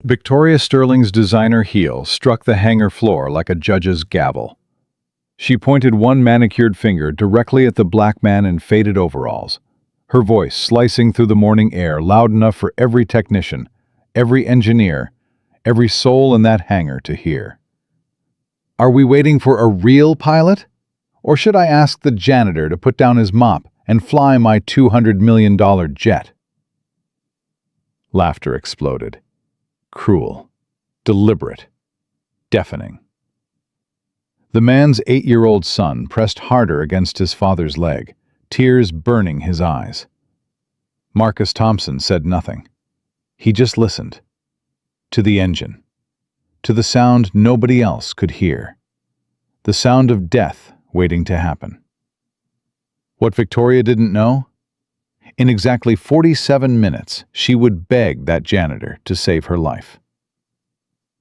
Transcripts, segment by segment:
Victoria Sterling's designer heel struck the hangar floor like a judge's gavel. She pointed one manicured finger directly at the black man in faded overalls, her voice slicing through the morning air loud enough for every technician, every engineer, every soul in that hangar to hear. "Are we waiting for a real pilot? Or should I ask the janitor to put down his mop and fly my $200 million jet?" Laughter exploded. Cruel, deliberate, deafening. The man's 8-year-old son pressed harder against his father's leg, tears burning his eyes. Marcus Thompson said nothing. He just listened. To the engine. To the sound nobody else could hear. The sound of death waiting to happen. What Victoria didn't know? In exactly 47 minutes, she would beg that janitor to save her life.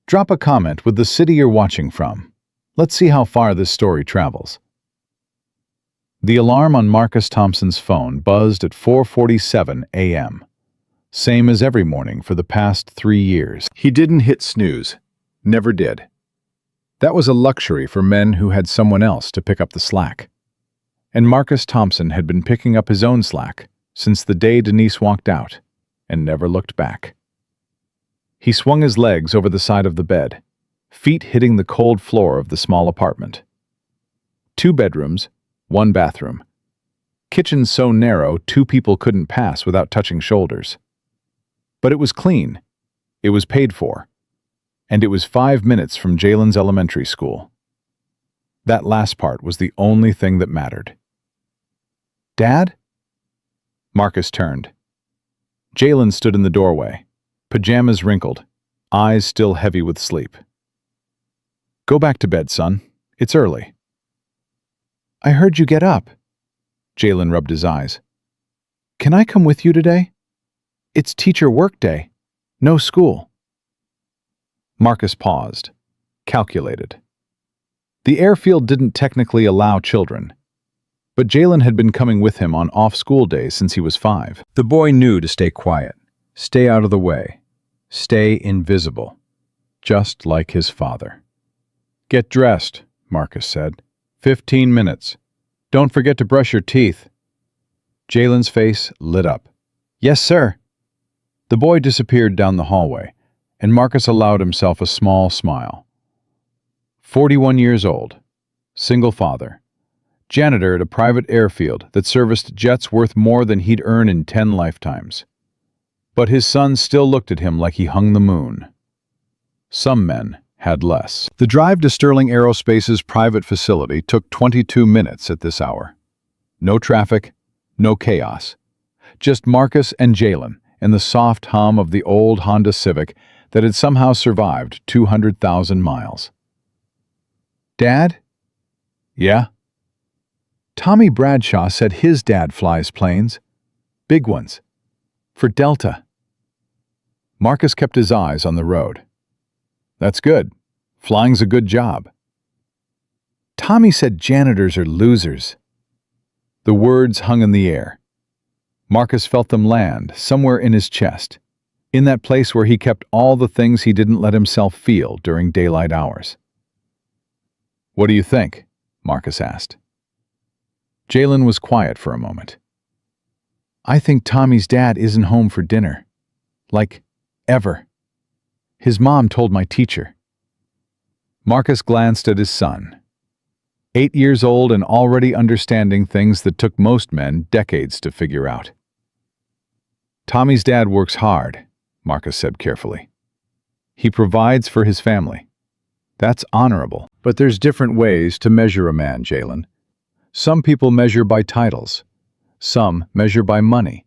Drop a comment with the city you're watching from. Let's see how far this story travels. The alarm on Marcus Thompson's phone buzzed at 4:47 a.m. Same as every morning for the past 3 years. He didn't hit snooze. Never did. That was a luxury for men who had someone else to pick up the slack. And Marcus Thompson had been picking up his own slack since the day Denise walked out, and never looked back. He swung his legs over the side of the bed, feet hitting the cold floor of the small apartment. 2 bedrooms, 1 bathroom. Kitchen so narrow 2 people couldn't pass without touching shoulders. But it was clean, it was paid for, and it was 5 minutes from Jalen's elementary school. That last part was the only thing that mattered. "Dad?" Marcus turned. Jalen stood in the doorway, pajamas wrinkled, eyes still heavy with sleep. "Go back to bed, son. It's early." "I heard you get up." Jalen rubbed his eyes. "Can I come with you today? It's teacher work day. No school." Marcus paused, calculated. The airfield didn't technically allow children, but Jalen had been coming with him on off-school days since he was 5. The boy knew to stay quiet, stay out of the way, stay invisible, just like his father. "Get dressed," Marcus said. 15 minutes. Don't forget to brush your teeth." Jalen's face lit up. "Yes, sir." The boy disappeared down the hallway, and Marcus allowed himself a small smile. 41 years old, single father, janitor at a private airfield that serviced jets worth more than he'd earn in 10 lifetimes. But his son still looked at him like he hung the moon. Some men had less. The drive to Sterling Aerospace's private facility took 22 minutes at this hour. No traffic, no chaos. Just Marcus and Jalen and the soft hum of the old Honda Civic that had somehow survived 200,000 miles. "Dad?" "Yeah?" "Tommy Bradshaw said his dad flies planes. Big ones. For Delta." Marcus kept his eyes on the road. "That's good. Flying's a good job." "Tommy said janitors are losers." The words hung in the air. Marcus felt them land somewhere in his chest, in that place where he kept all the things he didn't let himself feel during daylight hours. "What do you think?" Marcus asked. Jalen was quiet for a moment. "I think Tommy's dad isn't home for dinner. Like, ever. His mom told my teacher." Marcus glanced at his son. 8 years old and already understanding things that took most men decades to figure out. "Tommy's dad works hard," Marcus said carefully. "He provides for his family. That's honorable. But there's different ways to measure a man, Jalen. Some people measure by titles. Some measure by money.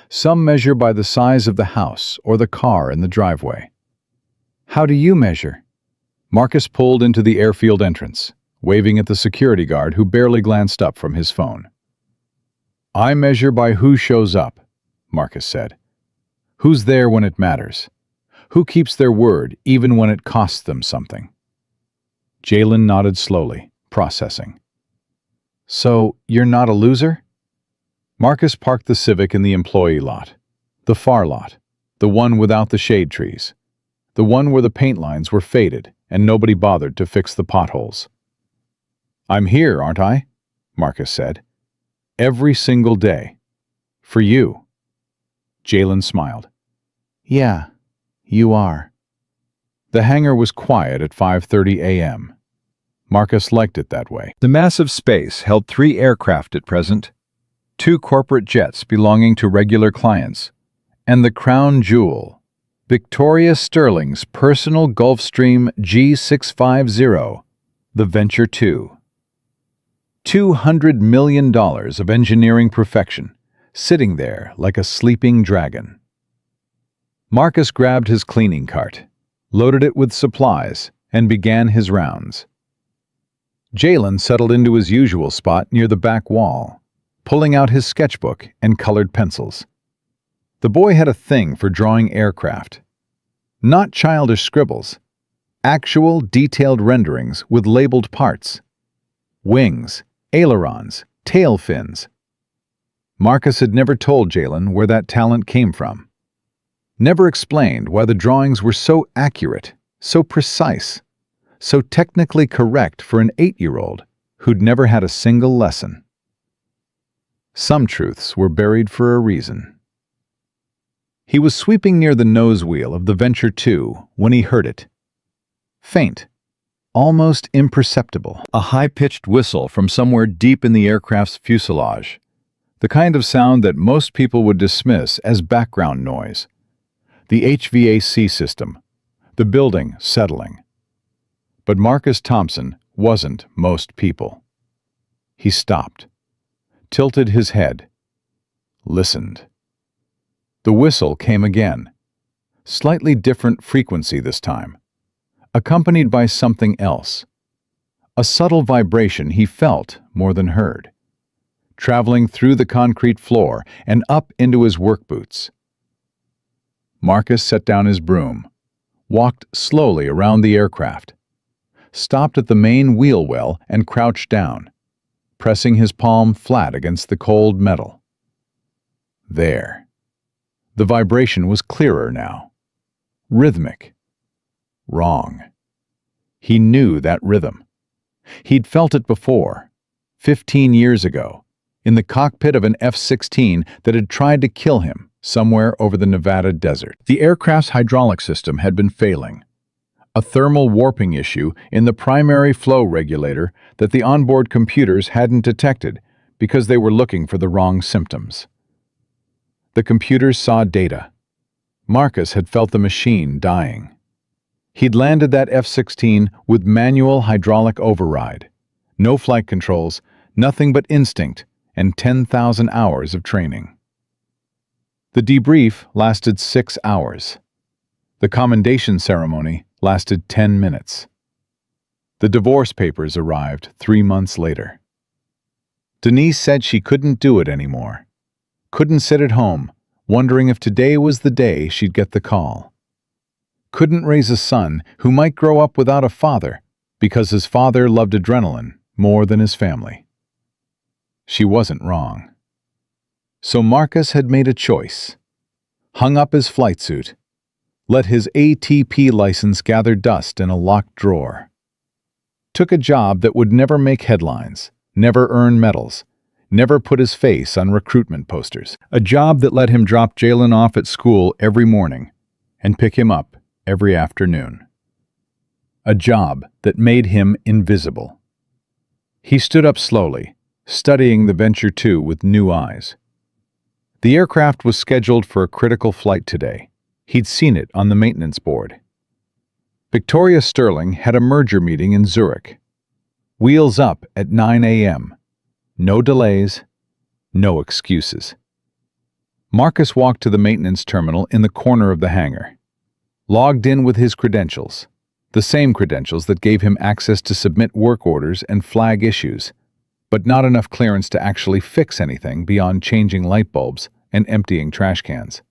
Some measure by the size of the house or the car in the driveway. How do you measure?" Marcus pulled into the airfield entrance, waving at the security guard who barely glanced up from his phone. "I measure by who shows up," Marcus said. "Who's there when it matters? Who keeps their word even when it costs them something?" Jalen nodded slowly, processing. "So, you're not a loser?" Marcus parked the Civic in the employee lot, the far lot, the one without the shade trees. the one where the paint lines were faded and nobody bothered to fix the potholes. "I'm here, aren't I?" Marcus said. "Every single day. For you." Jalen smiled. "Yeah, you are." The hangar was quiet at 5:30 a.m. Marcus liked it that way. The massive space held 3 aircraft at present, 2 corporate jets belonging to regular clients, and the crown jewel, Victoria Sterling's personal Gulfstream G650, the Venture 2. $200 million of engineering perfection, sitting there like a sleeping dragon. Marcus grabbed his cleaning cart, loaded it with supplies, and began his rounds. Jalen settled into his usual spot near the back wall, pulling out his sketchbook and colored pencils. The boy had a thing for drawing aircraft. Not childish scribbles, actual detailed renderings with labeled parts. Wings, ailerons, tail fins. Marcus had never told Jalen where that talent came from. Never explained why the drawings were so accurate, so precise, so technically correct for an 8-year-old who'd never had a single lesson. Some truths were buried for a reason. He was sweeping near the nose wheel of the Venture 2 when he heard it. Faint, almost imperceptible, a high-pitched whistle from somewhere deep in the aircraft's fuselage, the kind of sound that most people would dismiss as background noise. The HVAC system, the building settling. But Marcus Thompson wasn't most people. He stopped, tilted his head, listened. The whistle came again, slightly different frequency this time, accompanied by something else. A subtle vibration he felt more than heard, traveling through the concrete floor and up into his work boots. Marcus set down his broom, walked slowly around the aircraft, stopped at the main wheel well and crouched down, pressing his palm flat against the cold metal. There. The vibration was clearer now. Rhythmic. Wrong. He knew that rhythm. He'd felt it before, 15 years ago, in the cockpit of an F-16 that had tried to kill him somewhere over the Nevada desert. The aircraft's hydraulic system had been failing. A thermal warping issue in the primary flow regulator that the onboard computers hadn't detected because they were looking for the wrong symptoms. The computers saw data. Marcus had felt the machine dying. He'd landed that F-16 with manual hydraulic override. No flight controls, nothing but instinct, and 10,000 hours of training. The debrief lasted 6 hours. The commendation ceremony lasted 10 minutes. The divorce papers arrived 3 months later. Denise said she couldn't do it anymore. Couldn't sit at home, wondering if today was the day she'd get the call. Couldn't raise a son who might grow up without a father because his father loved adrenaline more than his family. She wasn't wrong. So Marcus had made a choice. Hung up his flight suit. Let his ATP license gather dust in a locked drawer. Took a job that would never make headlines, never earn medals, never put his face on recruitment posters. A job that let him drop Jalen off at school every morning and pick him up every afternoon. A job that made him invisible. He stood up slowly, studying the Venture 2 with new eyes. The aircraft was scheduled for a critical flight today. He'd seen it on the maintenance board. Victoria Sterling had a merger meeting in Zurich. Wheels up at 9 a.m. No delays, no excuses. Marcus walked to the maintenance terminal in the corner of the hangar. Logged in with his credentials, the same credentials that gave him access to submit work orders and flag issues, but not enough clearance to actually fix anything beyond changing light bulbs and emptying trash cans.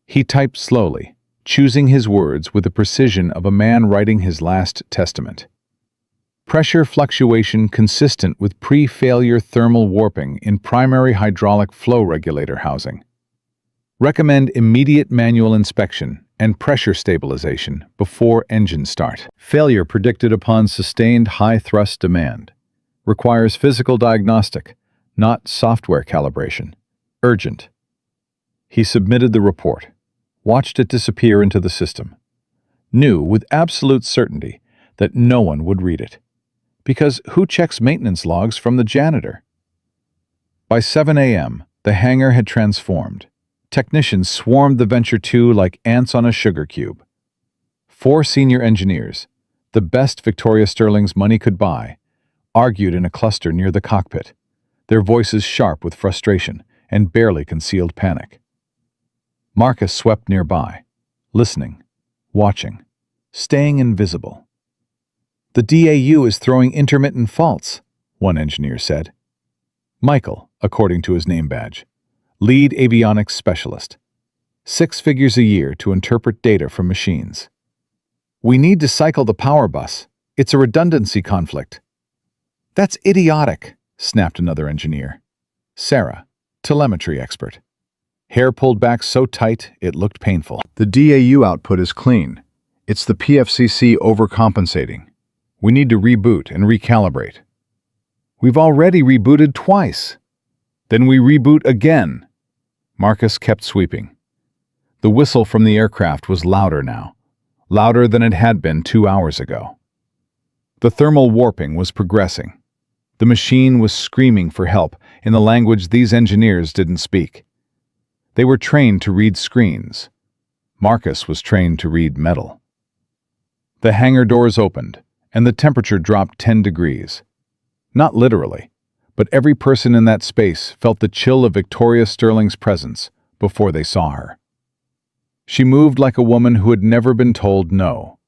He typed slowly, choosing his words with the precision of a man writing his last testament. Pressure fluctuation consistent with pre-failure thermal warping in primary hydraulic flow regulator housing. Recommend immediate manual inspection and pressure stabilization before engine start. Failure predicted upon sustained high-thrust demand. Requires physical diagnostic, not software calibration. Urgent. He submitted the report, watched it disappear into the system. Knew with absolute certainty that no one would read it. Because who checks maintenance logs from the janitor? By 7 a.m., the hangar had transformed. Technicians swarmed the Venture 2 like ants on a sugar cube. 4 senior engineers, the best Victoria Sterling's money could buy, argued in a cluster near the cockpit, their voices sharp with frustration and barely concealed panic. Marcus swept nearby, listening, watching, staying invisible. "The DAU is throwing intermittent faults," one engineer said. Michael, according to his name badge, lead avionics specialist. 6 figures a year to interpret data from machines. "We need to cycle the power bus. It's a redundancy conflict." "That's idiotic," snapped another engineer. Sarah, telemetry expert. Hair pulled back so tight it looked painful. "The DAU output is clean. It's the PFCC overcompensating. We need to reboot and recalibrate." "We've already rebooted twice." "Then we reboot again." Marcus kept sweeping. The whistle from the aircraft was louder now, louder than it had been 2 hours ago. The thermal warping was progressing. The machine was screaming for help in the language these engineers didn't speak. They were trained to read screens. Marcus was trained to read metal. The hangar doors opened, and the temperature dropped 10 degrees. Not literally, but every person in that space felt the chill of Victoria Sterling's presence before they saw her. She moved like a woman who had never been told no.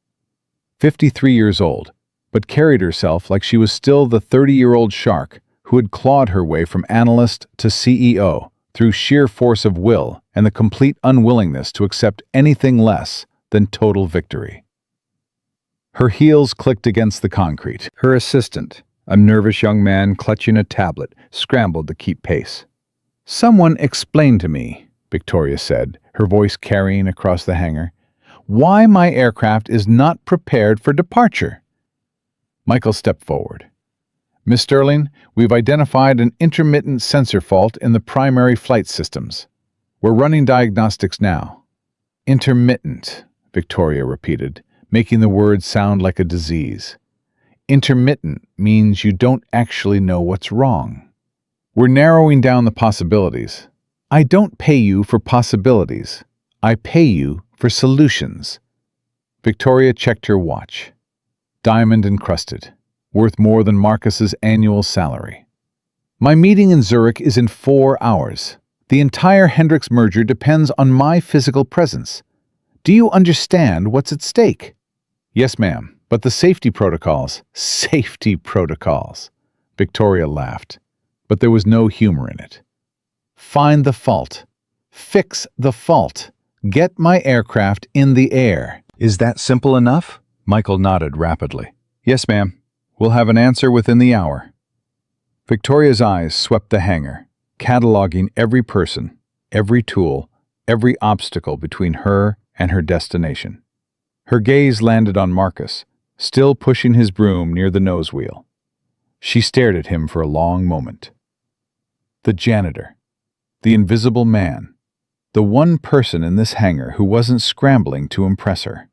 53 years old, but carried herself like she was still the 30-year-old shark who had clawed her way from analyst to CEO through sheer force of will and the complete unwillingness to accept anything less than total victory. Her heels clicked against the concrete. Her assistant, a nervous young man clutching a tablet, scrambled to keep pace. "Someone explain to me," Victoria said, her voice carrying across the hangar, "why my aircraft is not prepared for departure." Michael stepped forward. "Miss Sterling, we've identified an intermittent sensor fault in the primary flight systems. We're running diagnostics now." "Intermittent," Victoria repeated, making the word sound like a disease. "Intermittent means you don't actually know what's wrong. We're narrowing down the possibilities. I don't pay you for possibilities. I pay you for solutions." Victoria checked her watch. Diamond encrusted, worth more than Marcus's annual salary. "My meeting in Zurich is in 4 hours. The entire Hendrix merger depends on my physical presence. Do you understand what's at stake?" "Yes, ma'am, but the safety protocols..." "Safety protocols," Victoria laughed, but there was no humor in it. "Find the fault. Fix the fault. Get my aircraft in the air." "Is that simple enough?" Michael nodded rapidly. "Yes, ma'am. We'll have an answer within the hour." Victoria's eyes swept the hangar, cataloging every person, every tool, every obstacle between her and her destination. Her gaze landed on Marcus, still pushing his broom near the nose wheel. She stared at him for a long moment. The janitor, the invisible man, the one person in this hangar who wasn't scrambling to impress her.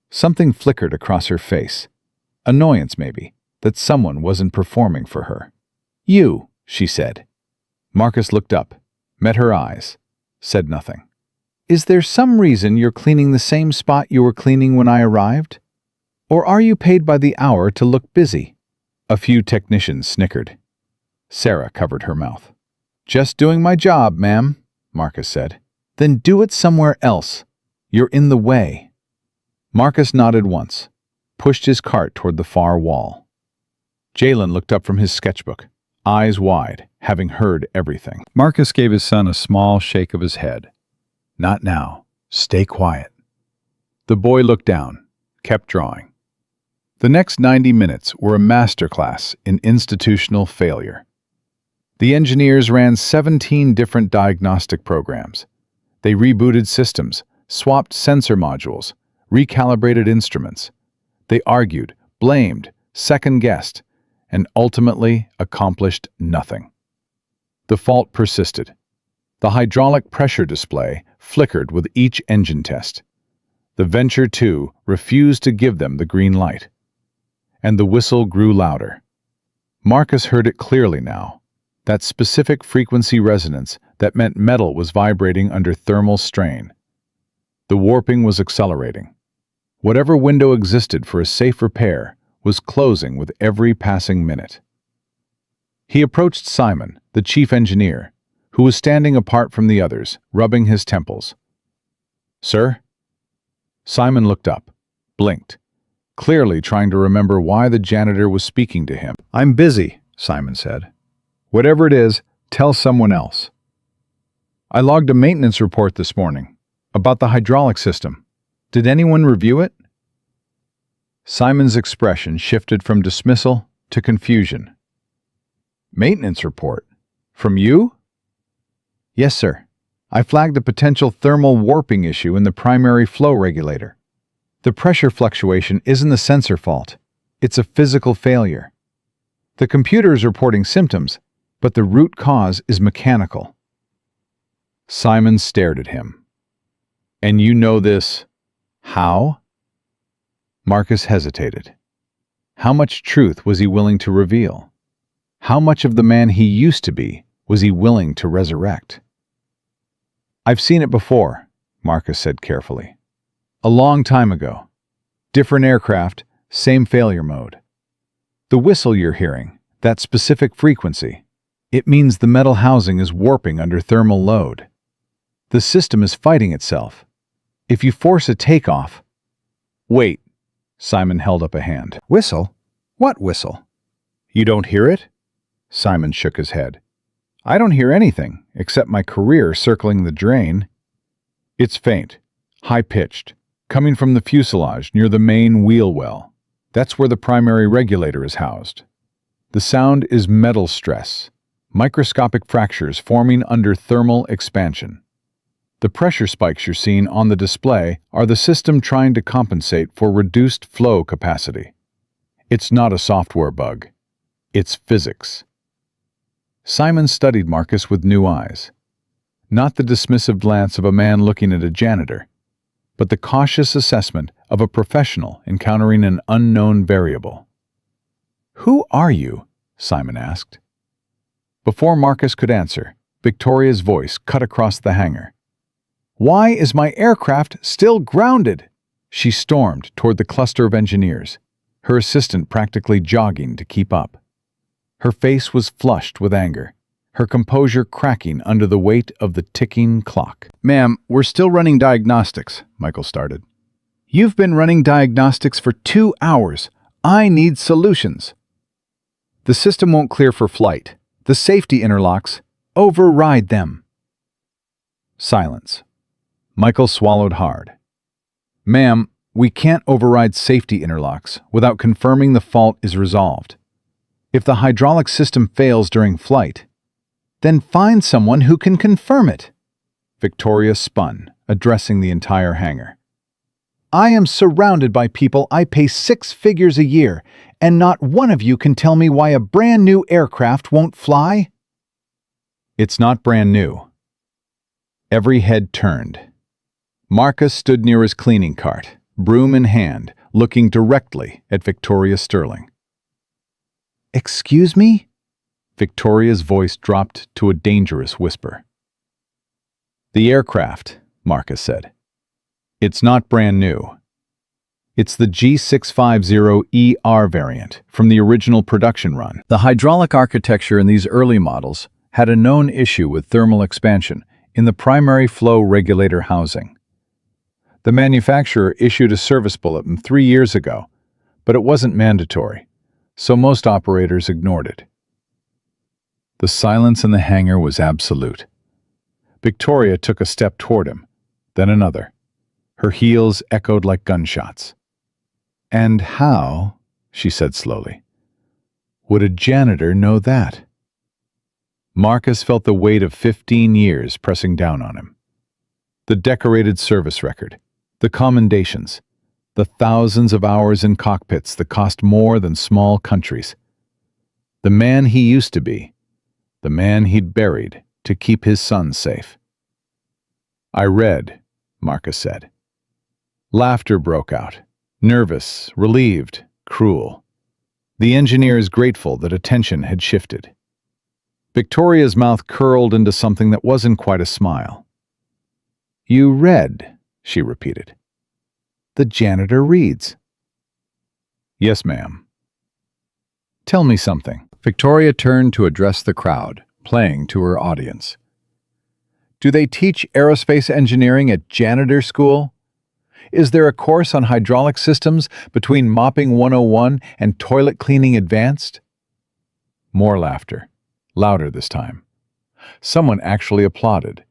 Something flickered across her face. Annoyance, maybe, that someone wasn't performing for her. "You," she said. Marcus looked up, met her eyes, said nothing. "Is there some reason you're cleaning the same spot you were cleaning when I arrived? Or are you paid by the hour to look busy?" A few technicians snickered. Sarah covered her mouth. "Just doing my job, ma'am," Marcus said. "Then do it somewhere else. You're in the way." Marcus nodded once, pushed his cart toward the far wall. Jalen looked up from his sketchbook, eyes wide, having heard everything. Marcus gave his son a small shake of his head. "Not now. Stay quiet." The boy looked down, kept drawing. The next 90 minutes were a masterclass in institutional failure. The engineers ran 17 different diagnostic programs. They rebooted systems, swapped sensor modules, recalibrated instruments. They argued, blamed, second-guessed, and ultimately accomplished nothing. The fault persisted. The hydraulic pressure display flickered with each engine test. The Venture 2 refused to give them the green light. And the whistle grew louder. Marcus heard it clearly now, that specific frequency resonance that meant metal was vibrating under thermal strain. The warping was accelerating. Whatever window existed for a safe repair was closing with every passing minute. He approached Simon, the chief engineer, who was standing apart from the others, rubbing his temples. "Sir?" Simon looked up, blinked, clearly trying to remember why the janitor was speaking to him. "I'm busy," Simon said. "Whatever it is, tell someone else." "I logged a maintenance report this morning about the hydraulic system. Did anyone review it?" Simon's expression shifted from dismissal to confusion. "Maintenance report? From you?" "Yes, sir. I flagged a potential thermal warping issue in the primary flow regulator. The pressure fluctuation isn't the sensor fault. It's a physical failure. The computer is reporting symptoms, but the root cause is mechanical." Simon stared at him. "And you know this? How?" Marcus hesitated. How much truth was he willing to reveal? How much of the man he used to be was he willing to resurrect? "I've seen it before," Marcus said carefully. "A long time ago. Different aircraft, same failure mode. The whistle you're hearing, that specific frequency, it means the metal housing is warping under thermal load. The system is fighting itself. If you force a takeoff—" "Wait," Simon held up a hand. "Whistle? What whistle?" "You don't hear it?" Simon shook his head. "I don't hear anything, except my career circling the drain. It's faint, high-pitched, coming from the fuselage near the main wheel well. That's where the primary regulator is housed. The sound is metal stress, microscopic fractures forming under thermal expansion. The pressure spikes you're seeing on the display are the system trying to compensate for reduced flow capacity. It's not a software bug. It's physics." Simon studied Marcus with new eyes. Not the dismissive glance of a man looking at a janitor, but the cautious assessment of a professional encountering an unknown variable. "Who are you?" Simon asked. Before Marcus could answer, Victoria's voice cut across the hangar. "Why is my aircraft still grounded?" She stormed toward the cluster of engineers, her assistant practically jogging to keep up. Her face was flushed with anger, her composure cracking under the weight of the ticking clock. "Ma'am, we're still running diagnostics," Michael started. "You've been running diagnostics for 2 hours. I need solutions." "The system won't clear for flight. The safety interlocks. Override them." Silence. Michael swallowed hard. "Ma'am, we can't override safety interlocks without confirming the fault is resolved. If the hydraulic system fails during flight, then find someone who can confirm it." Victoria spun, addressing the entire hangar. "I am surrounded by people I pay 6 figures a year, and not one of you can tell me why a brand new aircraft won't fly?" "It's not brand new." Every head turned. Marcus stood near his cleaning cart, broom in hand, looking directly at Victoria Sterling. "Excuse me?" Victoria's voice dropped to a dangerous whisper. "The aircraft," Marcus said. "It's not brand new. It's the G650ER variant from the original production run. The hydraulic architecture in these early models had a known issue with thermal expansion in the primary flow regulator housing. The manufacturer issued a service bulletin 3 years ago, but it wasn't mandatory, so most operators ignored it." The silence in the hangar was absolute. Victoria took a step toward him, then another. Her heels echoed like gunshots. "And how," she said slowly, "would a janitor know that?" Marcus felt the weight of 15 years pressing down on him. The decorated service record, the commendations, the thousands of hours in cockpits that cost more than small countries. The man he used to be, the man he'd buried to keep his son safe. "I read," Marcus said. Laughter broke out, nervous, relieved, cruel. The engineer is grateful that attention had shifted. Victoria's mouth curled into something that wasn't quite a smile. "You read," she repeated. "The janitor reads." "Yes, ma'am." "Tell me something." Victoria turned to address the crowd, playing to her audience. "Do they teach aerospace engineering at janitor school? Is there a course on hydraulic systems between mopping 101 and toilet cleaning advanced?" More laughter, louder this time. Someone actually applauded.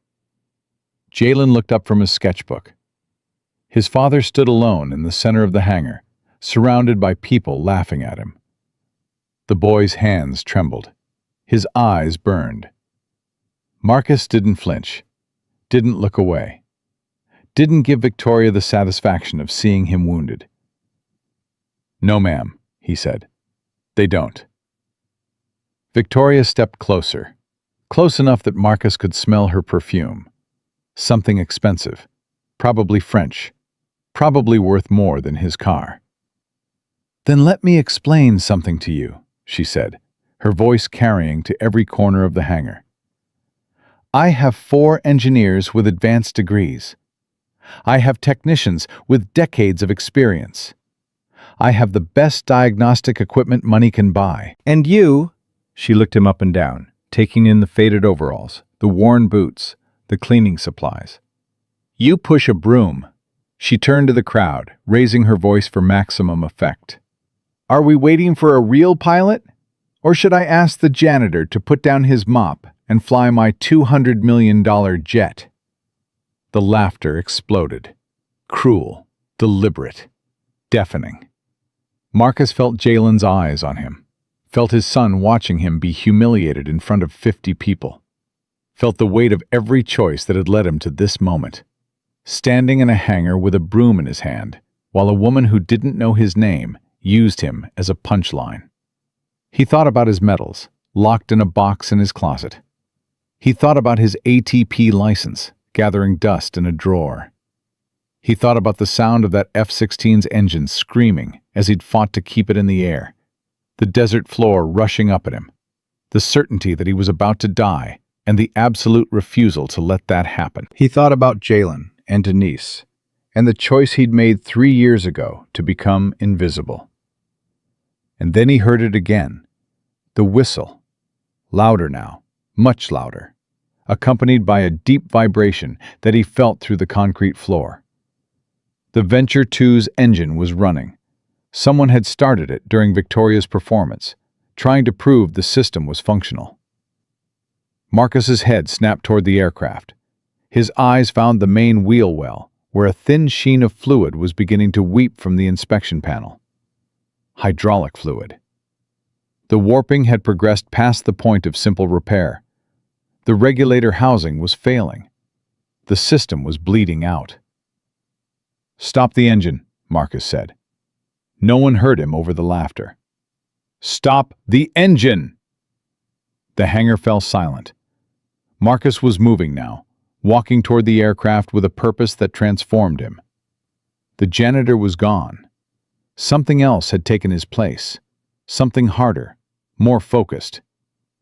Jalen looked up from his sketchbook. His father stood alone in the center of the hangar, surrounded by people laughing at him. The boy's hands trembled. His eyes burned. Marcus didn't flinch, didn't look away, didn't give Victoria the satisfaction of seeing him wounded. "No, ma'am," he said. "They don't." Victoria stepped closer, close enough that Marcus could smell her perfume. Something expensive, probably French, probably worth more than his car. "Then let me explain something to you," she said, her voice carrying to every corner of the hangar. "I have 4 engineers with advanced degrees. I have technicians with decades of experience. I have the best diagnostic equipment money can buy. And you," she looked him up and down, taking in the faded overalls, the worn boots, the cleaning supplies. "You push a broom." She turned to the crowd, raising her voice for maximum effect. "Are we waiting for a real pilot? Or should I ask the janitor to put down his mop and fly my $200 million jet?" The laughter exploded. Cruel, deliberate, deafening. Marcus felt Jalen's eyes on him, felt his son watching him be humiliated in front of 50 people, felt the weight of every choice that had led him to this moment. Standing in a hangar with a broom in his hand, while a woman who didn't know his name used him as a punchline. He thought about his medals, locked in a box in his closet. He thought about his ATP license, gathering dust in a drawer. He thought about the sound of that F-16's engine screaming as he'd fought to keep it in the air, the desert floor rushing up at him, the certainty that he was about to die, and the absolute refusal to let that happen. He thought about Jalen and Denise, and the choice he'd made 3 years ago to become invisible. And then he heard it again, the whistle, louder now, much louder, accompanied by a deep vibration that he felt through the concrete floor. The Venture 2's engine was running. Someone had started it during Victoria's performance, trying to prove the system was functional. Marcus's head snapped toward the aircraft. His eyes found the main wheel well, where a thin sheen of fluid was beginning to weep from the inspection panel. Hydraulic fluid. The warping had progressed past the point of simple repair. The regulator housing was failing. The system was bleeding out. "Stop the engine," Marcus said. No one heard him over the laughter. "Stop the engine!" The hangar fell silent. Marcus was moving now, walking toward the aircraft with a purpose that transformed him. The janitor was gone. Something else had taken his place. Something harder, more focused,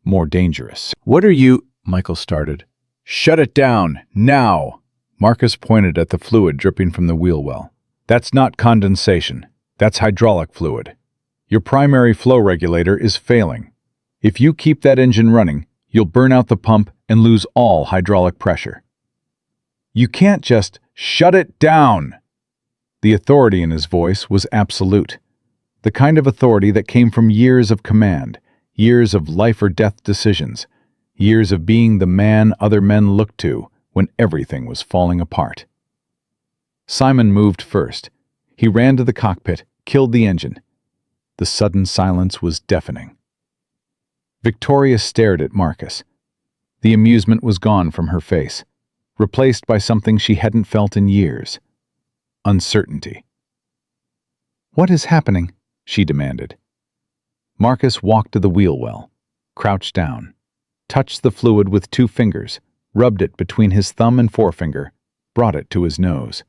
more dangerous. "What are you—" Michael started. "Shut it down, now!" Marcus pointed at the fluid dripping from the wheel well. "That's not condensation. That's hydraulic fluid. Your primary flow regulator is failing. If you keep that engine running, you'll burn out the pump and lose all hydraulic pressure. You can't just shut it down!" The authority in his voice was absolute. The kind of authority that came from years of command, years of life-or-death decisions, years of being the man other men looked to when everything was falling apart. Simon moved first. He ran to the cockpit, killed the engine. The sudden silence was deafening. Victoria stared at Marcus. The amusement was gone from her face. replaced by something she hadn't felt in years: uncertainty. "What is happening?" she demanded. Marcus walked to the wheel well, crouched down, touched the fluid with 2 fingers, rubbed it between his thumb and forefinger, brought it to his nose.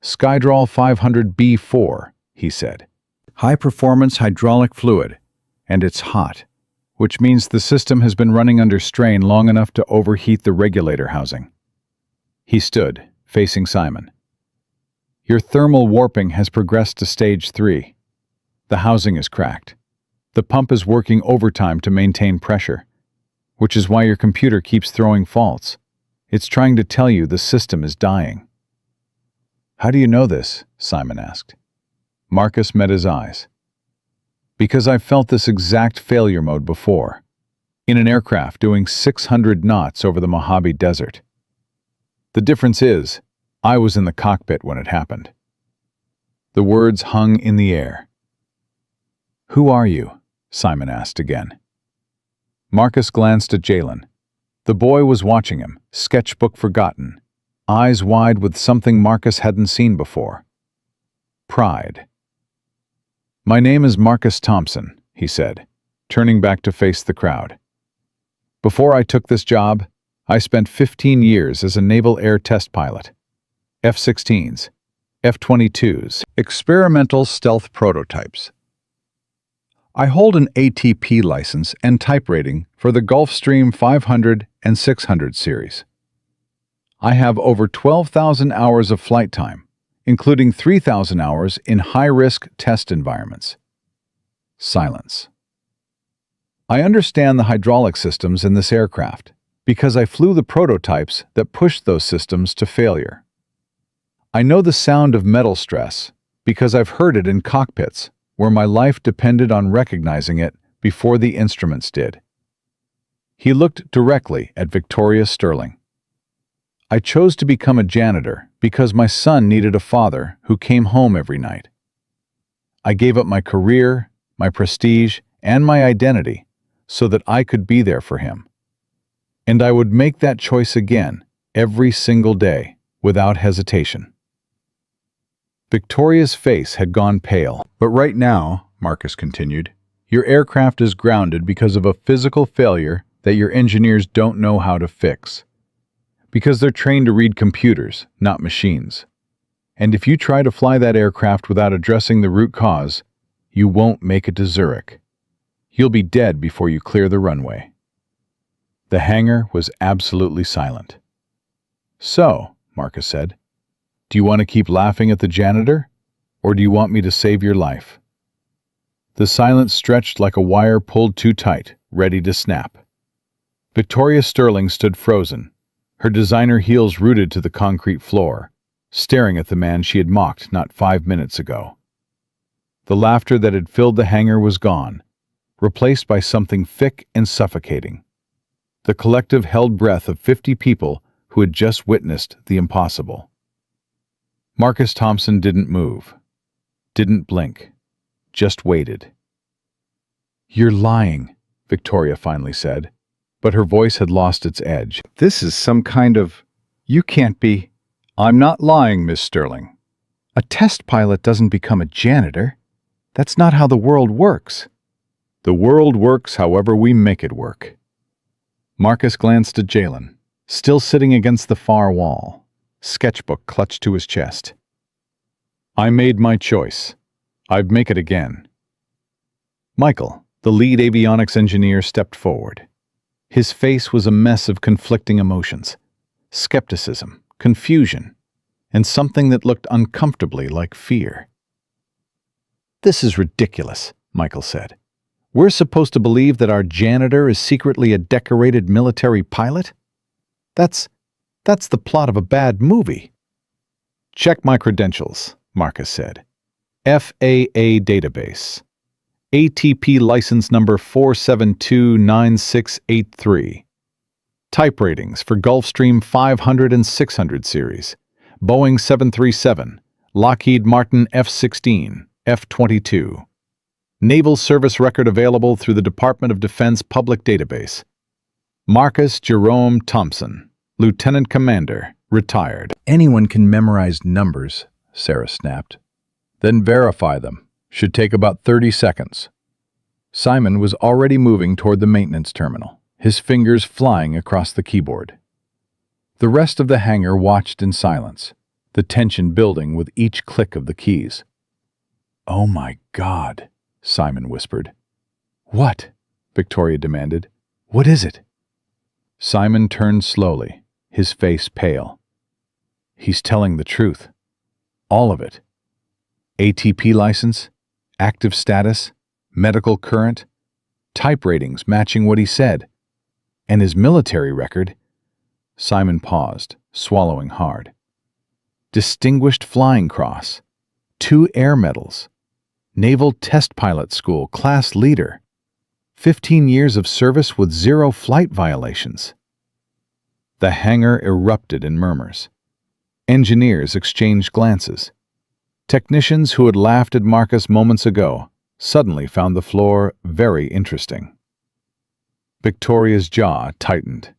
"Skydrol 500B4, he said. "High-performance hydraulic fluid, and it's hot, which means the system has been running under strain long enough to overheat the regulator housing." He stood, facing Simon. "Your thermal warping has progressed to stage 3. The housing is cracked. The pump is working overtime to maintain pressure, which is why your computer keeps throwing faults. It's trying to tell you the system is dying." "How do you know this?" Simon asked. Marcus met his eyes. "Because I've felt this exact failure mode before, in an aircraft doing 600 knots over the Mojave Desert. The difference is, I was in the cockpit when it happened." The words hung in the air. "Who are you?" Simon asked again. Marcus glanced at Jalen. The boy was watching him, sketchbook forgotten, eyes wide with something Marcus hadn't seen before: pride. "My name is Marcus Thompson," he said, turning back to face the crowd. "Before I took this job, I spent 15 years as a naval air test pilot. F-16s, F-22s, experimental stealth prototypes. I hold an ATP license and type rating for the Gulfstream 500 and 600 series. I have over 12,000 hours of flight time, including 3,000 hours in high-risk test environments." Silence. "I understand the hydraulic systems in this aircraft because I flew the prototypes that pushed those systems to failure. I know the sound of metal stress because I've heard it in cockpits where my life depended on recognizing it before the instruments did." He looked directly at Victoria Sterling. "I chose to become a janitor because my son needed a father who came home every night. I gave up my career, my prestige, and my identity so that I could be there for him. And I would make that choice again every single day without hesitation." Victoria's face had gone pale. "But right now," Marcus continued, "your aircraft is grounded because of a physical failure that your engineers don't know how to fix. Because they're trained to read computers, not machines. And if you try to fly that aircraft without addressing the root cause, you won't make it to Zurich. You'll be dead before you clear the runway." The hangar was absolutely silent. "So," Marcus said, "do you want to keep laughing at the janitor, or do you want me to save your life?" The silence stretched like a wire pulled too tight, ready to snap. Victoria Sterling stood frozen, her designer heels rooted to the concrete floor, staring at the man she had mocked not 5 minutes ago. The laughter that had filled the hangar was gone, replaced by something thick and suffocating. The collective held breath of 50 people who had just witnessed the impossible. Marcus Thompson didn't move, didn't blink, just waited. "You're lying," Victoria finally said, but her voice had lost its edge. "This is some kind of... You can't be..." "I'm not lying, Miss Sterling. A test pilot doesn't become a janitor. That's not how the world works." "The world works however we make it work." Marcus glanced at Jalen, still sitting against the far wall, sketchbook clutched to his chest. "I made my choice. I'd make it again." Michael, the lead avionics engineer, stepped forward. His face was a mess of conflicting emotions: skepticism, confusion, and something that looked uncomfortably like fear. "This is ridiculous," Michael said. "We're supposed to believe that our janitor is secretly a decorated military pilot? That's the plot of a bad movie." "Check my credentials," Marcus said. "FAA database. ATP license number 4729683. Type ratings for Gulfstream 500 and 600 series. Boeing 737, Lockheed Martin F-16, F-22. Naval service record available through the Department of Defense public database. Marcus Jerome Thompson, Lieutenant Commander, retired. Anyone can memorize numbers, Sarah snapped. Then verify them. Should take about 30 seconds. Simon was already moving toward the maintenance terminal, his fingers flying across the keyboard. The rest of the hangar watched in silence, the tension building with each click of the keys. "Oh my God," Simon whispered. "What?" Victoria demanded. "What is it?" Simon turned slowly, his face pale. "He's telling the truth. All of it. ATP license, active status, medical current, type ratings matching what he said. And his military record." Simon paused, swallowing hard. "Distinguished Flying Cross, 2 air medals, Naval Test Pilot School class leader, 15 years of service with 0 flight violations." The hangar erupted in murmurs. Engineers exchanged glances. Technicians who had laughed at Marcus moments ago suddenly found the floor very interesting. Victoria's jaw tightened.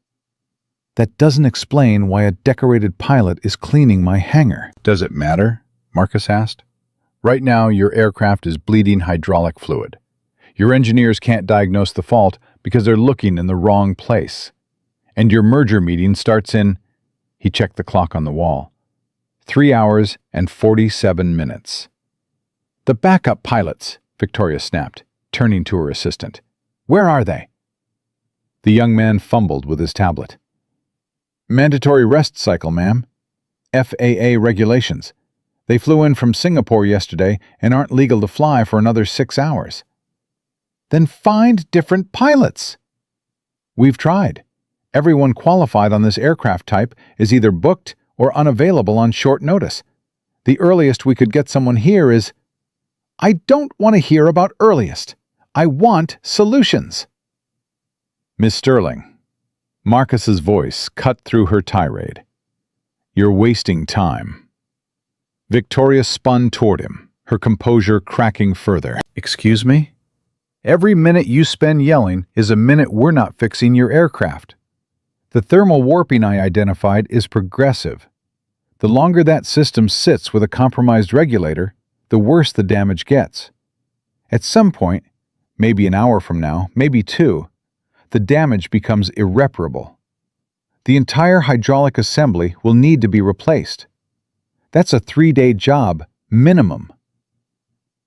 "That doesn't explain why a decorated pilot is cleaning my hangar." "Does it matter?" Marcus asked. "Right now, your aircraft is bleeding hydraulic fluid. Your engineers can't diagnose the fault because they're looking in the wrong place. And your merger meeting starts in..." He checked the clock on the wall. 3 hours and 47 minutes. "The backup pilots," Victoria snapped, turning to her assistant. "Where are they?" The young man fumbled with his tablet. "Mandatory rest cycle, ma'am. FAA regulations. They flew in from Singapore yesterday and aren't legal to fly for another 6 hours." "Then find different pilots." "We've tried. Everyone qualified on this aircraft type is either booked or unavailable on short notice. The earliest we could get someone here is..." "I don't want to hear about earliest. I want solutions." "Miss Sterling," Marcus's voice cut through her tirade. "You're wasting time." Victoria spun toward him, her composure cracking further. "Excuse me? Every minute you spend yelling is a minute we're not fixing your aircraft. The thermal warping I identified is progressive. The longer that system sits with a compromised regulator, the worse the damage gets. At some point, maybe an hour from now, maybe 2, the damage becomes irreparable. The entire hydraulic assembly will need to be replaced. That's a 3-day job, minimum."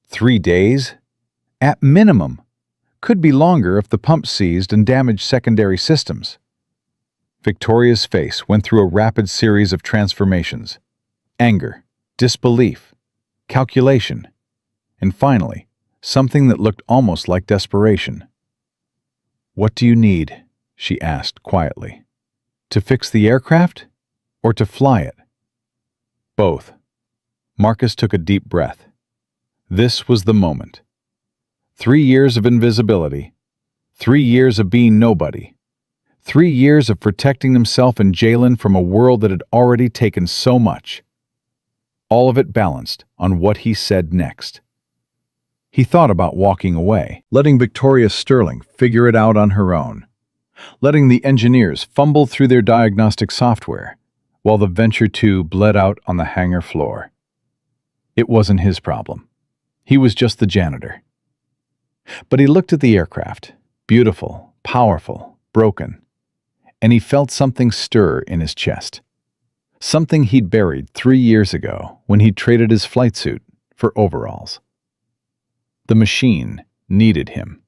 3 days? At minimum. Could be longer if the pump seized and damaged secondary systems. Victoria's face went through a rapid series of transformations. Anger, disbelief, calculation, and finally, something that looked almost like desperation. "What do you need?" she asked quietly. "To fix the aircraft or to fly it?" "Both." Marcus took a deep breath. This was the moment. 3 years of invisibility, 3 years of being nobody, 3 years of protecting himself and Jalen from a world that had already taken so much. All of it balanced on what he said next. He thought about walking away, letting Victoria Sterling figure it out on her own, letting the engineers fumble through their diagnostic software while the Venture 2 bled out on the hangar floor. It wasn't his problem. He was just the janitor. But he looked at the aircraft, beautiful, powerful, broken, and he felt something stir in his chest. Something he'd buried 3 years ago when he traded his flight suit for overalls. The machine needed him.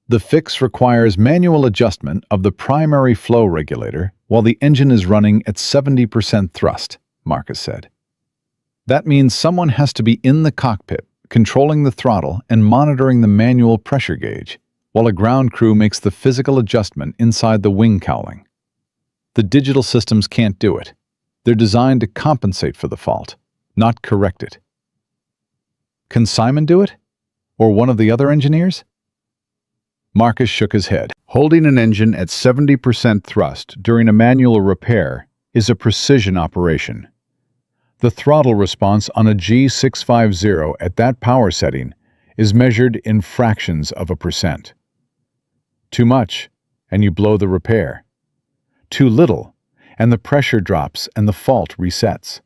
The fix requires manual adjustment of the primary flow regulator while the engine is running at 70% thrust, Marcus said. That means someone has to be in the cockpit, controlling the throttle and monitoring the manual pressure gauge, while a ground crew makes the physical adjustment inside the wing cowling. The digital systems can't do it. They're designed to compensate for the fault, not correct it. Can Simon do it? Or one of the other engineers? Marcus shook his head. Holding an engine at 70% thrust during a manual repair is a precision operation. The throttle response on a G650 at that power setting is measured in fractions of a percent. Too much, and you blow the repair. too little, and the pressure drops and the fault resets.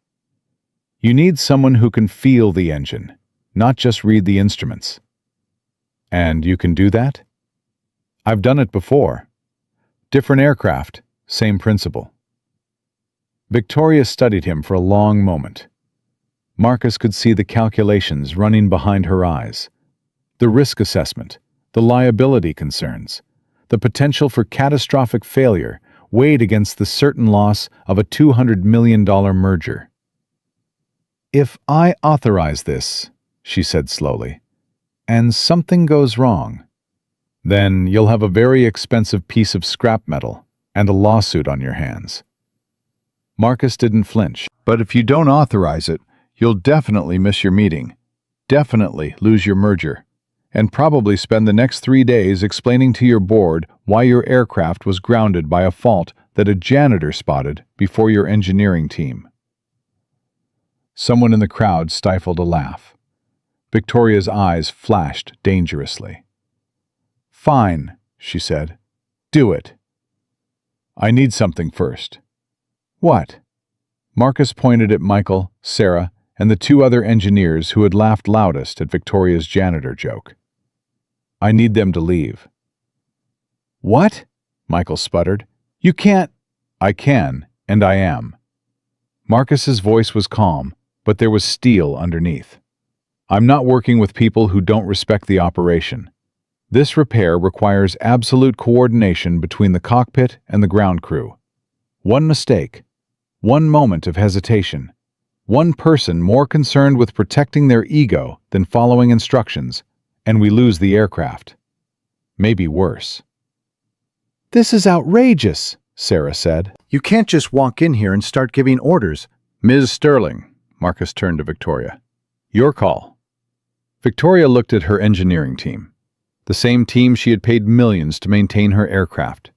You need someone who can feel the engine, not just read the instruments. And you can do that? I've done it before. Different aircraft, same principle. Victoria studied him for a long moment. Marcus could see the calculations running behind her eyes. The risk assessment, the liability concerns, the potential for catastrophic failure weighed against the certain loss of a $200 million merger. "If I authorize this," she said slowly, "and something goes wrong, then you'll have a very expensive piece of scrap metal and a lawsuit on your hands." Marcus didn't flinch. "But if you don't authorize it, you'll definitely miss your meeting, definitely lose your merger, and probably spend the next 3 days explaining to your board why your aircraft was grounded by a fault that a janitor spotted before your engineering team." Someone in the crowd stifled a laugh. Victoria's eyes flashed dangerously. "Fine," she said. "Do it." "I need something first." "What?" Marcus pointed at Michael, Sarah, and the 2 other engineers who had laughed loudest at Victoria's janitor joke. "I need them to leave." "What?" Michael sputtered. "You can't—" "I can, and I am." Marcus's voice was calm, but there was steel underneath. "I'm not working with people who don't respect the operation. This repair requires absolute coordination between the cockpit and the ground crew. One mistake, one moment of hesitation, one person more concerned with protecting their ego than following instructions, and we lose the aircraft. Maybe worse." "This is outrageous," Sarah said. "You can't just walk in here and start giving orders." "Ms. Sterling," Marcus turned to Victoria. "Your call." Victoria looked at her engineering team. The same team she had paid millions to maintain her aircraft.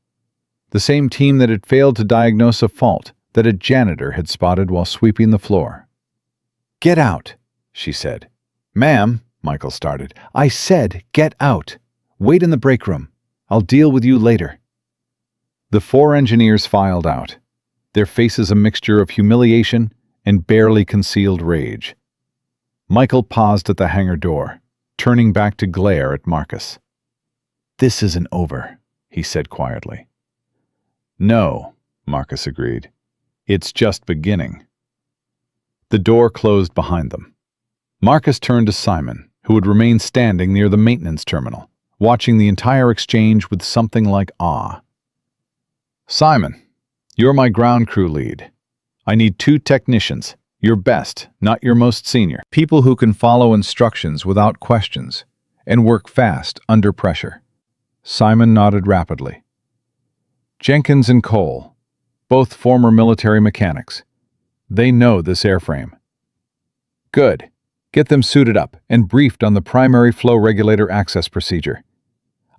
The same team that had failed to diagnose a fault that a janitor had spotted while sweeping the floor. "Get out," she said. "Ma'am," Michael started. "I said get out. Wait in the break room. I'll deal with you later." The 4 engineers filed out, their faces a mixture of humiliation and barely concealed rage. Michael paused at the hangar door, turning back to glare at Marcus. "This isn't over," he said quietly. "No," Marcus agreed. "It's just beginning." The door closed behind them. Marcus turned to Simon, who had remained standing near the maintenance terminal, watching the entire exchange with something like awe. "Simon, you're my ground crew lead. I need 2 technicians, your best, not your most senior. People who can follow instructions without questions and work fast under pressure." Simon nodded rapidly. "Jenkins and Cole, both former military mechanics. They know this airframe." "Good. Get them suited up and briefed on the primary flow regulator access procedure.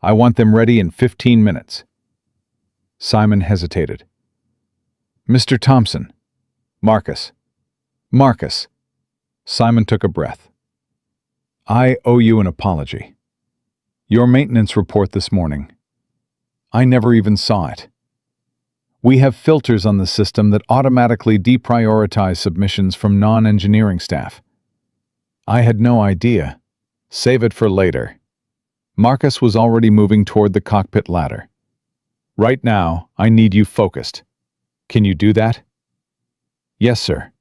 I want them ready in 15 minutes. Simon hesitated. "Mr. Thompson." "Marcus." "Marcus." Simon took a breath. "I owe you an apology. Your maintenance report this morning. I never even saw it. We have filters on the system that automatically deprioritize submissions from non-engineering staff. I had no idea. Save it for later." Marcus was already moving toward the cockpit ladder. "Right now, I need you focused. Can you do that?" "Yes, sir."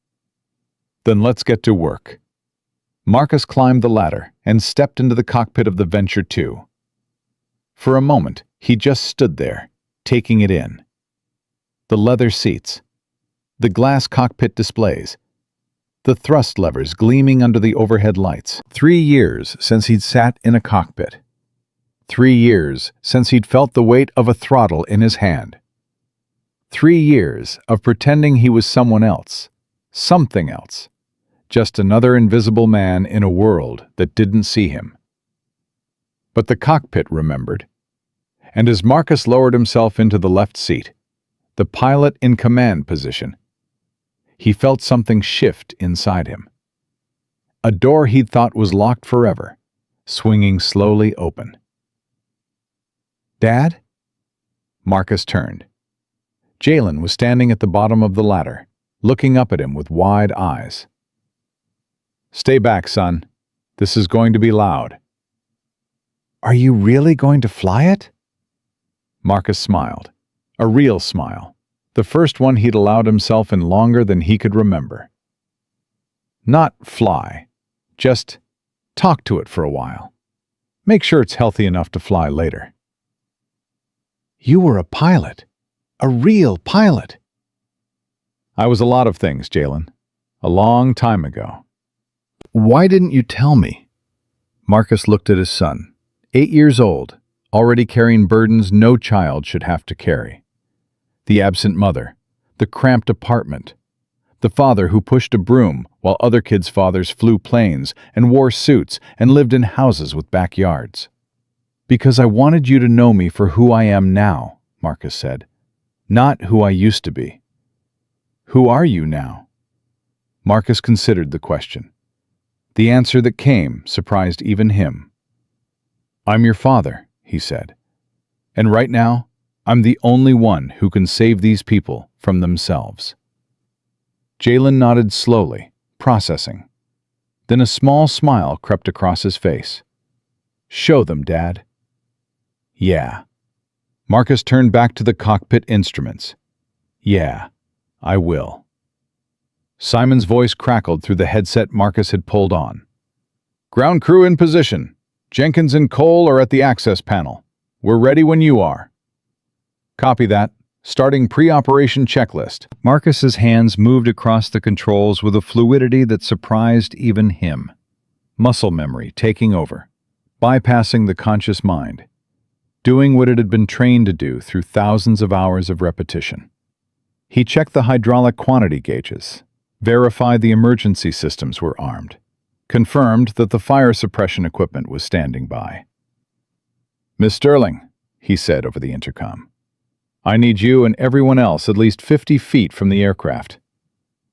"Then let's get to work." Marcus climbed the ladder and stepped into the cockpit of the Venture 2. For a moment, he just stood there, taking it in. The leather seats, the glass cockpit displays, the thrust levers gleaming under the overhead lights. 3 years since he'd sat in a cockpit. 3 years since he'd felt the weight of a throttle in his hand. 3 years of pretending he was someone else, something else, just another invisible man in a world that didn't see him. But the cockpit remembered. And as Marcus lowered himself into the left seat, the pilot in command position, he felt something shift inside him. A door he'd thought was locked forever, swinging slowly open. "Dad?" Marcus turned. Jalen was standing at the bottom of the ladder, looking up at him with wide eyes. "Stay back, son. This is going to be loud." "Are you really going to fly it?" Marcus smiled. A real smile. The first one he'd allowed himself in longer than he could remember. Not fly. Just talk to it for a while. Make sure it's healthy enough to fly later. "You were a pilot. A real pilot." "I was a lot of things, Jalen. A long time ago." "Why didn't you tell me?" Marcus looked at his son, 8 years old, already carrying burdens no child should have to carry. The absent mother, the cramped apartment, the father who pushed a broom while other kids' fathers flew planes and wore suits and lived in houses with backyards. "Because I wanted you to know me for who I am now," Marcus said. "Not who I used to be." "Who are you now?" Marcus considered the question. The answer that came surprised even him. "I'm your father," he said. "And right now, I'm the only one who can save these people from themselves." Jalen nodded slowly, processing. Then a small smile crept across his face. "Show them, Dad." "Yeah." Marcus turned back to the cockpit instruments. "Yeah, I will." Simon's voice crackled through the headset Marcus had pulled on. "Ground crew in position. Jenkins and Cole are at the access panel. We're ready when you are." "Copy that. Starting pre-operation checklist." Marcus's hands moved across the controls with a fluidity that surprised even him. Muscle memory taking over, bypassing the conscious mind, doing what it had been trained to do through thousands of hours of repetition. He checked the hydraulic quantity gauges, verified the emergency systems were armed, confirmed that the fire suppression equipment was standing by. "Miss Sterling," he said over the intercom, "I need you and everyone else at least 50 feet from the aircraft.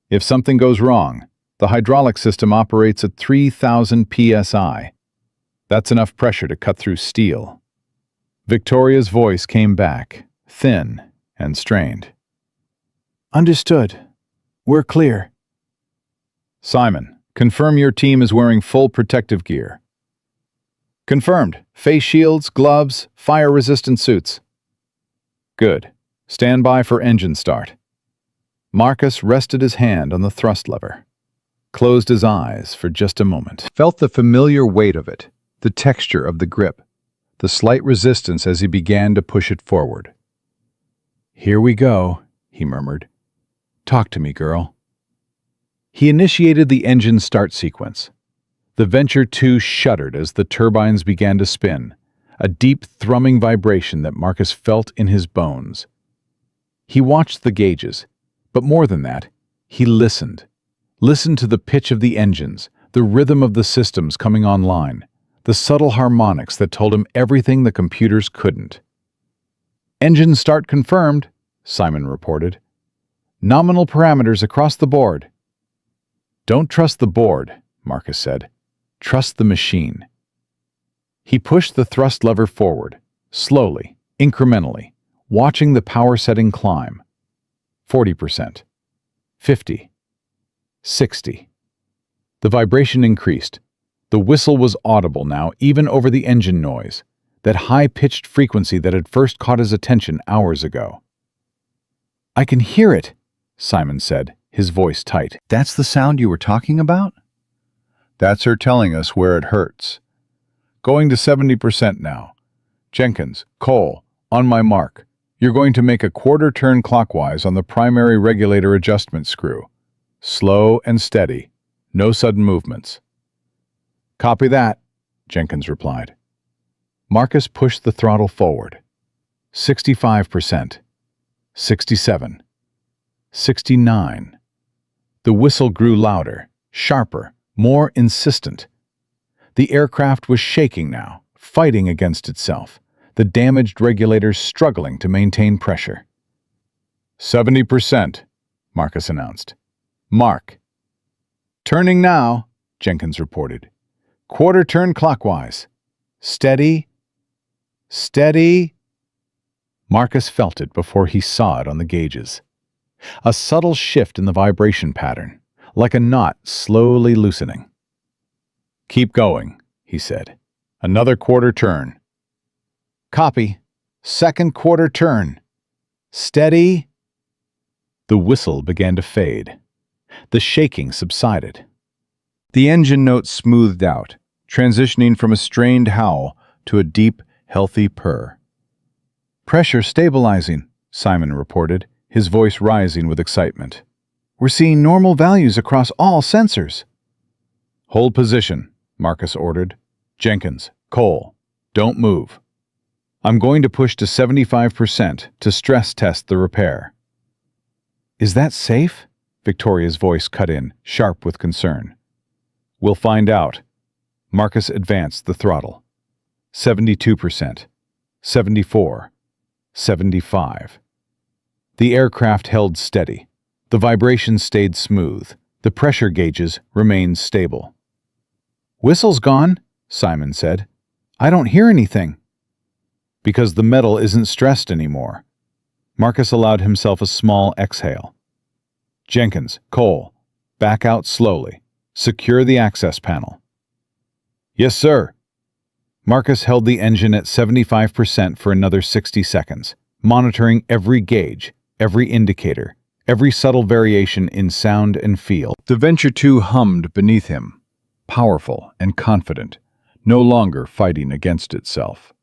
If something goes wrong, the hydraulic system operates at 3,000 psi. That's enough pressure to cut through steel." Victoria's voice came back, thin and strained. "Understood. We're clear." "Simon, confirm your team is wearing full protective gear." "Confirmed. Face shields, gloves, fire-resistant suits." "Good. Stand by for engine start." Marcus rested his hand on the thrust lever, closed his eyes for just a moment, felt the familiar weight of it, the texture of the grip, the slight resistance as he began to push it forward. "Here we go," he murmured. "Talk to me, girl." He initiated the engine start sequence. The Venture 2 shuddered as the turbines began to spin, a deep thrumming vibration that Marcus felt in his bones. He watched the gauges, but more than that, he listened. Listened to the pitch of the engines, the rhythm of the systems coming online, the subtle harmonics that told him everything the computers couldn't. "Engine start confirmed," Simon reported. "Nominal parameters across the board." "Don't trust the board," Marcus said. "Trust the machine." He pushed the thrust lever forward, slowly, incrementally, watching the power setting climb. 40%. 50. 60. The vibration increased. The whistle was audible now, even over the engine noise, that high-pitched frequency that had first caught his attention hours ago. "I can hear it," Simon said, his voice tight. "That's the sound you were talking about?" "That's her telling us where it hurts. Going to 70% now. Jenkins, Cole, on my mark. You're going to make a quarter turn clockwise on the primary regulator adjustment screw. Slow and steady. No sudden movements." "Copy that," Jenkins replied. Marcus pushed the throttle forward. 65%. 67. 69. The whistle grew louder, sharper, more insistent. The aircraft was shaking now, fighting against itself, the damaged regulators struggling to maintain pressure. 70%, Marcus announced. "Mark." "Turning now," Jenkins reported. "Quarter turn clockwise. Steady. Steady." Marcus felt it before he saw it on the gauges. A subtle shift in the vibration pattern, like a knot slowly loosening. "Keep going," he said. "Another quarter turn." "Copy. Second quarter turn. Steady." The whistle began to fade. The shaking subsided. The engine note smoothed out, transitioning from a strained howl to a deep, healthy purr. "Pressure stabilizing," Simon reported, his voice rising with excitement. "We're seeing normal values across all sensors." "Hold position," Marcus ordered. "Jenkins, Cole, don't move. I'm going to push to 75% to stress test the repair." "Is that safe?" Victoria's voice cut in, sharp with concern. "We'll find out." Marcus advanced the throttle. 72%. 74. 75. The aircraft held steady. The vibrations stayed smooth. The pressure gauges remained stable. "Whistle's gone," Simon said. "I don't hear anything." "Because the metal isn't stressed anymore." Marcus allowed himself a small exhale. "Jenkins, Cole, back out slowly. Secure the access panel." "Yes, sir." Marcus held the engine at 75% for another 60 seconds, monitoring every gauge, every indicator, every subtle variation in sound and feel. The Venture 2 hummed beneath him, powerful and confident, no longer fighting against itself.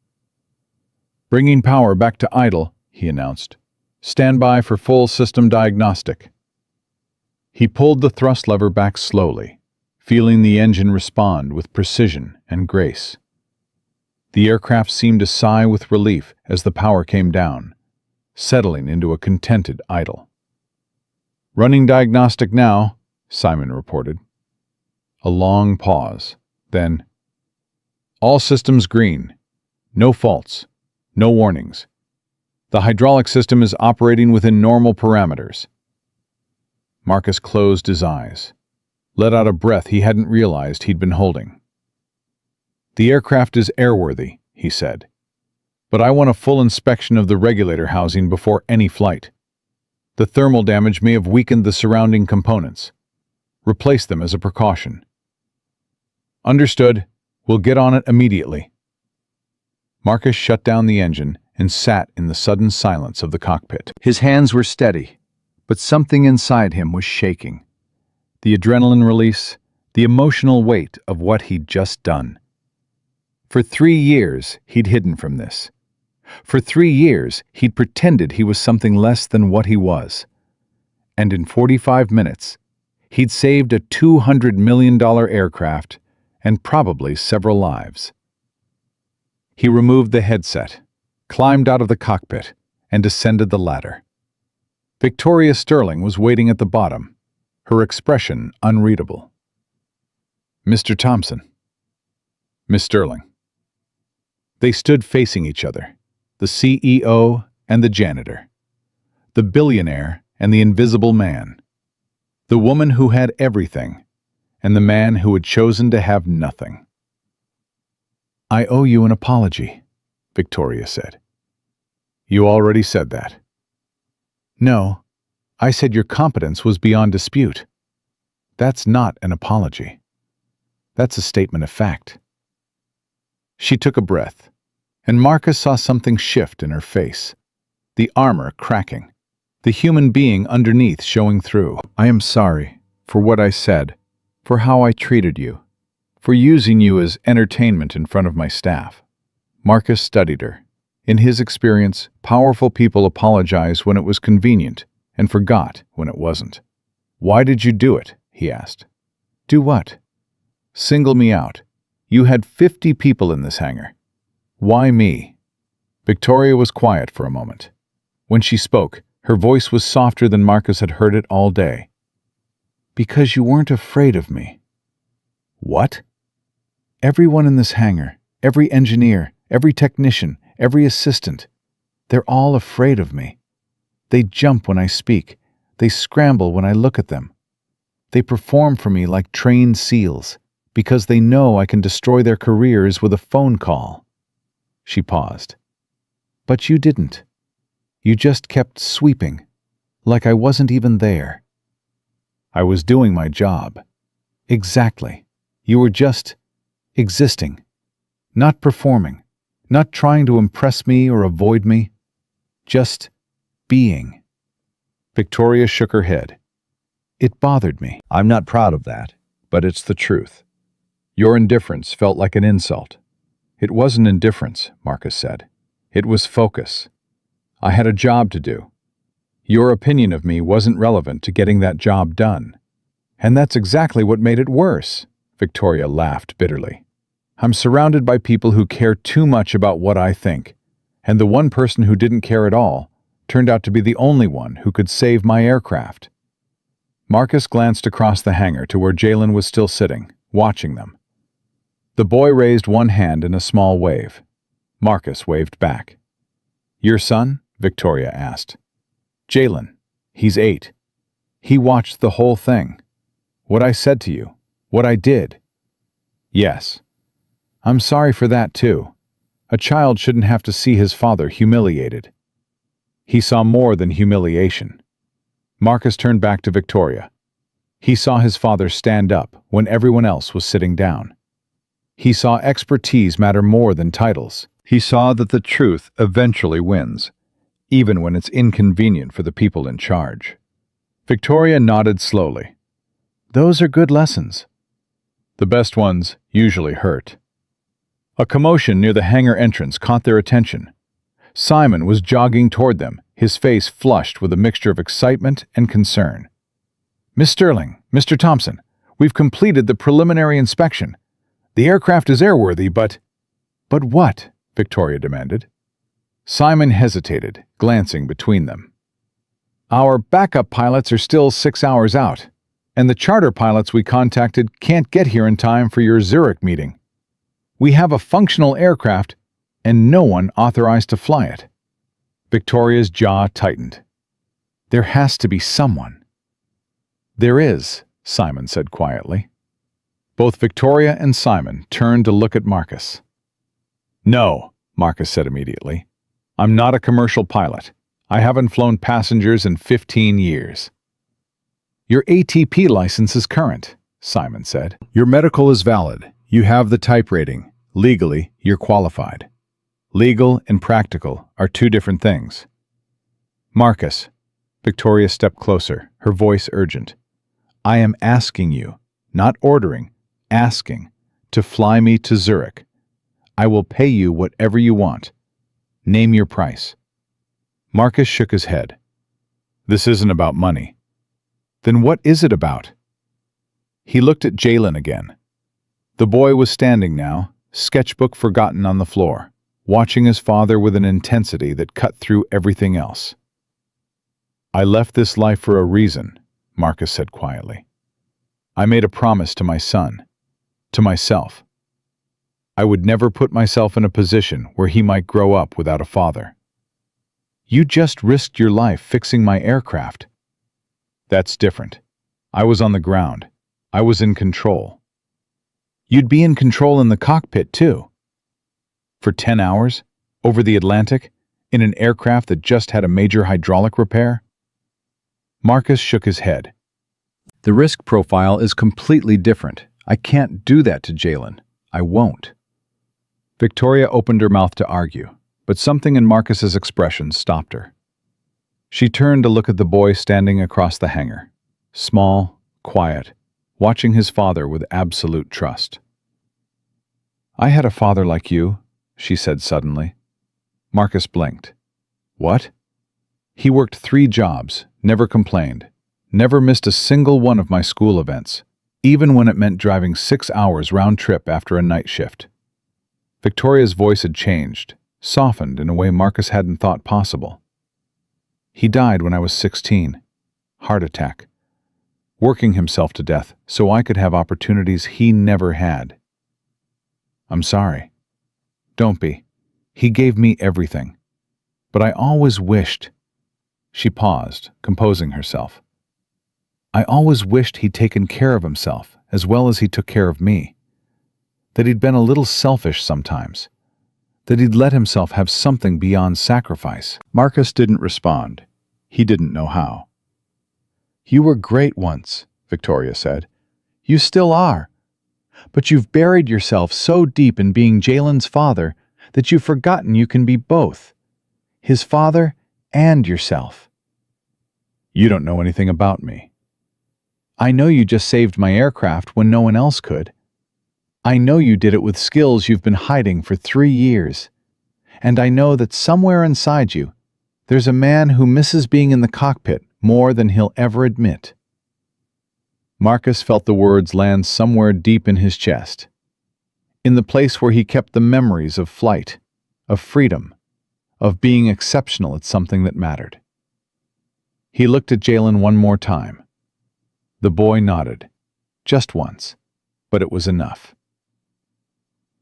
"Bringing power back to idle," he announced. "Stand by for full system diagnostic." He pulled the thrust lever back slowly, feeling the engine respond with precision and grace. The aircraft seemed to sigh with relief as the power came down, settling into a contented idle. "Running diagnostic now," Simon reported. A long pause, then, "All systems green. No faults. No warnings. The hydraulic system is operating within normal parameters." Marcus closed his eyes, let out a breath he hadn't realized he'd been holding. "The aircraft is airworthy," he said, "but I want a full inspection of the regulator housing before any flight. The thermal damage may have weakened the surrounding components. Replace them as a precaution." "Understood. We'll get on it immediately." Marcus shut down the engine and sat in the sudden silence of the cockpit. His hands were steady, but something inside him was shaking. The adrenaline release, the emotional weight of what he'd just done. For 3 years, he'd hidden from this. For 3 years, he'd pretended he was something less than what he was. And in 45 minutes, he'd saved a $200 million aircraft and probably several lives. He removed the headset, climbed out of the cockpit, and descended the ladder. Victoria Sterling was waiting at the bottom, her expression unreadable. "Mr. Thompson." "Miss Sterling." They stood facing each other, the CEO and the janitor, the billionaire and the invisible man, the woman who had everything and the man who had chosen to have nothing. "I owe you an apology," Victoria said. "You already said that." "No, I said your competence was beyond dispute. That's not an apology. That's a statement of fact." She took a breath, and Marcus saw something shift in her face, the armor cracking, the human being underneath showing through. "I am sorry for what I said, for how I treated you, for using you as entertainment in front of my staff." Marcus studied her. In his experience, powerful people apologize when it was convenient and forgot when it wasn't. "Why did you do it?" he asked. "Do what?" "Single me out. You had 50 people in this hangar. Why me?" Victoria was quiet for a moment. When she spoke, her voice was softer than Marcus had heard it all day. "Because you weren't afraid of me." "What?" "Everyone in this hangar, every engineer, every technician, every assistant, they're all afraid of me. They jump when I speak. They scramble when I look at them. They perform for me like trained seals, because they know I can destroy their careers with a phone call." She paused. "But you didn't. You just kept sweeping, like I wasn't even there. I was doing my job. Exactly. You were just existing, not performing, not trying to impress me or avoid me, just being. Victoria shook her head. It bothered me. I'm not proud of that. But it's the truth. Your indifference felt like an insult. It wasn't indifference, Marcus said. It was focus. I had a job to do. Your opinion of me wasn't relevant to getting that job done. And that's exactly what made it worse, Victoria laughed bitterly. I'm surrounded by people who care too much about what I think, and the one person who didn't care at all turned out to be the only one who could save my aircraft. Marcus glanced across the hangar to where Jalen was still sitting, watching them. The boy raised one hand in a small wave. Marcus waved back. Your son? Victoria asked. Jalen. He's 8. He watched the whole thing. What I said to you. What I did. Yes. I'm sorry for that too. A child shouldn't have to see his father humiliated. He saw more than humiliation. Marcus turned back to Victoria. He saw his father stand up when everyone else was sitting down. He saw expertise matter more than titles. He saw that the truth eventually wins, even when it's inconvenient for the people in charge. Victoria nodded slowly. Those are good lessons. The best ones usually hurt. A commotion near the hangar entrance caught their attention. Simon was jogging toward them, his face flushed with a mixture of excitement and concern. Miss Sterling, Mr. Thompson, we've completed the preliminary inspection. The aircraft is airworthy, but... But what? Victoria demanded. Simon hesitated, glancing between them. Our backup pilots are still 6 hours out, and the charter pilots we contacted can't get here in time for your Zurich meeting. We have a functional aircraft, and no one authorized to fly it. Victoria's jaw tightened. There has to be someone. There is, Simon said quietly. Both Victoria and Simon turned to look at Marcus. No, Marcus said immediately. I'm not a commercial pilot. I haven't flown passengers in 15 years. Your ATP license is current, Simon said. Your medical is valid. You have the type rating. Legally, you're qualified. Legal and practical are two different things. Marcus, Victoria stepped closer, her voice urgent. I am asking you, not ordering, asking, to fly me to Zurich. I will pay you whatever you want. Name your price. Marcus shook his head. This isn't about money. Then what is it about? He looked at Jalen again. The boy was standing now, sketchbook forgotten on the floor, watching his father with an intensity that cut through everything else. I left this life for a reason, Marcus said quietly. I made a promise to my son, to myself. I would never put myself in a position where he might grow up without a father. You just risked your life fixing my aircraft. That's different. I was on the ground. I was in control. You'd be in control in the cockpit, too. For 10 hours, over the Atlantic, in an aircraft that just had a major hydraulic repair? Marcus shook his head. The risk profile is completely different. I can't do that to Jalen. I won't. Victoria opened her mouth to argue, but something in Marcus's expression stopped her. She turned to look at the boy standing across the hangar, small, quiet, watching his father with absolute trust. I had a father like you, she said suddenly. Marcus blinked. What? He worked 3 jobs, never complained, never missed a single one of my school events, even when it meant driving 6 hours round trip after a night shift. Victoria's voice had changed, softened in a way Marcus hadn't thought possible. He died when I was 16. Heart attack. Working himself to death so I could have opportunities he never had. I'm sorry. Don't be. He gave me everything. But I always wished... She paused, composing herself. I always wished he'd taken care of himself as well as he took care of me. That he'd been a little selfish sometimes. that he'd let himself have something beyond sacrifice. Marcus didn't respond. He didn't know how. "You were great once," Victoria said. "You still are. But you've buried yourself so deep in being Jalen's father that you've forgotten you can be both. His father and yourself." "You don't know anything about me." "I know you just saved my aircraft when no one else could. I know you did it with skills you've been hiding for 3 years. And I know that somewhere inside you, there's a man who misses being in the cockpit more than he'll ever admit." Marcus felt the words land somewhere deep in his chest, in the place where he kept the memories of flight, of freedom, of being exceptional at something that mattered. He looked at Jalen one more time. The boy nodded, just once, but it was enough.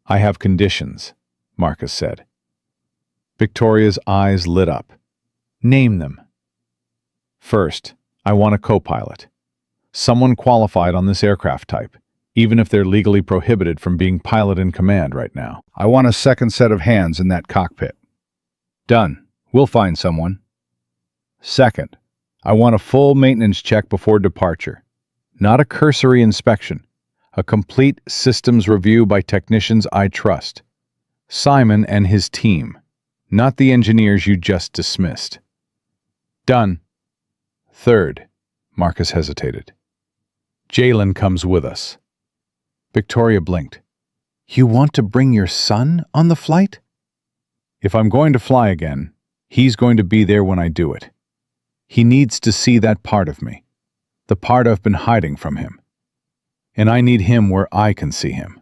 "I have conditions," Marcus said. Victoria's eyes lit up. "Name them." "First, I want a co-pilot. Someone qualified on this aircraft type, even if they're legally prohibited from being pilot in command right now. I want a second set of hands in that cockpit." "Done. We'll find someone." "Second, I want a full maintenance check before departure. Not a cursory inspection. A complete systems review by technicians I trust. Simon and his team, not the engineers you just dismissed." "Done." "Third," Marcus hesitated. "Jalen comes with us." Victoria blinked. "You want to bring your son on the flight?" "If I'm going to fly again, he's going to be there when I do it. He needs to see that part of me, the part I've been hiding from him. And I need him where I can see him.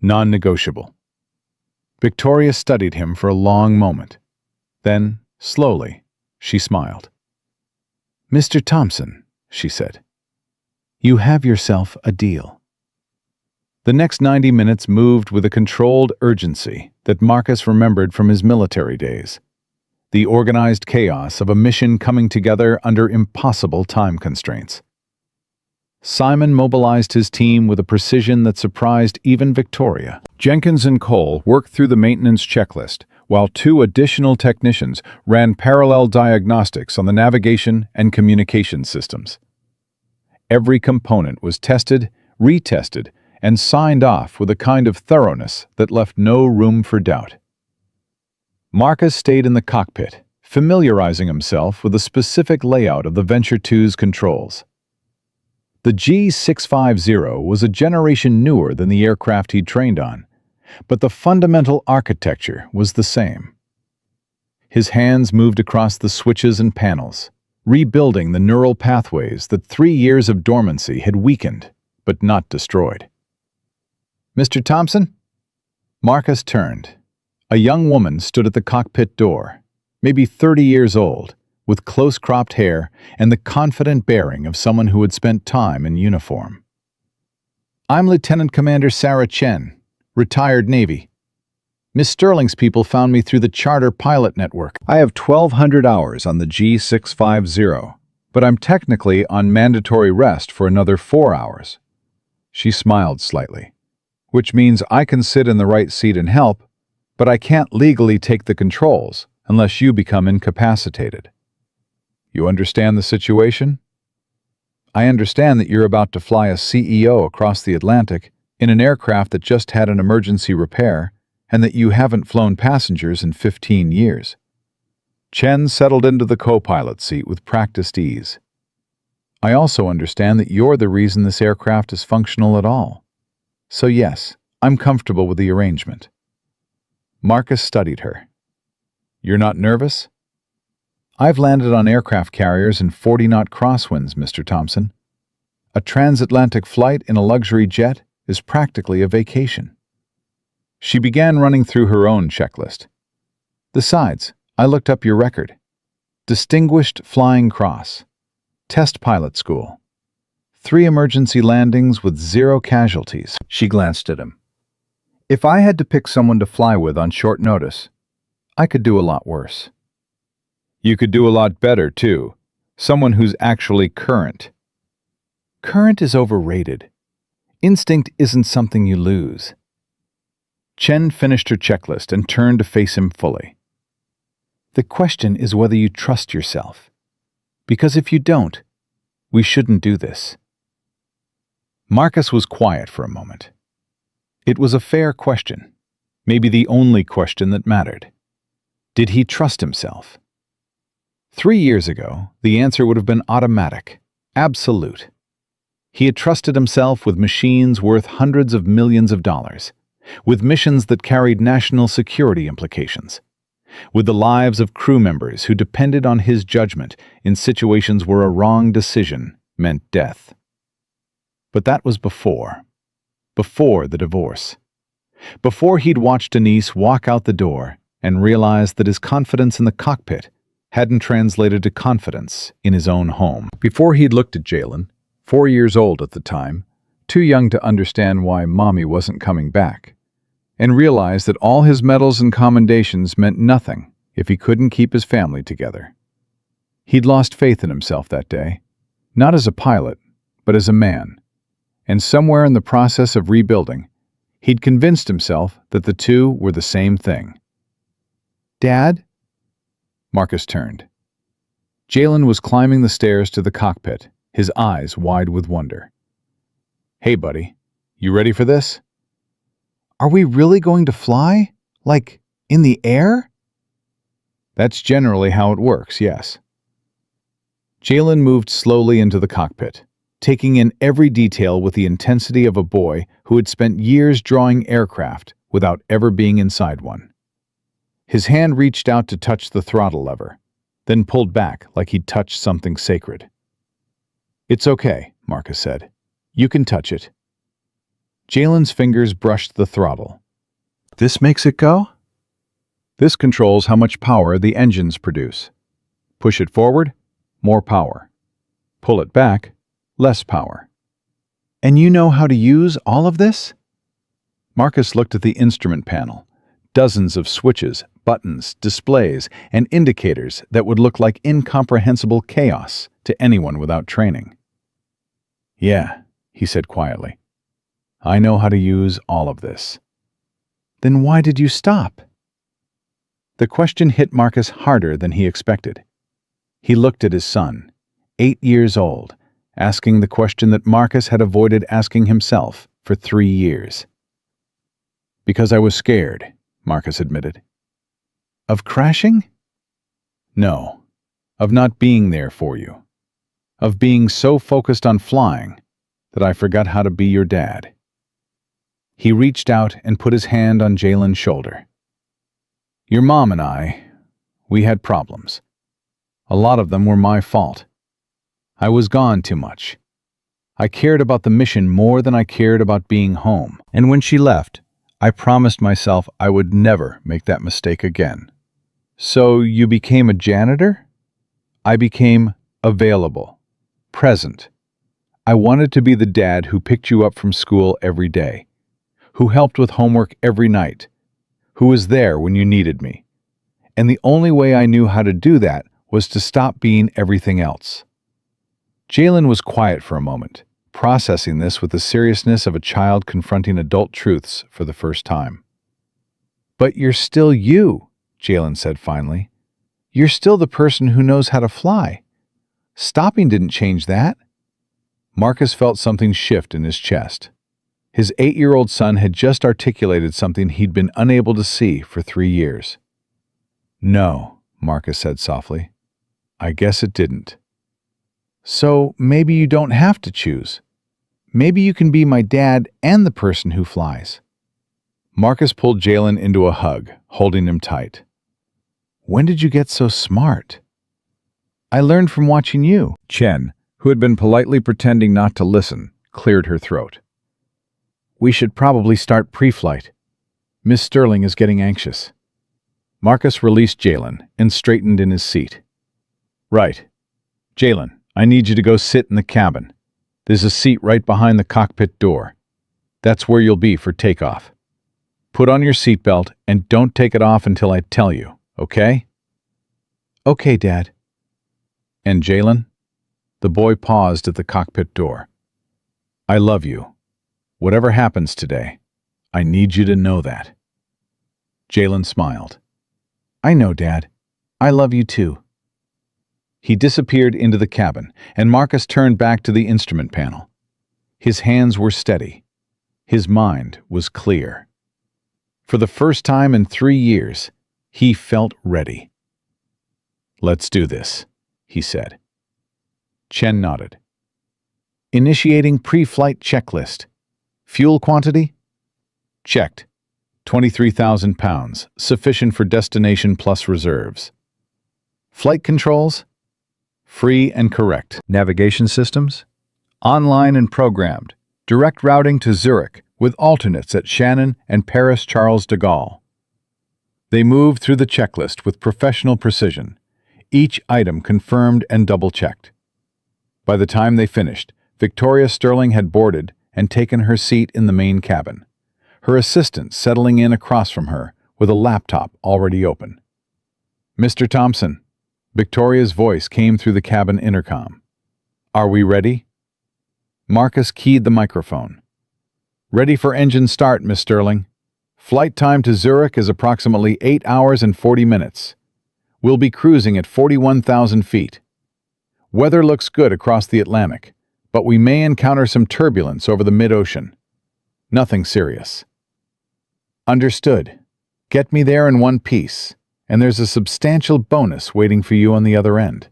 Non-negotiable." Victoria studied him for a long moment. Then, slowly, she smiled. "Mr. Thompson," she said, "you have yourself a deal." The next 90 minutes moved with a controlled urgency that Marcus remembered from his military days. The organized chaos of a mission coming together under impossible time constraints. Simon mobilized his team with a precision that surprised even Victoria. Jenkins and Cole worked through the maintenance checklist, while 2 additional technicians ran parallel diagnostics on the navigation and communication systems. Every component was tested, retested, and signed off with a kind of thoroughness that left no room for doubt. Marcus stayed in the cockpit, familiarizing himself with the specific layout of the Venture 2's controls. The G650 was a generation newer than the aircraft he'd trained on, but the fundamental architecture was the same. His hands moved across the switches and panels, rebuilding the neural pathways that 3 years of dormancy had weakened, but not destroyed. "Mr. Thompson?" Marcus turned. A young woman stood at the cockpit door, maybe 30 years old, with close-cropped hair and the confident bearing of someone who had spent time in uniform. "I'm Lieutenant Commander Sarah Chen, retired Navy. Miss Sterling's people found me through the charter pilot network. I have 1,200 hours on the G650, but I'm technically on mandatory rest for another 4 hours." She smiled slightly. "Which means I can sit in the right seat and help, but I can't legally take the controls unless you become incapacitated. You understand the situation?" "I understand that you're about to fly a CEO across the Atlantic in an aircraft that just had an emergency repair and that you haven't flown passengers in 15 years. Chen settled into the co-pilot seat with practiced ease. "I also understand that you're the reason this aircraft is functional at all. So yes, I'm comfortable with the arrangement." Marcus studied her. "You're not nervous?" "I've landed on aircraft carriers in 40-knot crosswinds, Mr. Thompson. A transatlantic flight in a luxury jet is practically a vacation." She began running through her own checklist. "Besides, I looked up your record. Distinguished Flying Cross. Test pilot school. 3 emergency landings with 0 casualties." She glanced at him. "If I had to pick someone to fly with on short notice, I could do a lot worse." "You could do a lot better, too. Someone who's actually current." "Current is overrated. Instinct isn't something you lose." Chen finished her checklist and turned to face him fully. The question is whether you trust yourself. Because if you don't, we shouldn't do this. Marcus was quiet for a moment. It was a fair question, maybe the only question that mattered. Did he trust himself? 3 years ago, the answer would have been automatic, absolute. He had trusted himself with machines worth hundreds of millions of dollars, with missions that carried national security implications, with the lives of crew members who depended on his judgment in situations where a wrong decision meant death. But that was before the divorce. Before he'd watched Denise walk out the door and realized that his confidence in the cockpit hadn't translated to confidence in his own home. Before he'd looked at Jalen, 4 years old at the time, too young to understand why Mommy wasn't coming back, and realized that all his medals and commendations meant nothing if he couldn't keep his family together. He'd lost faith in himself that day, not as a pilot, but as a man, and somewhere in the process of rebuilding, he'd convinced himself that the two were the same thing. "Dad?" Marcus turned. Jalen was climbing the stairs to the cockpit, his eyes wide with wonder. "Hey, buddy, you ready for this?" "Are we really going to fly? Like, in the air?" "That's generally how it works, yes." Jalen moved slowly into the cockpit, taking in every detail with the intensity of a boy who had spent years drawing aircraft without ever being inside one. His hand reached out to touch the throttle lever, then pulled back like he'd touched something sacred. "It's okay," Marcus said. "You can touch it." Jalen's fingers brushed the throttle. "This makes it go?" "This controls how much power the engines produce. Push it forward, more power. Pull it back, less power." "And you know how to use all of this?" Marcus looked at the instrument panel. Dozens of switches, buttons, displays, and indicators that would look like incomprehensible chaos to anyone without training. "Yeah," he said quietly. "I know how to use all of this." "Then why did you stop?" The question hit Marcus harder than he expected. He looked at his son, 8 years old, asking the question that Marcus had avoided asking himself for 3 years. "Because I was scared," Marcus admitted. "Of crashing?" "No, of not being there for you. Of being so focused on flying that I forgot how to be your dad." He reached out and put his hand on Jalen's shoulder. "Your mom and we had problems. A lot of them were my fault. I was gone too much. I cared about the mission more than I cared about being home. And when she left, I promised myself I would never make that mistake again." "So you became a janitor?" "I became available, present. I wanted to be the dad who picked you up from school every day, who helped with homework every night, who was there when you needed me. And the only way I knew how to do that was to stop being everything else." Jalen was quiet for a moment, processing this with the seriousness of a child confronting adult truths for the first time. "But you're still you," Jalen said finally. "You're still the person who knows how to fly. Stopping didn't change that." Marcus felt something shift in his chest. His 8-year-old son had just articulated something he'd been unable to see for 3 years. "No," Marcus said softly. "I guess it didn't." "So maybe you don't have to choose. Maybe you can be my dad and the person who flies." Marcus pulled Jalen into a hug, holding him tight. "When did you get so smart?" "I learned from watching you." Chen, who had been politely pretending not to listen, cleared her throat. "We should probably start pre-flight. Miss Sterling is getting anxious." Marcus released Jalen and straightened in his seat. "Right. Jalen, I need you to go sit in the cabin. There's a seat right behind the cockpit door. That's where you'll be for takeoff. Put on your seatbelt and don't take it off until I tell you, okay?" "Okay, Dad." "And Jalen?" The boy paused at the cockpit door. "I love you. Whatever happens today, I need you to know that." Jalen smiled. I know, Dad. I love you too. He disappeared into the cabin, and Marcus turned back to the instrument panel. His hands were steady. His mind was clear. For the first time in 3 years, he felt ready. Let's do this, he said. Chen nodded. Initiating pre-flight checklist. Fuel quantity? Checked. 23,000 pounds, sufficient for destination plus reserves. Flight controls? Free and correct. Navigation systems? Online and programmed. Direct routing to Zurich, with alternates at Shannon and Paris Charles de Gaulle. They moved through the checklist with professional precision, each item confirmed and double-checked. By the time they finished, Victoria Sterling had boarded and taken her seat in the main cabin, her assistant settling in across from her with a laptop already open. Mr. Thompson, Victoria's voice came through the cabin intercom. Are we ready? Marcus keyed the microphone. Ready for engine start, Miss Sterling. Flight time to Zurich is approximately 8 hours and 40 minutes. We'll be cruising at 41,000 feet. Weather looks good across the Atlantic, but we may encounter some turbulence over the mid-ocean. Nothing serious. Understood. Get me there in one piece, and there's a substantial bonus waiting for you on the other end.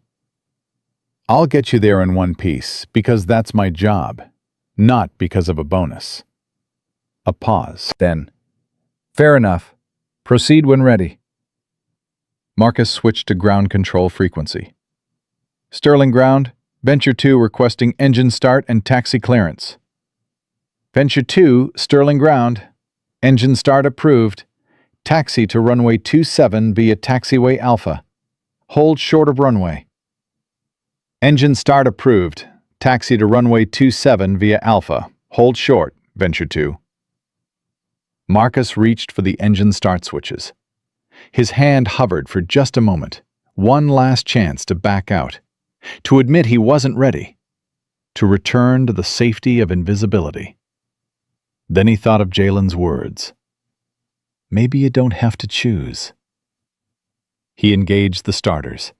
I'll get you there in one piece because that's my job, not because of a bonus. A pause. Then, fair enough. Proceed when ready. Marcus switched to ground control frequency. Sterling Ground, Venture 2 requesting engine start and taxi clearance. Venture 2, Sterling Ground. Engine start approved. Taxi to runway 27 via taxiway Alpha. Hold short of runway. Engine start approved. Taxi to runway 27 via Alpha. Hold short, Venture 2. Marcus reached for the engine start switches. His hand hovered for just a moment, one last chance to back out, to admit he wasn't ready, to return to the safety of invisibility. Then he thought of Jalen's words. Maybe you don't have to choose. He engaged the starters.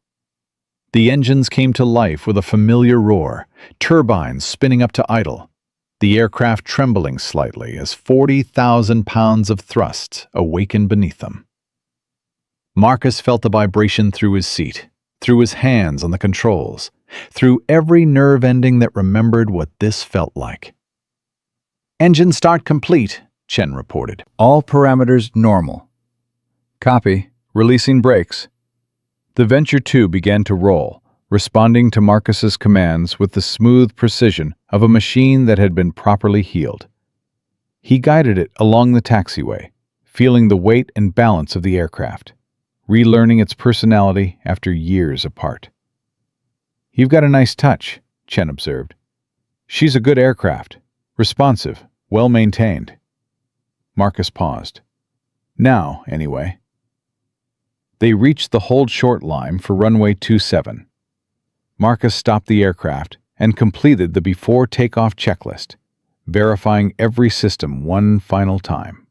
The engines came to life with a familiar roar, turbines spinning up to idle, the aircraft trembling slightly as 40,000 pounds of thrust awakened beneath them. Marcus felt the vibration through his seat, through his hands on the controls, through every nerve ending that remembered what this felt like. Engine start complete, Chen reported. All parameters normal. Copy. Releasing brakes. The Venture 2 began to roll, responding to Marcus's commands with the smooth precision of a machine that had been properly healed. He guided it along the taxiway, feeling the weight and balance of the aircraft, relearning its personality after years apart. You've got a nice touch, Chen observed. She's a good aircraft, responsive, well-maintained. Marcus paused. Now, anyway. They reached the hold short line for runway 27. Marcus stopped the aircraft and completed the before takeoff checklist, verifying every system one final time.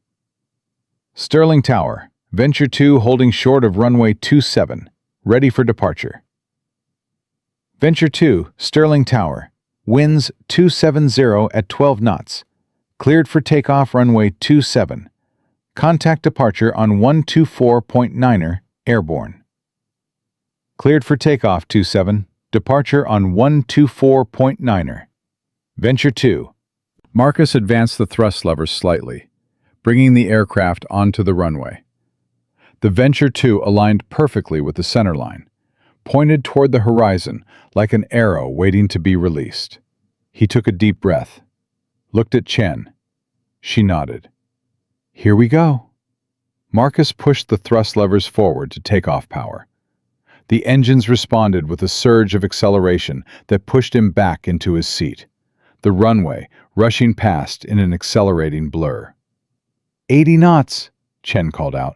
Sterling Tower, Venture 2 holding short of runway 27, ready for departure. Venture 2, Sterling Tower, winds 270 at 12 knots, cleared for takeoff runway 27. Contact departure on 124.9er, airborne. Cleared for takeoff 27, departure on 124.9er. Venture 2. Marcus advanced the thrust levers slightly, bringing the aircraft onto the runway. The Venture 2 aligned perfectly with the center line, pointed toward the horizon like an arrow waiting to be released. He took a deep breath, looked at Chen. She nodded. Here we go. Marcus pushed the thrust levers forward to takeoff power. The engines responded with a surge of acceleration that pushed him back into his seat, the runway rushing past in an accelerating blur. 80 knots, Chen called out.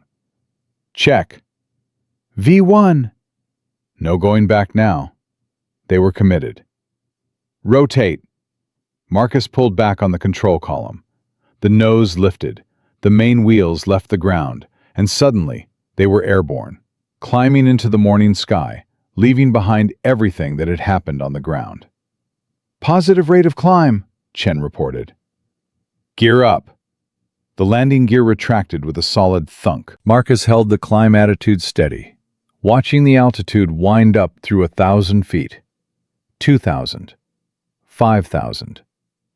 Check. V1. No going back now. They were committed. Rotate. Marcus pulled back on the control column. The nose lifted. The main wheels left the ground, and suddenly they were airborne, climbing into the morning sky, leaving behind everything that had happened on the ground. "Positive rate of climb," Chen reported. "Gear up." The landing gear retracted with a solid thunk. Marcus held the climb attitude steady, watching the altitude wind up through 1,000 feet. 2,000. 5,000.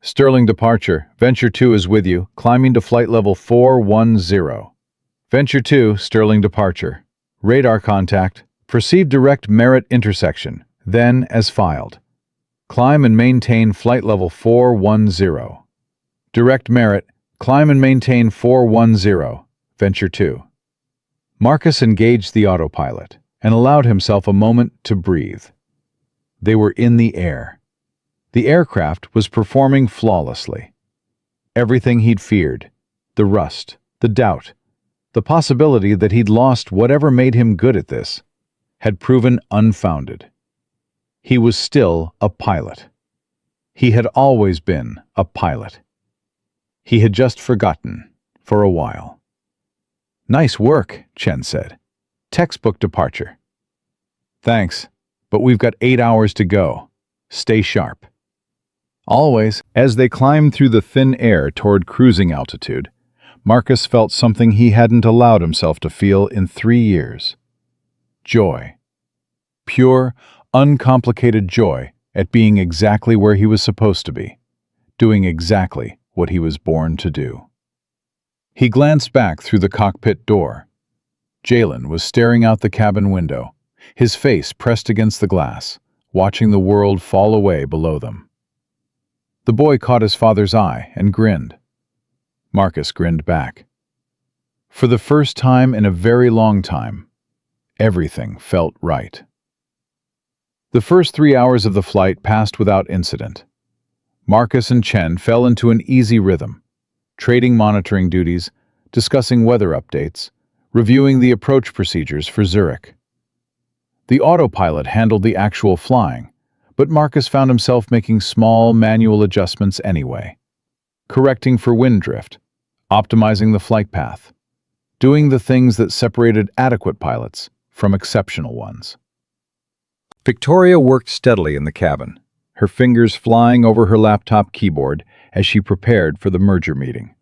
"Sterling departure. Venture 2 is with you, climbing to flight level 410. Venture 2, Sterling departure. Radar contact. Proceed direct Merit intersection, then as filed. Climb and maintain flight level 410. Direct Merit. Climb and maintain 410. Venture 2. Marcus engaged the autopilot and allowed himself a moment to breathe. They were in the air. The aircraft was performing flawlessly. Everything he'd feared, the rust, the doubt, the possibility that he'd lost whatever made him good at this, had proven unfounded. He was still a pilot. He had always been a pilot. He had just forgotten for a while. "Nice work," Chen said. "Textbook departure." "Thanks, but we've got 8 hours to go. Stay sharp." Always, as they climbed through the thin air toward cruising altitude, Marcus felt something he hadn't allowed himself to feel in 3 years. Joy. Pure, uncomplicated joy at being exactly where he was supposed to be, doing exactly what he was born to do. He glanced back through the cockpit door. Jalen was staring out the cabin window, his face pressed against the glass, watching the world fall away below them. The boy caught his father's eye and grinned. Marcus grinned back. For the first time in a very long time, everything felt right. The first 3 hours of the flight passed without incident. Marcus and Chen fell into an easy rhythm, trading monitoring duties, discussing weather updates, reviewing the approach procedures for Zurich. The autopilot handled the actual flying, but Marcus found himself making small manual adjustments anyway, correcting for wind drift, optimizing the flight path, doing the things that separated adequate pilots from exceptional ones. Victoria worked steadily in the cabin, her fingers flying over her laptop keyboard as she prepared for the merger meeting.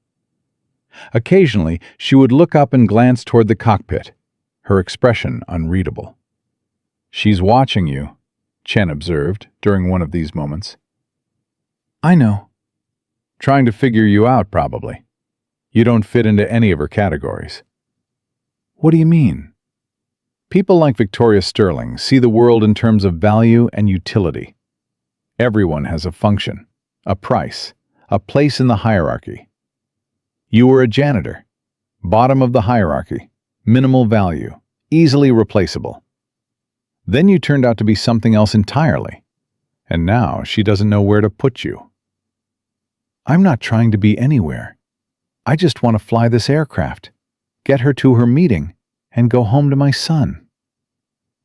Occasionally, she would look up and glance toward the cockpit, her expression unreadable. "She's watching you," Chen observed during one of these moments. "I know." "Trying to figure you out, probably. You don't fit into any of her categories." "What do you mean?" People like Victoria Sterling see the world in terms of value and utility. Everyone has a function, a price, a place in the hierarchy. You were a janitor, bottom of the hierarchy, minimal value, easily replaceable. Then you turned out to be something else entirely, and now she doesn't know where to put you. "I'm not trying to be anywhere. I just want to fly this aircraft, get her to her meeting, and go home to my son."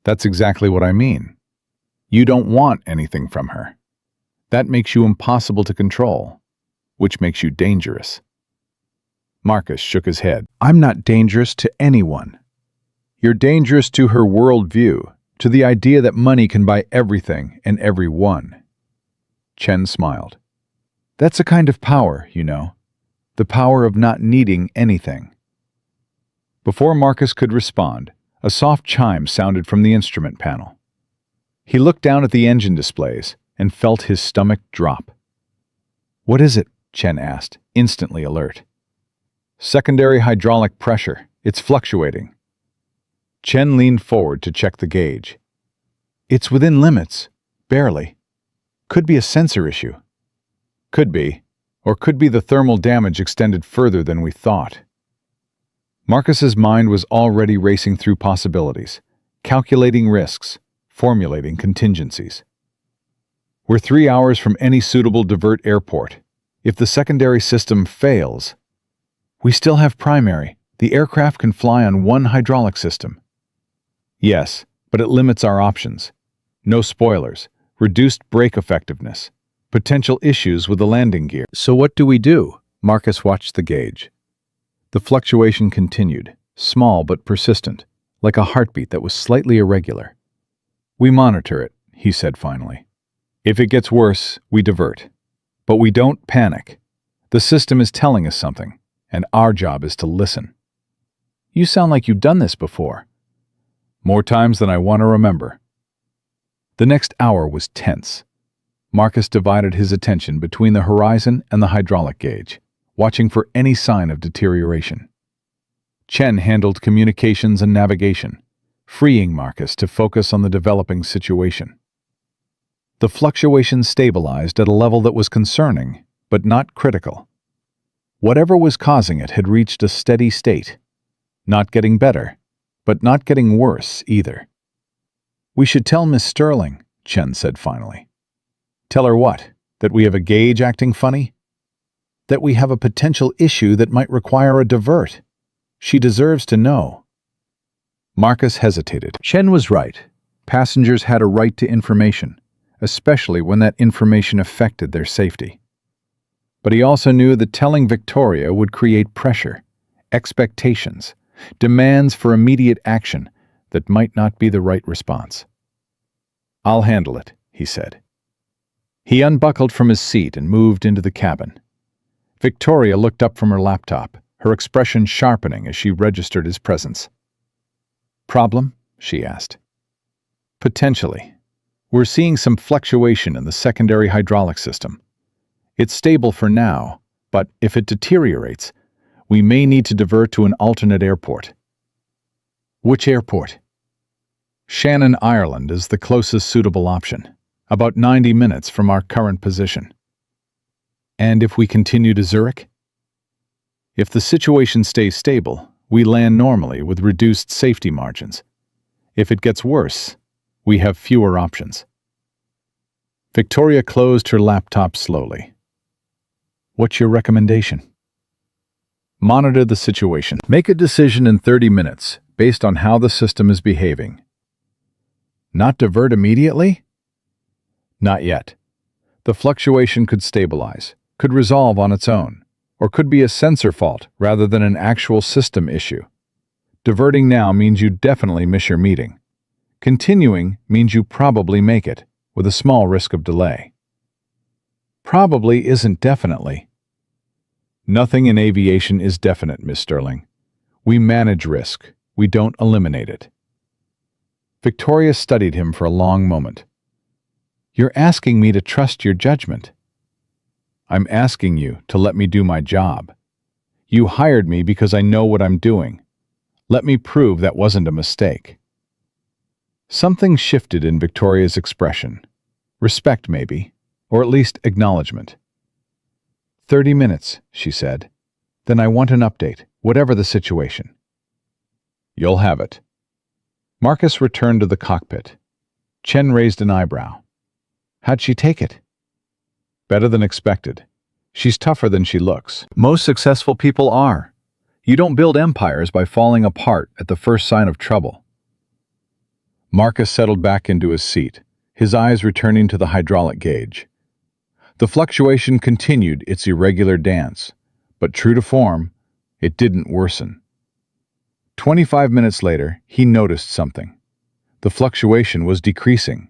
That's exactly what I mean. You don't want anything from her. That makes you impossible to control, which makes you dangerous. Marcus shook his head. "I'm not dangerous to anyone. You're dangerous to her worldview, to the idea that money can buy everything and everyone." Chen smiled. "That's a kind of power, you know, the power of not needing anything." Before Marcus could respond, a soft chime sounded from the instrument panel. He looked down at the engine displays and felt his stomach drop. "What is it?" Chen asked, instantly alert. "Secondary hydraulic pressure. It's fluctuating." Chen leaned forward to check the gauge. "It's within limits. Barely. Could be a sensor issue." "Could be. Or could be the thermal damage extended further than we thought." Marcus's mind was already racing through possibilities, calculating risks, formulating contingencies. "We're 3 hours from any suitable divert airport. If the secondary system fails..." "We still have primary. The aircraft can fly on one hydraulic system." "Yes, but it limits our options. No spoilers, reduced brake effectiveness, potential issues with the landing gear." "So what do we do?" Marcus watched the gauge. The fluctuation continued, small but persistent, like a heartbeat that was slightly irregular. "We monitor it," he said finally. "If it gets worse, we divert. But we don't panic. The system is telling us something, and our job is to listen." "You sound like you've done this before." "More times than I want to remember." The next hour was tense. Marcus divided his attention between the horizon and the hydraulic gauge, watching for any sign of deterioration. Chen handled communications and navigation, freeing Marcus to focus on the developing situation. The fluctuation stabilized at a level that was concerning, but not critical. Whatever was causing it had reached a steady state, not getting better, but not getting worse either. "We should tell Miss Sterling," Chen said finally. "Tell her what? That we have a gauge acting funny? That we have a potential issue that might require a divert. She deserves to know." Marcus hesitated. Chen was right. Passengers had a right to information, especially when that information affected their safety. But he also knew that telling Victoria would create pressure, expectations, demands for immediate action that might not be the right response. "I'll handle it," he said. He unbuckled from his seat and moved into the cabin. Victoria looked up from her laptop, her expression sharpening as she registered his presence. "Problem?" she asked. "Potentially. We're seeing some fluctuation in the secondary hydraulic system. It's stable for now, but if it deteriorates, we may need to divert to an alternate airport." "Which airport?" "Shannon, Ireland is the closest suitable option, about 90 minutes from our current position." "And if we continue to Zurich?" "If the situation stays stable, we land normally with reduced safety margins. If it gets worse, we have fewer options." Victoria closed her laptop slowly. "What's your recommendation?" "Monitor the situation. Make a decision in 30 minutes based on how the system is behaving." "Not divert immediately?" "Not yet. The fluctuation could stabilize, could resolve on its own, or could be a sensor fault rather than an actual system issue. Diverting now means you definitely miss your meeting. Continuing means you probably make it, with a small risk of delay." "Probably isn't definitely." "Nothing in aviation is definite, Miss Sterling. We manage risk. We don't eliminate it." Victoria studied him for a long moment. "You're asking me to trust your judgment." "I'm asking you to let me do my job. You hired me because I know what I'm doing. Let me prove that wasn't a mistake." Something shifted in Victoria's expression. Respect, maybe, or at least acknowledgement. 30 minutes, she said. "Then I want an update, whatever the situation." "You'll have it." Marcus returned to the cockpit. Chen raised an eyebrow. "How'd she take it?" "Better than expected. She's tougher than she looks. Most successful people are. You don't build empires by falling apart at the first sign of trouble." Marcus settled back into his seat, his eyes returning to the hydraulic gauge. The fluctuation continued its irregular dance, but true to form, it didn't worsen. 25 minutes later, he noticed something. The fluctuation was decreasing.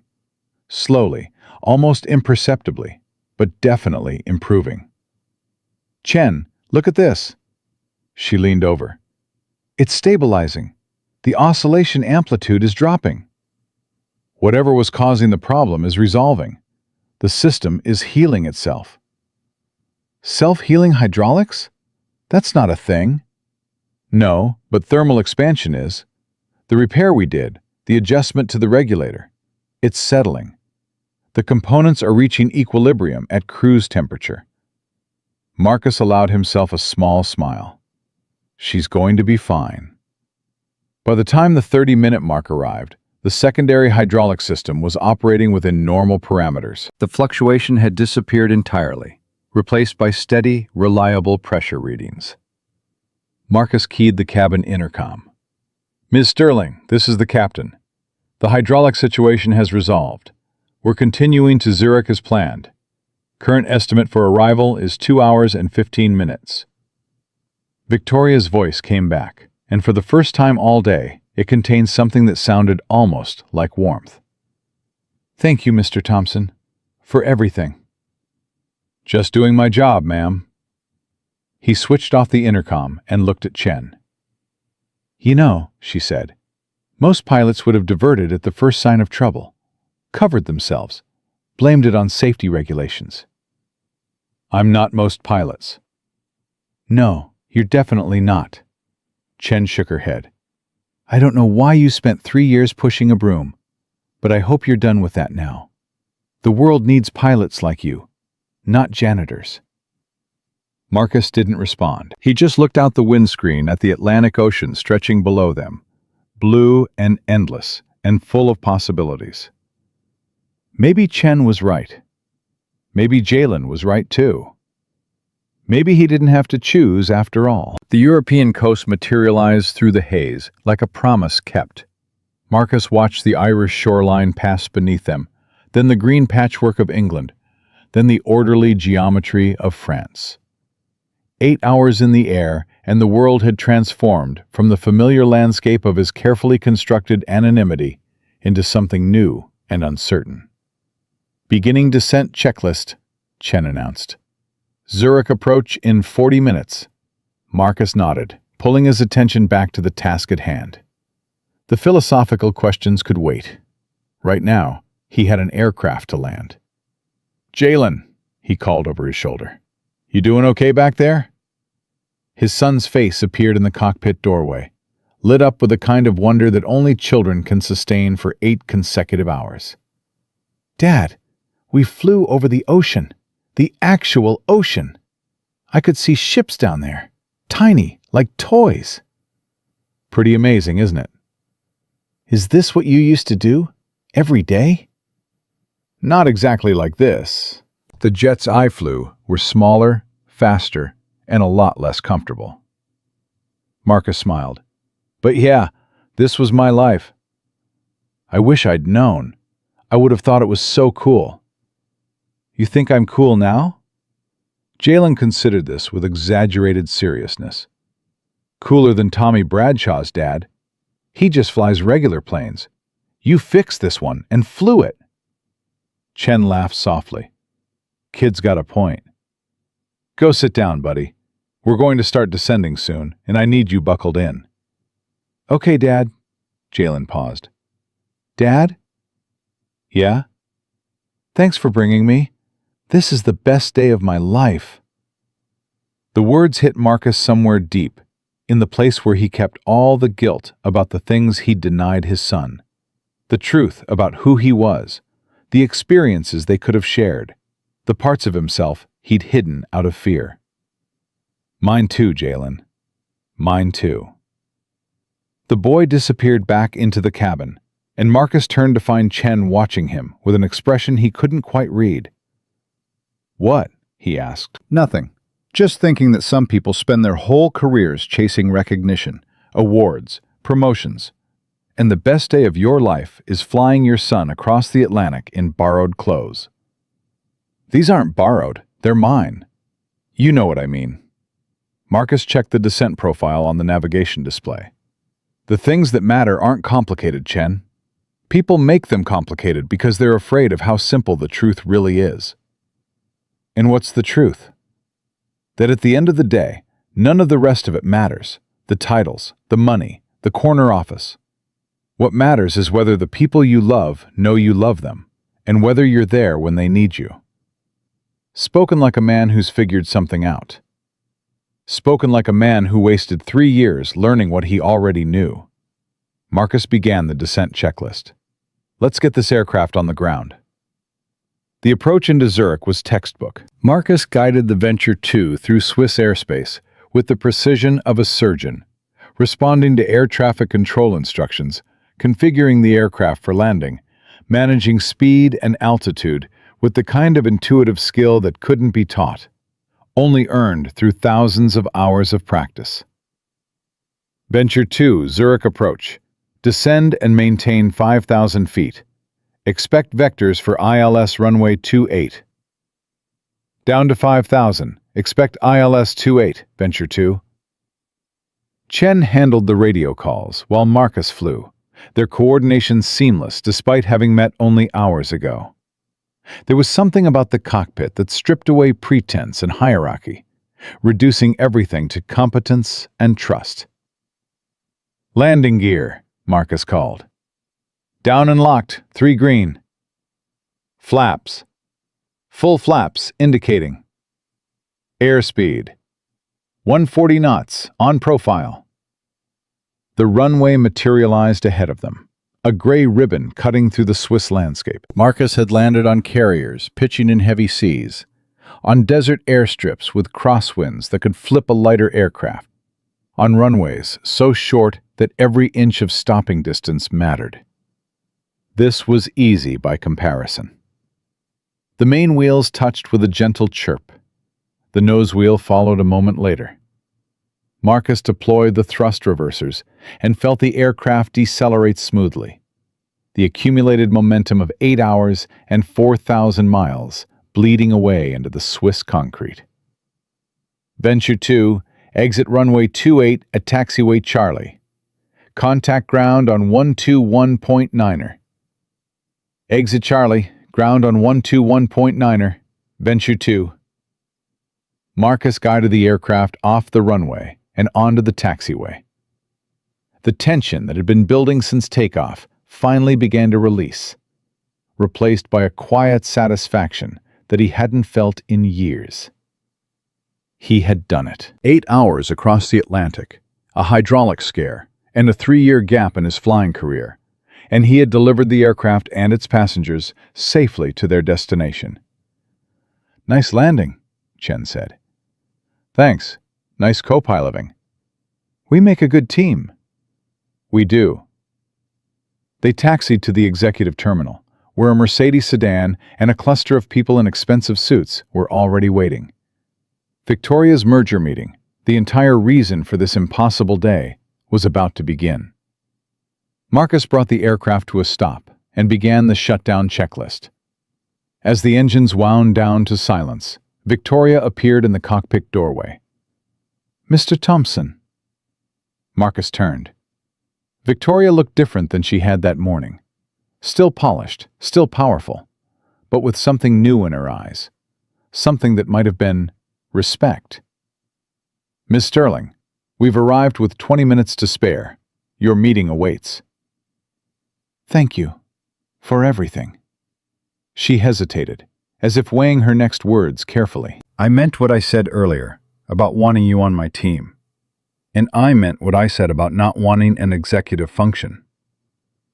Slowly, almost imperceptibly, but definitely improving. "Chen, look at this." She leaned over. "It's stabilizing. The oscillation amplitude is dropping." "Whatever was causing the problem is resolving. The system is healing itself." "Self-healing hydraulics? That's not a thing." "No, but thermal expansion is. The repair we did, the adjustment to the regulator, it's settling. The components are reaching equilibrium at cruise temperature." Marcus allowed himself a small smile. "She's going to be fine." By the time the 30-minute mark arrived, the secondary hydraulic system was operating within normal parameters. The fluctuation had disappeared entirely, replaced by steady, reliable pressure readings. Marcus keyed the cabin intercom. "Ms. Sterling, this is the captain. The hydraulic situation has resolved. We're continuing to Zurich as planned. Current estimate for arrival is 2 hours and 15 minutes. Victoria's voice came back, and for the first time all day, it contained something that sounded almost like warmth. "Thank you, Mr. Thompson, for everything." "Just doing my job, ma'am." He switched off the intercom and looked at Chen. "You know," she said, "most pilots would have diverted at the first sign of trouble, covered themselves, blamed it on safety regulations." "I'm not most pilots." "No, you're definitely not." Chen shook her head. "I don't know why you spent 3 years pushing a broom, but I hope you're done with that now. The world needs pilots like you, not janitors." Marcus didn't respond. He just looked out the windscreen at the Atlantic Ocean stretching below them, blue and endless and full of possibilities. Maybe Chen was right. Maybe Jalen was right too. Maybe he didn't have to choose after all. The European coast materialized through the haze like a promise kept. Marcus watched the Irish shoreline pass beneath them, then the green patchwork of England, then the orderly geometry of France. 8 hours in the air, and the world had transformed from the familiar landscape of his carefully constructed anonymity into something new and uncertain. "Beginning descent checklist," Chen announced. "Zurich approach in 40 minutes. Marcus nodded, pulling his attention back to the task at hand. The philosophical questions could wait. Right now, he had an aircraft to land. "Jalen," he called over his shoulder. "You doing okay back there?" His son's face appeared in the cockpit doorway, lit up with a kind of wonder that only children can sustain for 8 consecutive hours. "Dad, we flew over the ocean. The actual ocean. I could see ships down there. Tiny, like toys." "Pretty amazing, isn't it?" "Is this what you used to do? Every day?" "Not exactly like this." The jets I flew were smaller, faster, and a lot less comfortable. Marcus smiled. "But yeah, this was my life." "I wish I'd known. I would have thought it was so cool." "You think I'm cool now?" Jalen considered this with exaggerated seriousness. "Cooler than Tommy Bradshaw's dad. He just flies regular planes. You fixed this one and flew it." Chen laughed softly. "Kid's got a point." "Go sit down, buddy. We're going to start descending soon, and I need you buckled in." "Okay, Dad." Jalen paused. "Dad?" "Yeah?" "Thanks for bringing me. This is the best day of my life." The words hit Marcus somewhere deep, in the place where he kept all the guilt about the things he'd denied his son, the truth about who he was, the experiences they could have shared, the parts of himself he'd hidden out of fear. "Mine too, Jalen. Mine too." The boy disappeared back into the cabin, and Marcus turned to find Chen watching him with an expression he couldn't quite read. "What?" he asked. "Nothing. Just thinking that some people spend their whole careers chasing recognition, awards, promotions, and the best day of your life is flying your son across the Atlantic in borrowed clothes." "These aren't borrowed, they're mine." "You know what I mean." Marcus checked the descent profile on the navigation display. "The things that matter aren't complicated, Chen. People make them complicated because they're afraid of how simple the truth really is." "And what's the truth?" "That at the end of the day, none of the rest of it matters. The titles, the money, the corner office. What matters is whether the people you love know you love them, and whether you're there when they need you." Spoken like a man who's figured something out. Spoken like a man who wasted 3 years learning what he already knew. Marcus began the descent checklist. "Let's get this aircraft on the ground." The approach into Zurich was textbook. Marcus guided the Venture 2 through Swiss airspace with the precision of a surgeon, responding to air traffic control instructions, configuring the aircraft for landing, managing speed and altitude with the kind of intuitive skill that couldn't be taught, only earned through thousands of hours of practice. Venture 2, Zurich approach. Descend and maintain 5,000 feet. Expect vectors for ILS runway 28. Down to 5,000. Expect ILS 28, Venture 2. Chen handled the radio calls while Marcus flew, their coordination seamless despite having met only hours ago. There was something about the cockpit that stripped away pretense and hierarchy, reducing everything to competence and trust. "Landing gear," Marcus called. "Down and locked, 3 green. Flaps. Full flaps indicating. Airspeed. 140 knots, on profile." The runway materialized ahead of them, a gray ribbon cutting through the Swiss landscape. Marcus had landed on carriers, pitching in heavy seas, on desert airstrips with crosswinds that could flip a lighter aircraft, on runways so short that every inch of stopping distance mattered. This was easy by comparison. The main wheels touched with a gentle chirp. The nose wheel followed a moment later. Marcus deployed the thrust reversers and felt the aircraft decelerate smoothly. The accumulated momentum of 8 hours and 4,000 miles bleeding away into the Swiss concrete. Venture 2, exit runway 28 at taxiway Charlie. Contact ground on 121.9er. Exit Charlie, ground on 121.9er, Venture 2. Marcus guided the aircraft off the runway and onto the taxiway. The tension that had been building since takeoff finally began to release, replaced by a quiet satisfaction that he hadn't felt in years. He had done it. 8 hours across the Atlantic, a hydraulic scare, and a 3-year gap in his flying career, and he had delivered the aircraft and its passengers safely to their destination. "Nice landing," Chen said. "Thanks. Nice co-piloting. We make a good team." "We do." They taxied to the executive terminal, where a Mercedes sedan and a cluster of people in expensive suits were already waiting. Victoria's merger meeting, the entire reason for this impossible day, was about to begin. Marcus brought the aircraft to a stop and began the shutdown checklist. As the engines wound down to silence, Victoria appeared in the cockpit doorway. "Mr. Thompson." Marcus turned. Victoria looked different than she had that morning. Still polished, still powerful, but with something new in her eyes. Something that might have been respect. "Miss Sterling, we've arrived with 20 minutes to spare. Your meeting awaits." "Thank you. For everything." She hesitated, as if weighing her next words carefully. "I meant what I said earlier, about wanting you on my team. And I meant what I said about not wanting an executive function.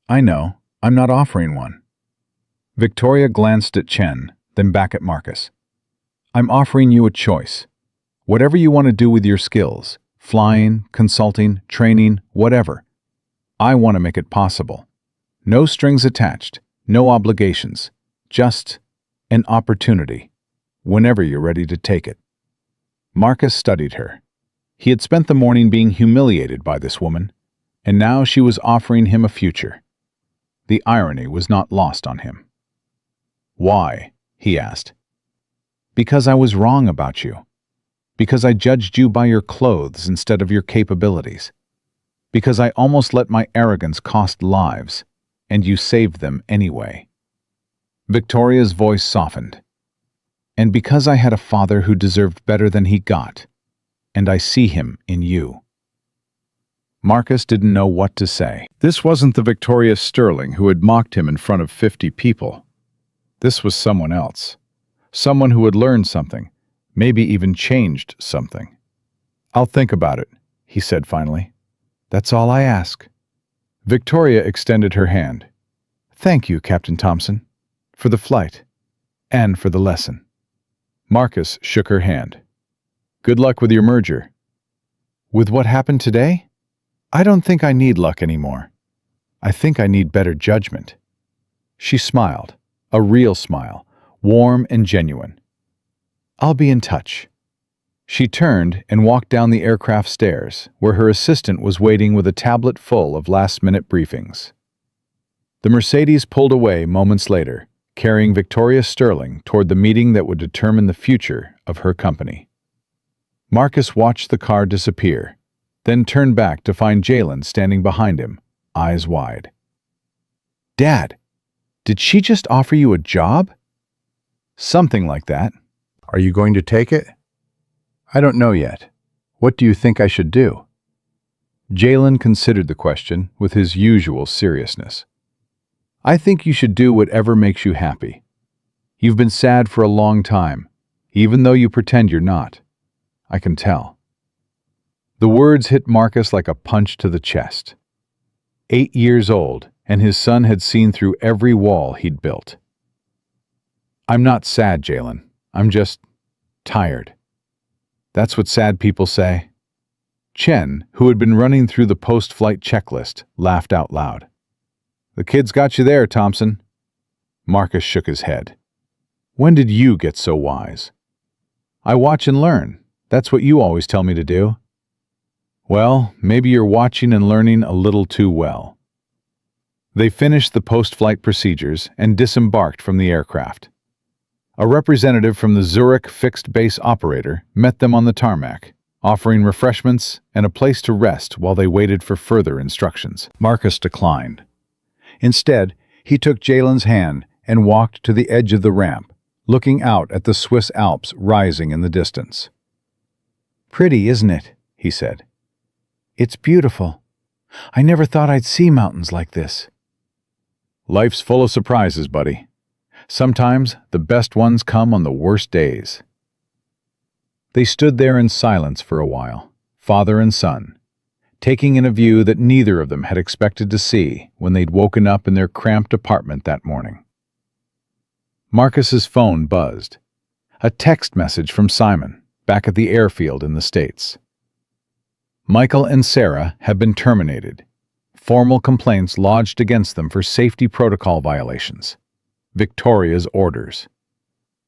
I know, I'm not offering one." Victoria glanced at Chen, then back at Marcus. "I'm offering you a choice. Whatever you want to do with your skills, flying, consulting, training, whatever. I want to make it possible. No strings attached, no obligations, just an opportunity, whenever you're ready to take it." Marcus studied her. He had spent the morning being humiliated by this woman, and now she was offering him a future. The irony was not lost on him. "Why?" he asked. "Because I was wrong about you. Because I judged you by your clothes instead of your capabilities. Because I almost let my arrogance cost lives, and you saved them anyway." Victoria's voice softened. "And because I had a father who deserved better than he got, and I see him in you." Marcus didn't know what to say. This wasn't the Victoria Sterling who had mocked him in front of 50 people. This was someone else. Someone who had learned something, maybe even changed something. "I'll think about it," he said finally. "That's all I ask." Victoria extended her hand. "Thank you, Captain Thompson, for the flight, and for the lesson." Marcus shook her hand. "Good luck with your merger." "With what happened today? I don't think I need luck anymore. I think I need better judgment." She smiled, a real smile, warm and genuine. "I'll be in touch." She turned and walked down the aircraft stairs, where her assistant was waiting with a tablet full of last-minute briefings. The Mercedes pulled away moments later, carrying Victoria Sterling toward the meeting that would determine the future of her company. Marcus watched the car disappear, then turned back to find Jalen standing behind him, eyes wide. "Dad, did she just offer you a job?" "Something like that." "Are you going to take it?" "I don't know yet. What do you think I should do?" Jalen considered the question with his usual seriousness. "I think you should do whatever makes you happy. You've been sad for a long time, even though you pretend you're not. I can tell." The words hit Marcus like a punch to the chest. 8 years old, and his son had seen through every wall he'd built. "I'm not sad, Jalen. I'm just tired." "That's what sad people say." Chen, who had been running through the post-flight checklist, laughed out loud. "The kid's got you there, Thompson." Marcus shook his head. "When did you get so wise?" "I watch and learn. That's what you always tell me to do." "Well, maybe you're watching and learning a little too well." They finished the post-flight procedures and disembarked from the aircraft. A representative from the Zurich fixed base operator met them on the tarmac, offering refreshments and a place to rest while they waited for further instructions. Marcus declined. Instead, he took Jalen's hand and walked to the edge of the ramp, looking out at the Swiss Alps rising in the distance. "Pretty, isn't it?" he said. "It's beautiful. I never thought I'd see mountains like this." "Life's full of surprises, buddy. Sometimes the best ones come on the worst days." They stood there in silence for a while, father and son, taking in a view that neither of them had expected to see when they'd woken up in their cramped apartment that morning. Marcus's phone buzzed. A text message from Simon, back at the airfield in the States. Michael and Sarah have been terminated. Formal complaints lodged against them for safety protocol violations. Victoria's orders.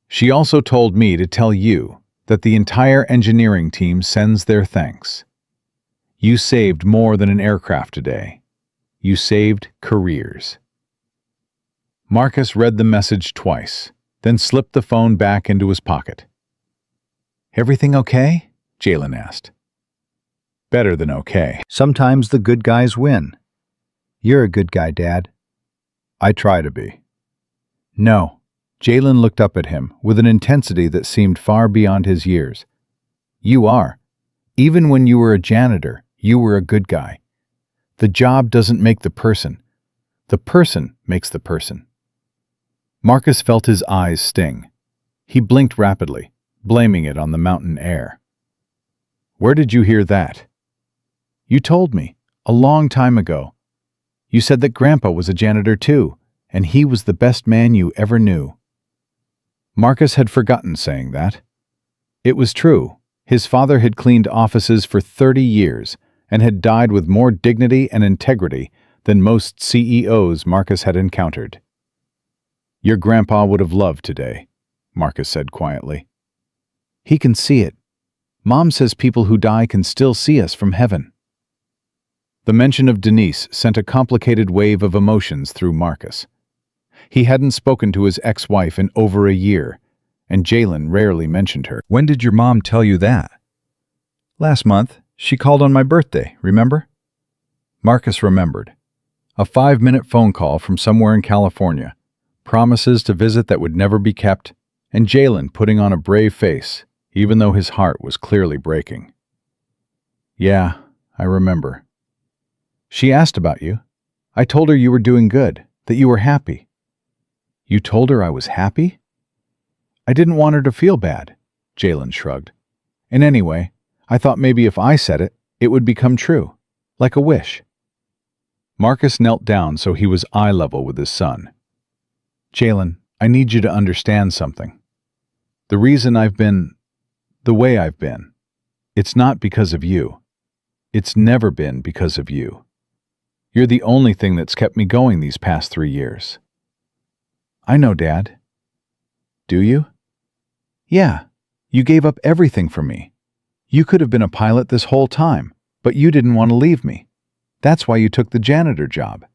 She also told me to tell you that the entire engineering team sends their thanks. You saved more than an aircraft today. You saved careers. Marcus read the message twice, then slipped the phone back into his pocket. "Everything okay?" Jalen asked. "Better than okay." Sometimes the good guys win. You're a good guy, Dad. "I try to be." No. Jalen looked up at him with an intensity that seemed far beyond his years. "You are. Even when you were a janitor, you were a good guy. The job doesn't make the person. The person makes the person." Marcus felt his eyes sting. He blinked rapidly, blaming it on the mountain air. "Where did you hear that?" "You told me, a long time ago. You said that Grandpa was a janitor too, and he was the best man you ever knew." Marcus had forgotten saying that. It was true. His father had cleaned offices for 30 years and had died with more dignity and integrity than most CEOs Marcus had encountered. "Your grandpa would have loved today," Marcus said quietly. "He can see it. Mom says people who die can still see us from heaven." The mention of Denise sent a complicated wave of emotions through Marcus. He hadn't spoken to his ex-wife in over a year, and Jalen rarely mentioned her. When did your mom tell you that? "Last month. She called on my birthday, remember?" Marcus remembered. A 5-minute phone call from somewhere in California, promises to visit that would never be kept, and Jalen putting on a brave face, even though his heart was clearly breaking. "Yeah, I remember. She asked about you. I told her you were doing good, that you were happy." "You told her I was happy?" "I didn't want her to feel bad," Jalen shrugged. "And anyway, I thought maybe if I said it, it would become true, like a wish." Marcus knelt down so he was eye level with his son. "Jalen, I need you to understand something. The reason I've been the way I've been, it's not because of you. It's never been because of you. You're the only thing that's kept me going these past 3 years." "I know, Dad." "Do you?" "Yeah, you gave up everything for me. You could have been a pilot this whole time, but you didn't want to leave me. That's why you took the janitor job."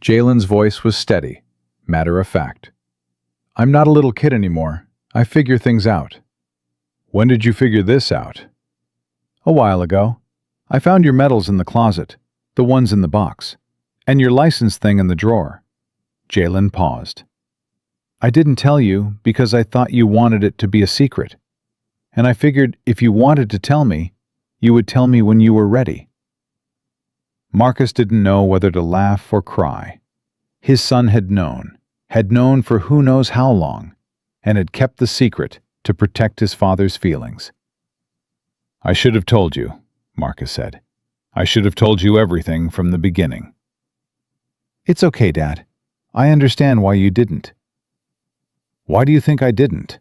Jalen's voice was steady, matter of fact. "I'm not a little kid anymore. I figure things out." "When did you figure this out?" "A while ago. I found your medals in the closet, the ones in the box, and your license thing in the drawer. Jalen paused. I didn't tell you because I thought you wanted it to be a secret, and I figured if you wanted to tell me, you would tell me when you were ready. Marcus didn't know whether to laugh or cry. His son had known for who knows how long, and had kept the secret to protect his father's feelings. I should have told you, Marcus said. I should have told you everything from the beginning. It's okay, Dad. I understand why you didn't. Why do you think I didn't?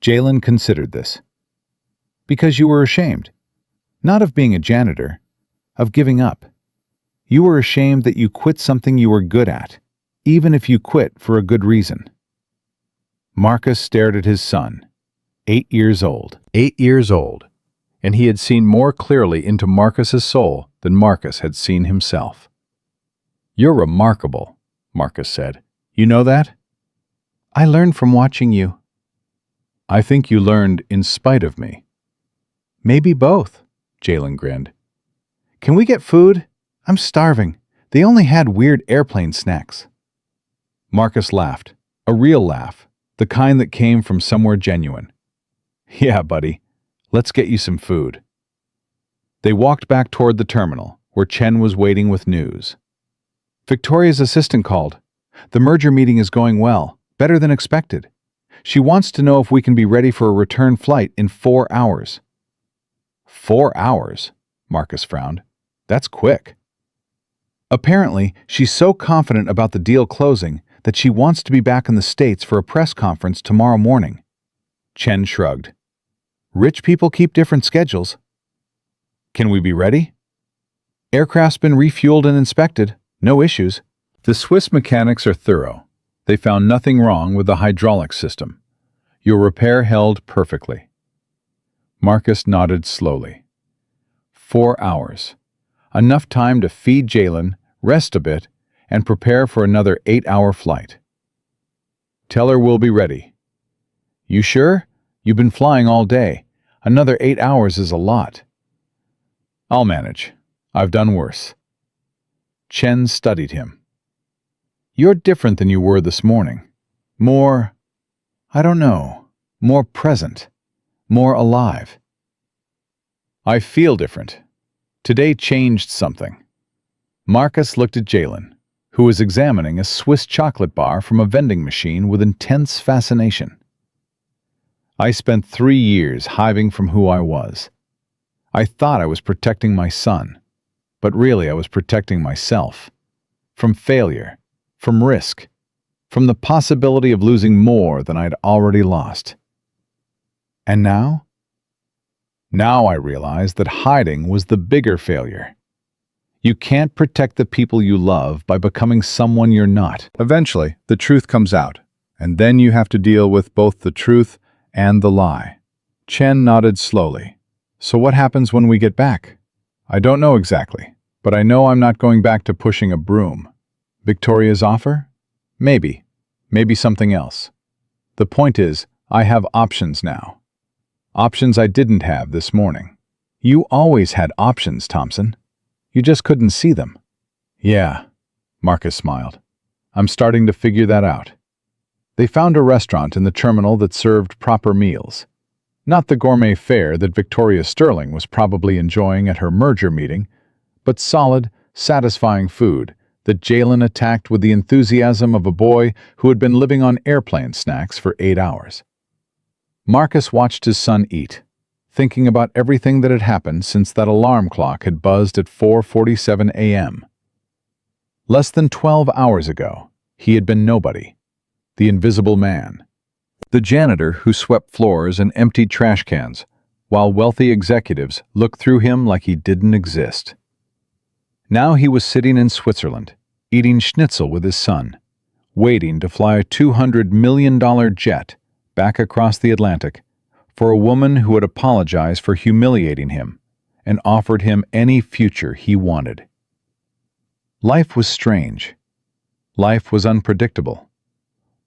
Jalen considered this. Because you were ashamed. Not of being a janitor, of giving up. You were ashamed that you quit something you were good at, even if you quit for a good reason. Marcus stared at his son, 8 years old. 8 years old, and he had seen more clearly into Marcus's soul than Marcus had seen himself. You're remarkable, Marcus said. You know that? I learned from watching you. I think you learned in spite of me. Maybe both, Jalen grinned. Can we get food? I'm starving. They only had weird airplane snacks. Marcus laughed, a real laugh, the kind that came from somewhere genuine. Yeah, buddy, let's get you some food. They walked back toward the terminal, where Chen was waiting with news. Victoria's assistant called. The merger meeting is going well, better than expected. She wants to know if we can be ready for a return flight in 4 hours. 4 hours? Marcus frowned. That's quick. Apparently, she's so confident about the deal closing that she wants to be back in the States for a press conference tomorrow morning. Chen shrugged. Rich people keep different schedules. Can we be ready? Aircraft's been refueled and inspected. No issues. The Swiss mechanics are thorough. They found nothing wrong with the hydraulic system. Your repair held perfectly. Marcus nodded slowly. 4 hours. Enough time to feed Jalen, rest a bit, and prepare for another 8-hour flight. Tell her we'll be ready. You sure? You've been flying all day. Another 8 hours is a lot. I'll manage. I've done worse. Chen studied him. You're different than you were this morning. More, I don't know, more present, more alive. I feel different. Today changed something. Marcus looked at Jalen, who was examining a Swiss chocolate bar from a vending machine with intense fascination. I spent 3 years hiding from who I was. I thought I was protecting my son, but really I was protecting myself. From failure, from risk, from the possibility of losing more than I'd already lost. And now? Now I realized that hiding was the bigger failure. You can't protect the people you love by becoming someone you're not. Eventually, the truth comes out, and then you have to deal with both the truth and the lie. Chen nodded slowly. So what happens when we get back? I don't know exactly, but I know I'm not going back to pushing a broom. Victoria's offer? Maybe. Maybe something else. The point is, I have options now. Options I didn't have this morning. You always had options, Thompson. You just couldn't see them. Yeah, Marcus smiled. I'm starting to figure that out. They found a restaurant in the terminal that served proper meals. Not the gourmet fare that Victoria Sterling was probably enjoying at her merger meeting, but solid, satisfying food that Jalen attacked with the enthusiasm of a boy who had been living on airplane snacks for 8 hours. Marcus watched his son eat, thinking about everything that had happened since that alarm clock had buzzed at 4:47 a.m. Less than 12 hours ago, he had been nobody, the invisible man, the janitor who swept floors and emptied trash cans, while wealthy executives looked through him like he didn't exist. Now he was sitting in Switzerland, eating schnitzel with his son, waiting to fly a $200 million jet back across the Atlantic for a woman who would apologize for humiliating him and offered him any future he wanted. Life was strange. Life was unpredictable.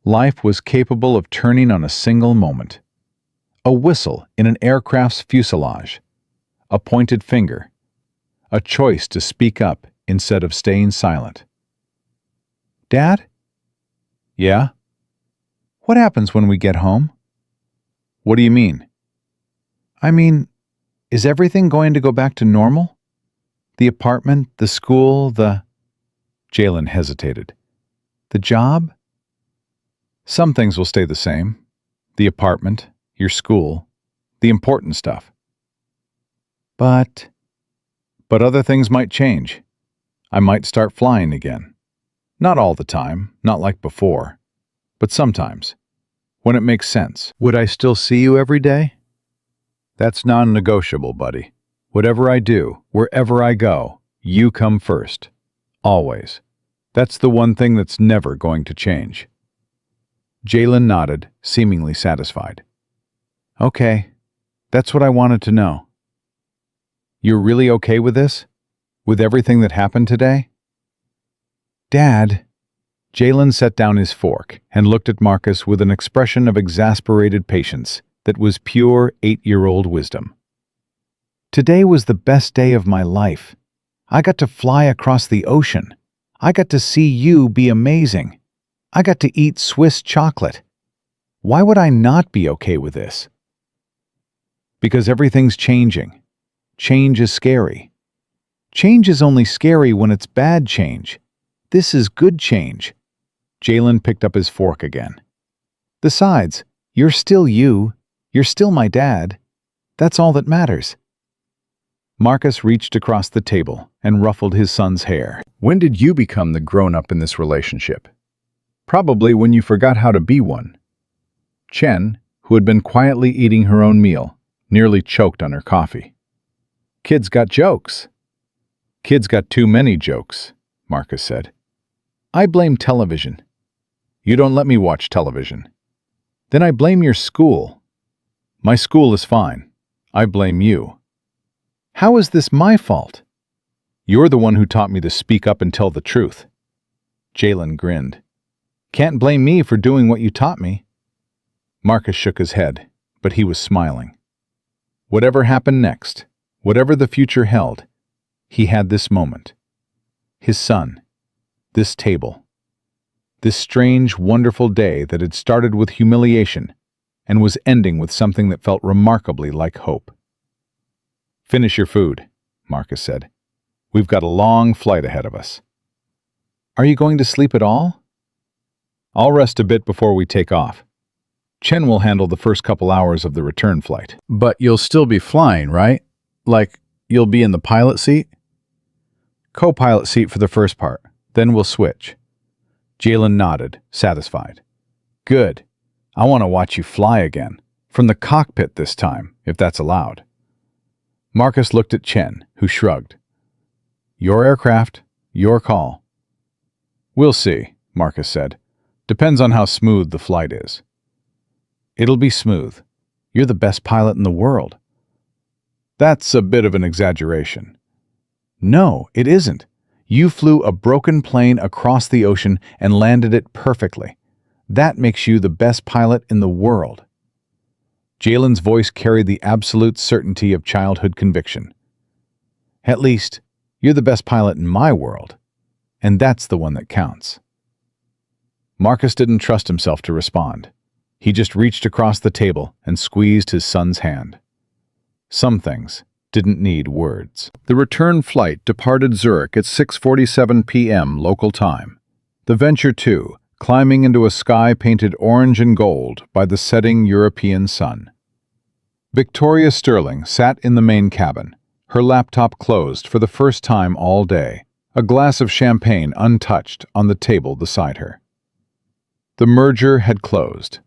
Life was capable of turning on a single moment. A whistle in an aircraft's fuselage, a pointed finger, a choice to speak up instead of staying silent. "Dad?" "Yeah?" "What happens when we get home?" "What do you mean?" "I mean, is everything going to go back to normal? The apartment, the school, Jalen hesitated. "The job?" "Some things will stay the same. The apartment, your school, the important stuff. But other things might change. I might start flying again. Not all the time, not like before, but sometimes, when it makes sense." "Would I still see you every day?" "That's non-negotiable, buddy. Whatever I do, wherever I go, you come first. Always. That's the one thing that's never going to change." Jalen nodded, seemingly satisfied. "Okay, that's what I wanted to know." "You're really okay with this? With everything that happened today?" "Dad." Jalen set down his fork and looked at Marcus with an expression of exasperated patience that was pure 8-year-old wisdom. "Today was the best day of my life. I got to fly across the ocean. I got to see you be amazing. I got to eat Swiss chocolate. Why would I not be okay with this?" "Because everything's changing. Change is scary. Change is only scary when it's bad change. This is good change." Jalen picked up his fork again. "Besides, you're still you. You're still my dad. That's all that matters." Marcus reached across the table and ruffled his son's hair. "When did you become the grown-up in this relationship?" "Probably when you forgot how to be one." Chen, who had been quietly eating her own meal, nearly choked on her coffee. "Kids got jokes." "Kids got too many jokes," Marcus said. "I blame television." "You don't let me watch television." "Then I blame your school." "My school is fine. I blame you." "How is this my fault?" "You're the one who taught me to speak up and tell the truth." Jalen grinned. "Can't blame me for doing what you taught me." Marcus shook his head, but he was smiling. Whatever happened next, whatever the future held, he had this moment. His son. This table. This strange, wonderful day that had started with humiliation and was ending with something that felt remarkably like hope. "Finish your food," Marcus said. "We've got a long flight ahead of us." "Are you going to sleep at all?" "I'll rest a bit before we take off. Chen will handle the first couple hours of the return flight." "But you'll still be flying, right? Like, you'll be in the pilot seat?" "Co-pilot seat for the first part, then we'll switch." Jalen nodded, satisfied. "Good. I want to watch you fly again. From the cockpit this time, if that's allowed." Marcus looked at Chen, who shrugged. "Your aircraft, your call." "We'll see," Marcus said. "Depends on how smooth the flight is." "It'll be smooth. You're the best pilot in the world." "That's a bit of an exaggeration." "No, it isn't. You flew a broken plane across the ocean and landed it perfectly. That makes you the best pilot in the world." Jalen's voice carried the absolute certainty of childhood conviction. "At least, you're the best pilot in my world, and that's the one that counts." Marcus didn't trust himself to respond. He just reached across the table and squeezed his son's hand. Some things didn't need words. The return flight departed Zurich at 6:47 p.m. local time. The Venture 2, climbing into a sky painted orange and gold by the setting European sun. Victoria Sterling sat in the main cabin, her laptop closed for the first time all day, a glass of champagne untouched on the table beside her. The merger had closed.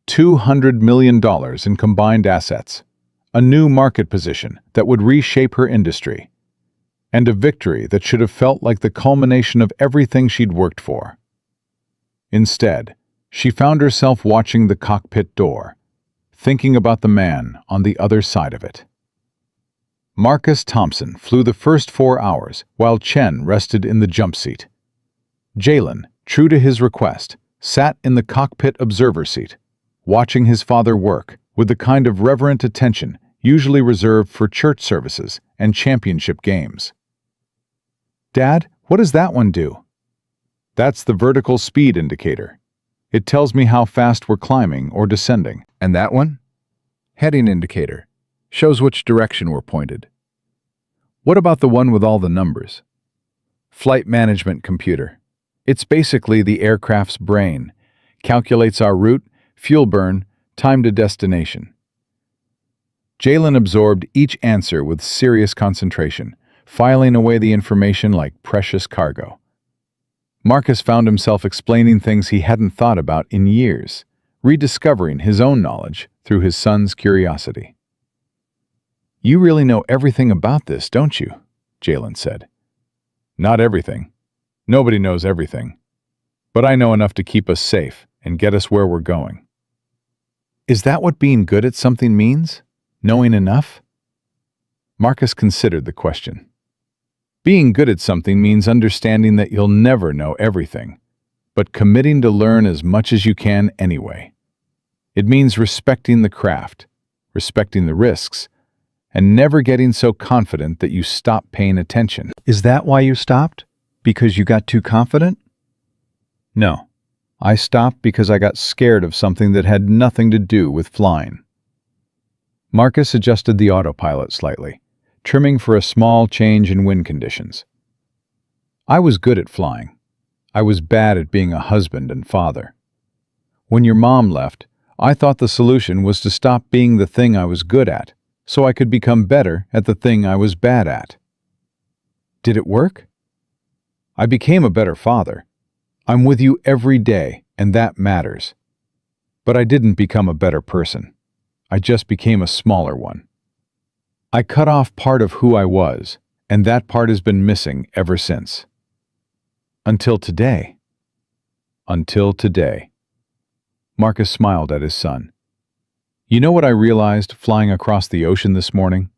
$200 million in combined assets, a new market position that would reshape her industry, and a victory that should have felt like the culmination of everything she'd worked for. Instead, she found herself watching the cockpit door, thinking about the man on the other side of it. Marcus Thompson flew the first 4 hours while Chen rested in the jump seat. Jalen, true to his request, sat in the cockpit observer seat, watching his father work with the kind of reverent attention usually reserved for church services and championship games. Dad, what does that one do? That's the vertical speed indicator. It tells me how fast we're climbing or descending. And that one? Heading indicator. Shows which direction we're pointed. What about the one with all the numbers? Flight management computer. It's basically the aircraft's brain. Calculates our route, fuel burn, time to destination. Jalen absorbed each answer with serious concentration, filing away the information like precious cargo. Marcus found himself explaining things he hadn't thought about in years, rediscovering his own knowledge through his son's curiosity. "You really know everything about this, don't you?" Jalen said. "Not everything. Nobody knows everything. But I know enough to keep us safe and get us where we're going." Is that what being good at something means? Knowing enough? Marcus considered the question. Being good at something means understanding that you'll never know everything, but committing to learn as much as you can anyway. It means respecting the craft, respecting the risks, and never getting so confident that you stop paying attention. Is that why you stopped? Because you got too confident? No. I stopped because I got scared of something that had nothing to do with flying. Marcus adjusted the autopilot slightly, trimming for a small change in wind conditions. I was good at flying. I was bad at being a husband and father. When your mom left, I thought the solution was to stop being the thing I was good at, so I could become better at the thing I was bad at. Did it work? I became a better father. I'm with you every day, and that matters. But I didn't become a better person. I just became a smaller one. I cut off part of who I was, and that part has been missing ever since. Until today. Until today. Marcus smiled at his son. You know what I realized flying across the ocean this morning?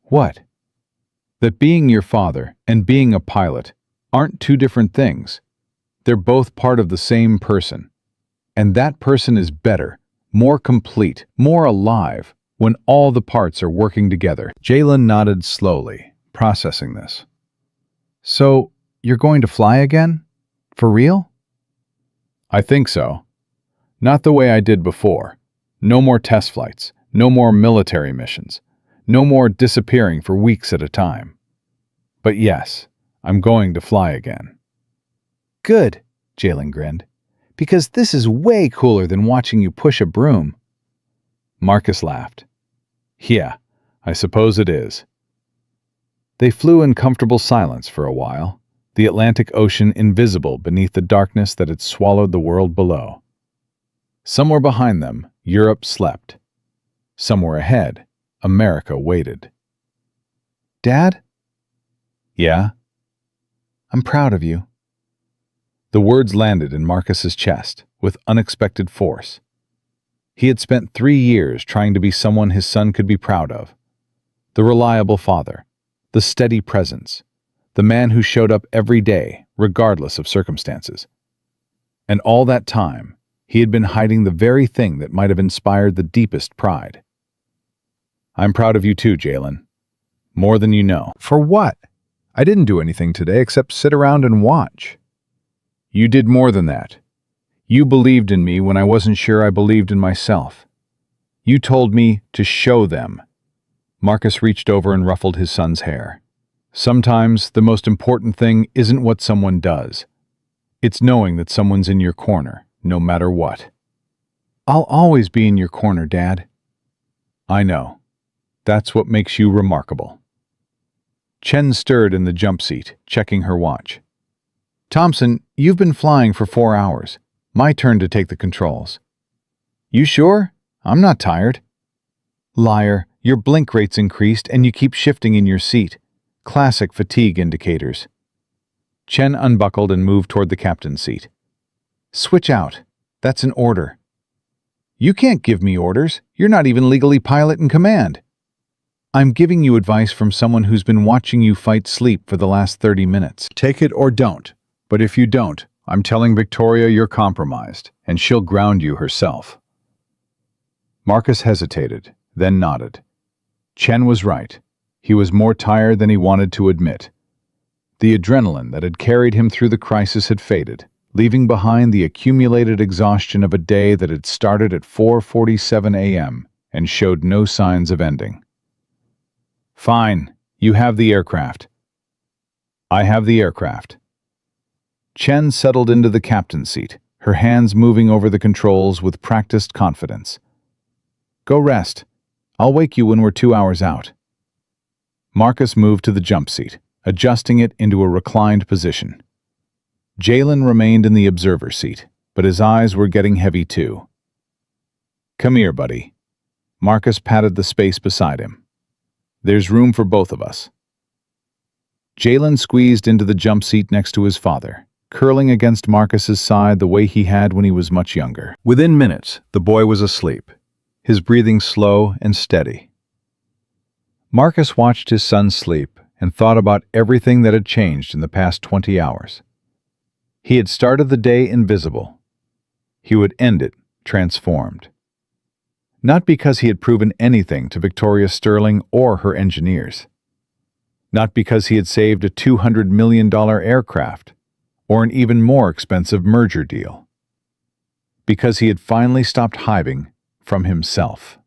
What? That being your father and being a pilot aren't two different things. They're both part of the same person. And that person is better, more complete, more alive when all the parts are working together. Jalen nodded slowly, processing this. So, you're going to fly again? For real? I think so. Not the way I did before. No more test flights, no more military missions, no more disappearing for weeks at a time. But yes, I'm going to fly again. Good, Jalen grinned, because this is way cooler than watching you push a broom. Marcus laughed. Yeah, I suppose it is. They flew in comfortable silence for a while, the Atlantic Ocean invisible beneath the darkness that had swallowed the world below. Somewhere behind them, Europe slept. Somewhere ahead, America waited. Dad? Yeah? I'm proud of you. The words landed in Marcus's chest with unexpected force. He had spent 3 years trying to be someone his son could be proud of. The reliable father, the steady presence, the man who showed up every day, regardless of circumstances. And all that time, he had been hiding the very thing that might have inspired the deepest pride. I'm proud of you too, Jalen. More than you know. For what? I didn't do anything today except sit around and watch. You did more than that. You believed in me when I wasn't sure I believed in myself. You told me to show them. Marcus reached over and ruffled his son's hair. Sometimes the most important thing isn't what someone does. It's knowing that someone's in your corner, no matter what. I'll always be in your corner, Dad. I know. That's what makes you remarkable. Chen stirred in the jump seat, checking her watch. Thompson, you've been flying for 4 hours. My turn to take the controls. You sure? I'm not tired. Liar, your blink rate's increased and you keep shifting in your seat. Classic fatigue indicators. Chen unbuckled and moved toward the captain's seat. Switch out. That's an order. You can't give me orders. You're not even legally pilot in command. I'm giving you advice from someone who's been watching you fight sleep for the last 30 minutes. Take it or don't. But if you don't, I'm telling Victoria you're compromised, and she'll ground you herself. Marcus hesitated, then nodded. Chen was right. He was more tired than he wanted to admit. The adrenaline that had carried him through the crisis had faded, leaving behind the accumulated exhaustion of a day that had started at 4:47 a.m. and showed no signs of ending. "Fine, you have the aircraft." "I have the aircraft." Chen settled into the captain's seat, her hands moving over the controls with practiced confidence. "Go rest. I'll wake you when we're 2 hours out." Marcus moved to the jump seat, adjusting it into a reclined position. Jalen remained in the observer seat, but his eyes were getting heavy too. "Come here, buddy." Marcus patted the space beside him. "There's room for both of us." Jalen squeezed into the jump seat next to his father, curling against Marcus's side the way he had when he was much younger. Within minutes, the boy was asleep, his breathing slow and steady. Marcus watched his son sleep and thought about everything that had changed in the past 20 hours. He had started the day invisible. He would end it transformed. Not because he had proven anything to Victoria Sterling or her engineers. Not because he had saved a $200 million aircraft or an even more expensive merger deal. Because he had finally stopped hiding from himself.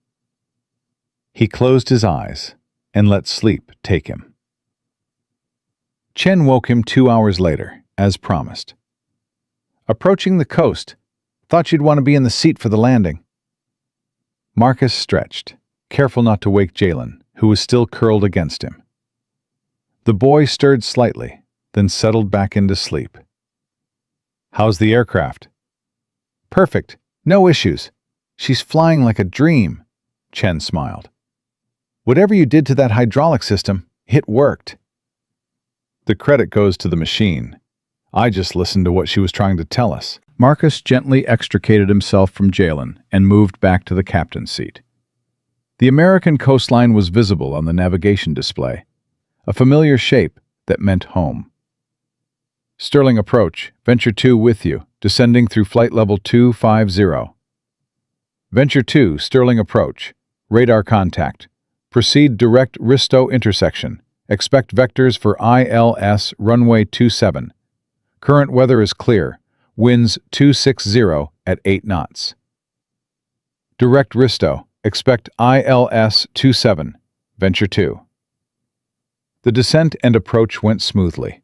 He closed his eyes and let sleep take him. Chen woke him 2 hours later, as promised. "Approaching the coast. Thought you'd want to be in the seat for the landing." Marcus stretched, careful not to wake Jalen, who was still curled against him. The boy stirred slightly, then settled back into sleep. "How's the aircraft?" "Perfect. No issues. She's flying like a dream," Chen smiled. "Whatever you did to that hydraulic system, it worked." "The credit goes to the machine. I just listened to what she was trying to tell us." Marcus gently extricated himself from Jalen and moved back to the captain's seat. The American coastline was visible on the navigation display, a familiar shape that meant home. "Sterling approach, Venture 2 with you, descending through flight level 250. Venture 2, Sterling approach, radar contact. Proceed direct Risto intersection. Expect vectors for ILS runway 27. Current weather is clear. Winds 260 at 8 knots. Direct Risto. Expect ILS 27. Venture 2. The descent and approach went smoothly.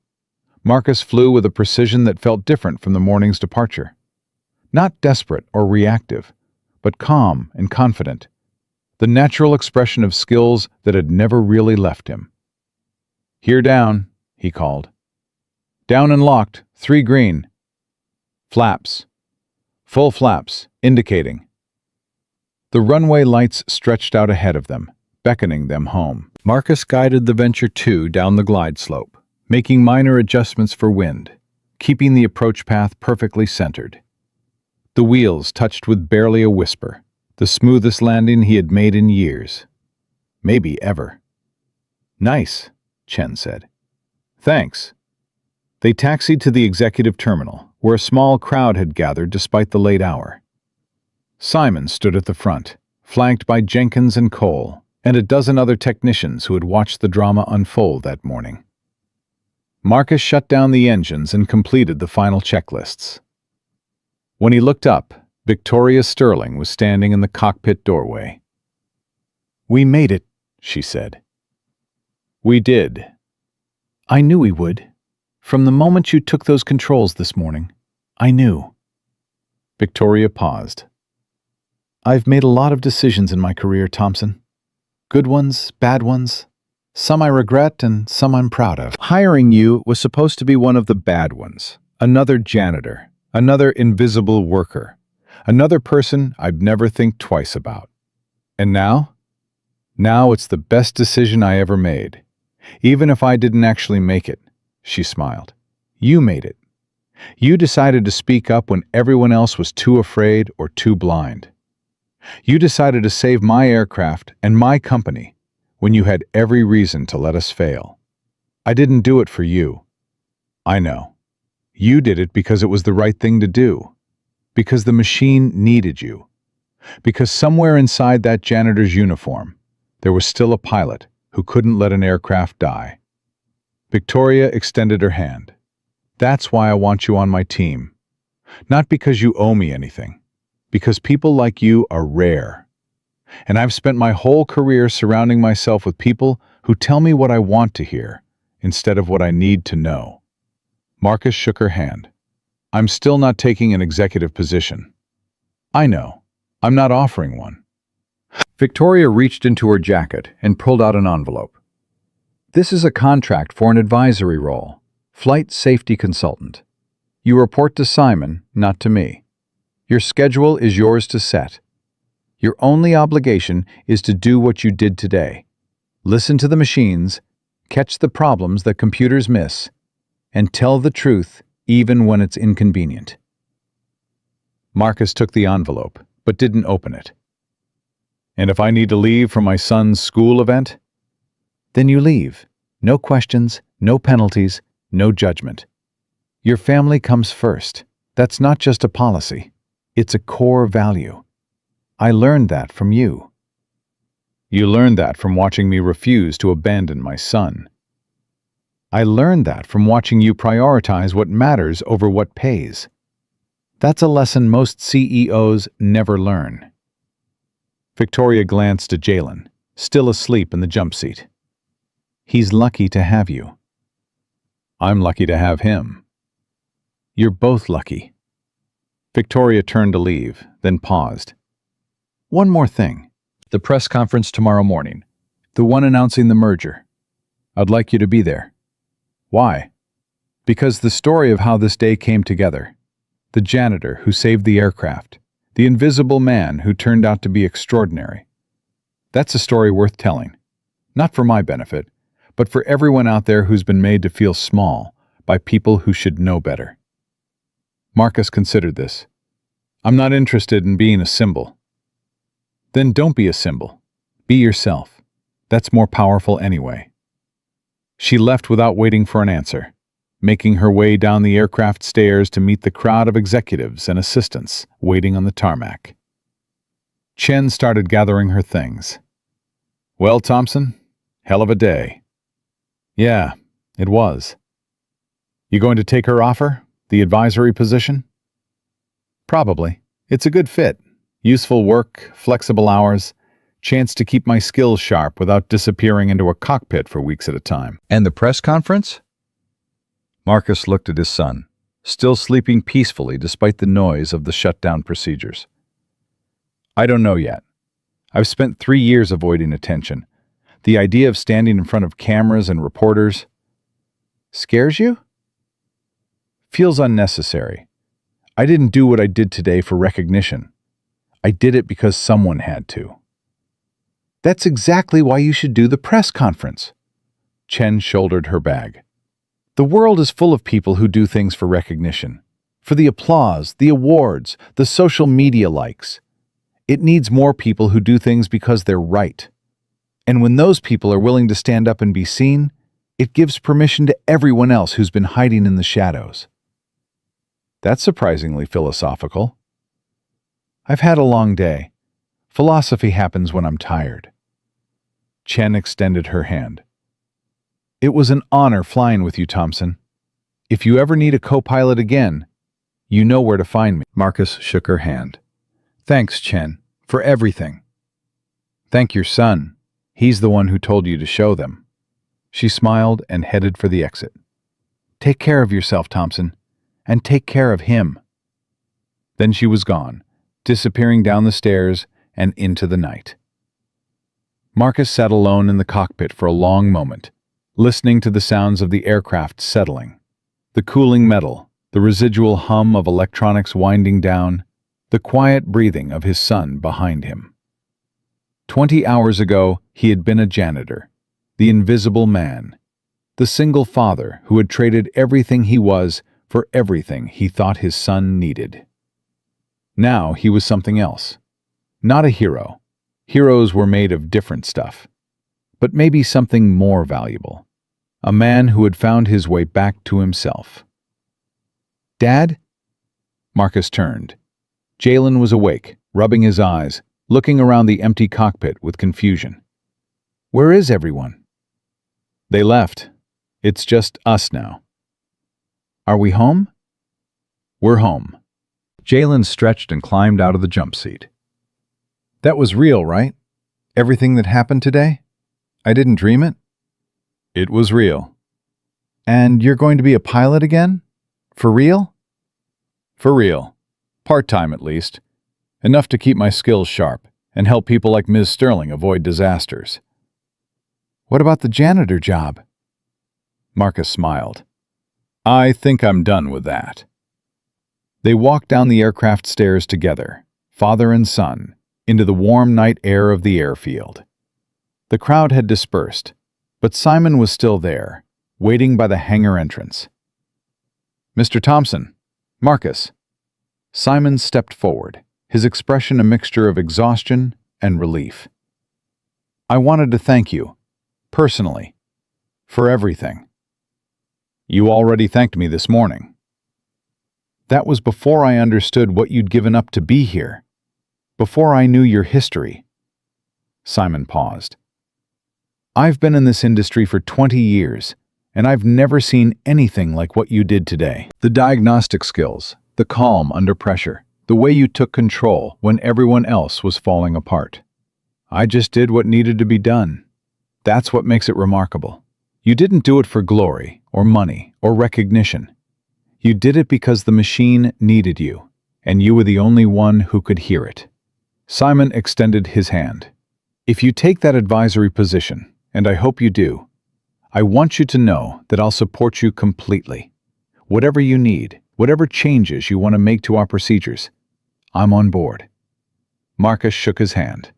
Marcus flew with a precision that felt different from the morning's departure. Not desperate or reactive, but calm and confident. The natural expression of skills that had never really left him. "Here down," he called. "Down and locked, 3 green. Flaps. Full flaps, indicating." The runway lights stretched out ahead of them, beckoning them home. Marcus guided the Venture 2 down the glide slope, making minor adjustments for wind, keeping the approach path perfectly centered. The wheels touched with barely a whisper, the smoothest landing he had made in years. Maybe ever. "Nice," Chen said. "Thanks." They taxied to the executive terminal, where a small crowd had gathered despite the late hour. Simon stood at the front, flanked by Jenkins and Cole, and a dozen other technicians who had watched the drama unfold that morning. Marcus shut down the engines and completed the final checklists. When he looked up, Victoria Sterling was standing in the cockpit doorway. "We made it," she said. "We did." "I knew we would. From the moment you took those controls this morning, I knew." Victoria paused. "I've made a lot of decisions in my career, Thompson. Good ones, bad ones. Some I regret and some I'm proud of. Hiring you was supposed to be one of the bad ones. Another janitor, another invisible worker, another person I'd never think twice about. And now? Now it's the best decision I ever made. Even if I didn't actually make it," she smiled. "You made it. You decided to speak up when everyone else was too afraid or too blind. You decided to save my aircraft and my company when you had every reason to let us fail. I didn't do it for you. I know. You did it because it was the right thing to do. Because the machine needed you. Because somewhere inside that janitor's uniform, there was still a pilot who couldn't let an aircraft die. Victoria extended her hand. That's why I want you on my team. Not because you owe me anything, because people like you are rare. And I've spent my whole career surrounding myself with people who tell me what I want to hear instead of what I need to know. Marcus shook her hand. I'm still not taking an executive position. I know. I'm not offering one. Victoria reached into her jacket and pulled out an envelope. This is a contract for an advisory role, flight safety consultant. You report to Simon, not to me. Your schedule is yours to set. Your only obligation is to do what you did today. Listen to the machines, catch the problems that computers miss, and tell the truth even when it's inconvenient. Marcus took the envelope, but didn't open it. And if I need to leave for my son's school event? Then you leave. No questions, no penalties, no judgment. Your family comes first. That's not just a policy. It's a core value. I learned that from you. You learned that from watching me refuse to abandon my son. I learned that from watching you prioritize what matters over what pays. That's a lesson most CEOs never learn. Victoria glanced at Jalen, still asleep in the jump seat. He's lucky to have you. I'm lucky to have him. You're both lucky. Victoria turned to leave, then paused. One more thing. The press conference tomorrow morning. The one announcing the merger. I'd like you to be there. Why? Because the story of how this day came together. The janitor who saved the aircraft. The invisible man who turned out to be extraordinary. That's a story worth telling. Not for my benefit, but for everyone out there who's been made to feel small by people who should know better. Marcus considered this. I'm not interested in being a symbol. Then don't be a symbol. Be yourself. That's more powerful anyway. She left without waiting for an answer, making her way down the aircraft stairs to meet the crowd of executives and assistants waiting on the tarmac. Chen started gathering her things. Well, Thompson, hell of a day. Yeah, it was. You going to take her offer, the advisory position? Probably. It's a good fit. Useful work, flexible hours, chance to keep my skills sharp without disappearing into a cockpit for weeks at a time. And the press conference? Marcus looked at his son, still sleeping peacefully despite the noise of the shutdown procedures. I don't know yet. I've spent 3 years avoiding attention. The idea of standing in front of cameras and reporters scares you? Feels unnecessary. I didn't do what I did today for recognition. I did it because someone had to. That's exactly why you should do the press conference. Chen shouldered her bag. The world is full of people who do things for recognition, for the applause, the awards, the social media likes. It needs more people who do things because they're right. And when those people are willing to stand up and be seen, it gives permission to everyone else who's been hiding in the shadows. That's surprisingly philosophical. I've had a long day. Philosophy happens when I'm tired. Chen extended her hand. It was an honor flying with you, Thompson. If you ever need a co-pilot again, you know where to find me. Marcus shook her hand. Thanks, Chen, for everything. Thank your son. He's the one who told you to show them. She smiled and headed for the exit. Take care of yourself, Thompson, and take care of him. Then she was gone, disappearing down the stairs and into the night. Marcus sat alone in the cockpit for a long moment, listening to the sounds of the aircraft settling, the cooling metal, the residual hum of electronics winding down, the quiet breathing of his son behind him. 20 hours ago, he had been a janitor, the invisible man, the single father who had traded everything he was for everything he thought his son needed. Now he was something else. Not a hero. Heroes were made of different stuff. But maybe something more valuable. A man who had found his way back to himself. Dad? Marcus turned. Jalen was awake, rubbing his eyes, looking around the empty cockpit with confusion. Where is everyone? They left. It's just us now. Are we home? We're home. Jalen stretched and climbed out of the jump seat. That was real, right? Everything that happened today? I didn't dream it? It was real. And you're going to be a pilot again? For real? For real. Part-time at least. Enough to keep my skills sharp and help people like Ms. Sterling avoid disasters. What about the janitor job? Marcus smiled. I think I'm done with that. They walked down the aircraft stairs together, father and son, into the warm night air of the airfield. The crowd had dispersed, but Simon was still there, waiting by the hangar entrance. Mr. Thompson, Marcus. Simon stepped forward, his expression a mixture of exhaustion and relief. I wanted to thank you, personally, for everything. You already thanked me this morning. That was before I understood what you'd given up to be here, before I knew your history. Simon paused. I've been in this industry for 20 years, and I've never seen anything like what you did today. The diagnostic skills, the calm under pressure, the way you took control when everyone else was falling apart. I just did what needed to be done. That's what makes it remarkable. You didn't do it for glory, or money, or recognition. You did it because the machine needed you, and you were the only one who could hear it. Simon extended his hand. If you take that advisory position, and I hope you do, I want you to know that I'll support you completely. Whatever you need, whatever changes you want to make to our procedures, I'm on board. Marcus shook his hand.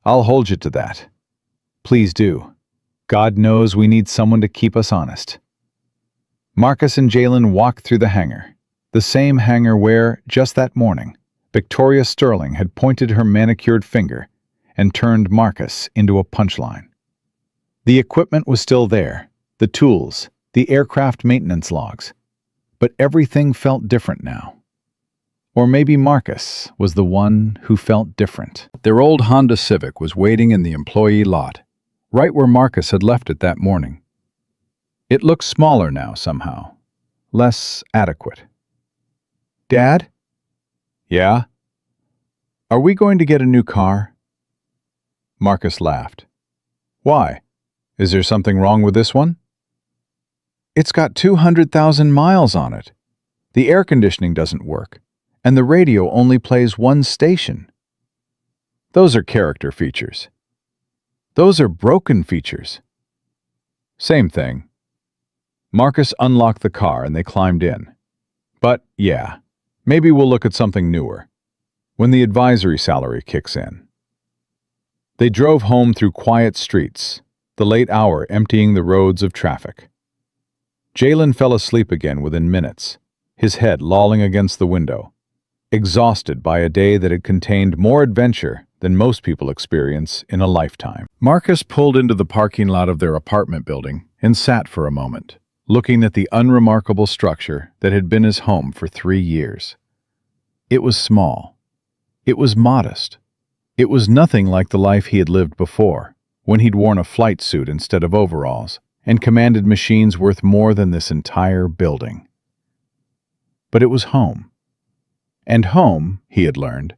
I'll hold you to that. Please do. God knows we need someone to keep us honest. Marcus and Jalen walked through the hangar, the same hangar where, just that morning, Victoria Sterling had pointed her manicured finger and turned Marcus into a punchline. The equipment was still there, the tools, the aircraft maintenance logs, but everything felt different now. Or maybe Marcus was the one who felt different. Their old Honda Civic was waiting in the employee lot, right where Marcus had left it that morning. It looked smaller now somehow, less adequate. Dad? Yeah? Are we going to get a new car? Marcus laughed. Why? Is there something wrong with this one? It's got 200,000 miles on it. The air conditioning doesn't work, and the radio only plays one station. Those are character features. Those are broken features. Same thing. Marcus unlocked the car and they climbed in. But yeah, maybe we'll look at something newer, when the advisory salary kicks in. They drove home through quiet streets, the late hour emptying the roads of traffic. Jalen fell asleep again within minutes, his head lolling against the window, exhausted by a day that had contained more adventure than most people experience in a lifetime. Marcus pulled into the parking lot of their apartment building and sat for a moment, looking at the unremarkable structure that had been his home for 3 years. It was small. It was modest. It was nothing like the life he had lived before, when he'd worn a flight suit instead of overalls and commanded machines worth more than this entire building. But it was home. And home, he had learned,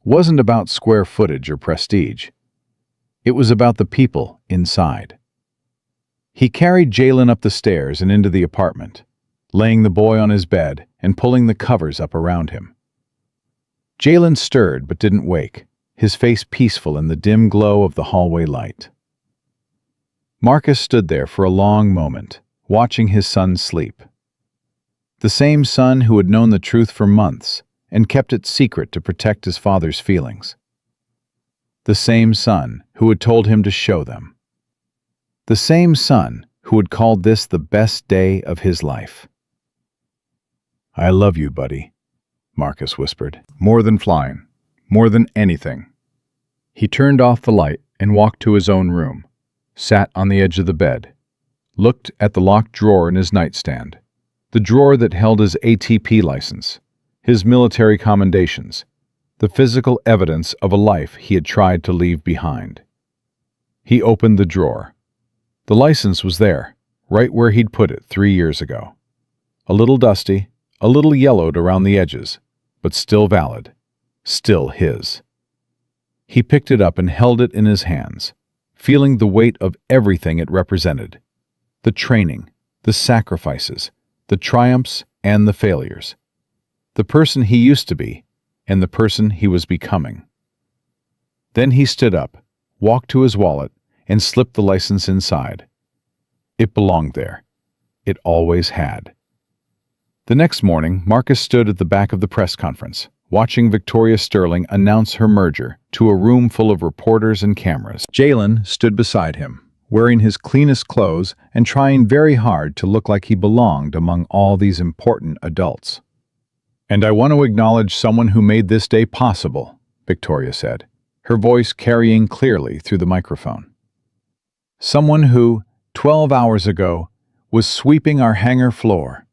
wasn't about square footage or prestige. It was about the people inside. He carried Jalen up the stairs and into the apartment, laying the boy on his bed and pulling the covers up around him. Jalen stirred but didn't wake, his face peaceful in the dim glow of the hallway light. Marcus stood there for a long moment, watching his son sleep. The same son who had known the truth for months and kept it secret to protect his father's feelings. The same son who had told him to show them. The same son who had called this the best day of his life. "I love you, buddy," Marcus whispered. "More than flying. More than anything." He turned off the light and walked to his own room, sat on the edge of the bed, looked at the locked drawer in his nightstand, the drawer that held his ATP license, his military commendations, the physical evidence of a life he had tried to leave behind. He opened the drawer. The license was there, right where he'd put it 3 years ago. A little dusty, a little yellowed around the edges, but still valid, still his. He picked it up and held it in his hands, feeling the weight of everything it represented. The training, the sacrifices, the triumphs and the failures. The person he used to be and the person he was becoming. Then he stood up, walked to his wallet, and slipped the license inside. It belonged there. It always had. The next morning, Marcus stood at the back of the press conference, watching Victoria Sterling announce her merger to a room full of reporters and cameras. Jalen stood beside him, wearing his cleanest clothes and trying very hard to look like he belonged among all these important adults. "And I want to acknowledge someone who made this day possible," Victoria said, her voice carrying clearly through the microphone. "Someone who, 12 hours ago, was sweeping our hangar floor.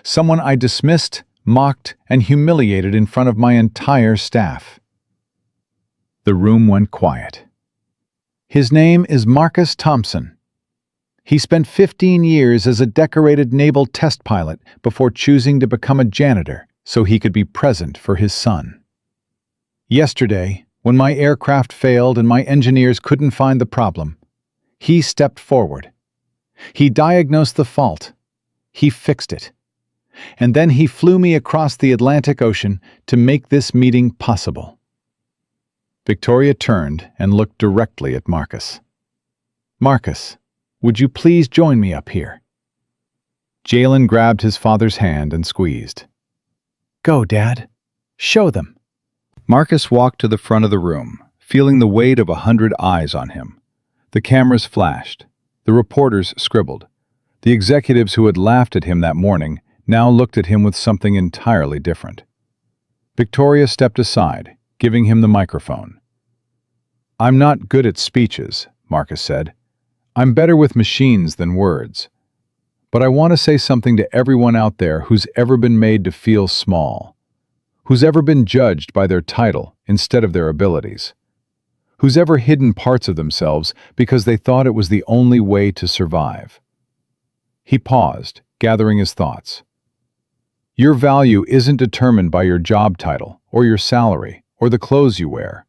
Someone I dismissed, mocked, and humiliated in front of my entire staff." The room went quiet. "His name is Marcus Thompson. He spent 15 years as a decorated naval test pilot before choosing to become a janitor so he could be present for his son. Yesterday, when my aircraft failed and my engineers couldn't find the problem, he stepped forward. He diagnosed the fault. He fixed it. And then he flew me across the Atlantic Ocean to make this meeting possible." Victoria turned and looked directly at Marcus. "Marcus, would you please join me up here?" Jalen grabbed his father's hand and squeezed. "Go, Dad. Show them." Marcus walked to the front of the room, feeling the weight of 100 eyes on him. The cameras flashed. The reporters scribbled. The executives who had laughed at him that morning now looked at him with something entirely different. Victoria stepped aside, giving him the microphone. "I'm not good at speeches," Marcus said. "I'm better with machines than words. But I want to say something to everyone out there who's ever been made to feel small, who's ever been judged by their title instead of their abilities, who's ever hidden parts of themselves because they thought it was the only way to survive." He paused, gathering his thoughts. "Your value isn't determined by your job title or your salary or the clothes you wear.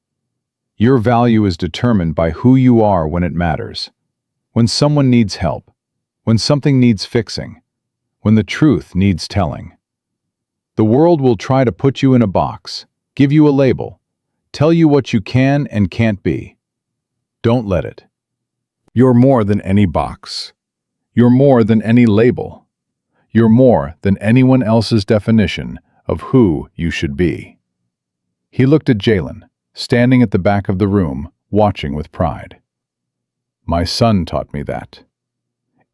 Your value is determined by who you are when it matters. When someone needs help, when something needs fixing, when the truth needs telling. The world will try to put you in a box, give you a label, tell you what you can and can't be. Don't let it. You're more than any box. You're more than any label. You're more than anyone else's definition of who you should be." He looked at Jalen, standing at the back of the room, watching with pride. "My son taught me that.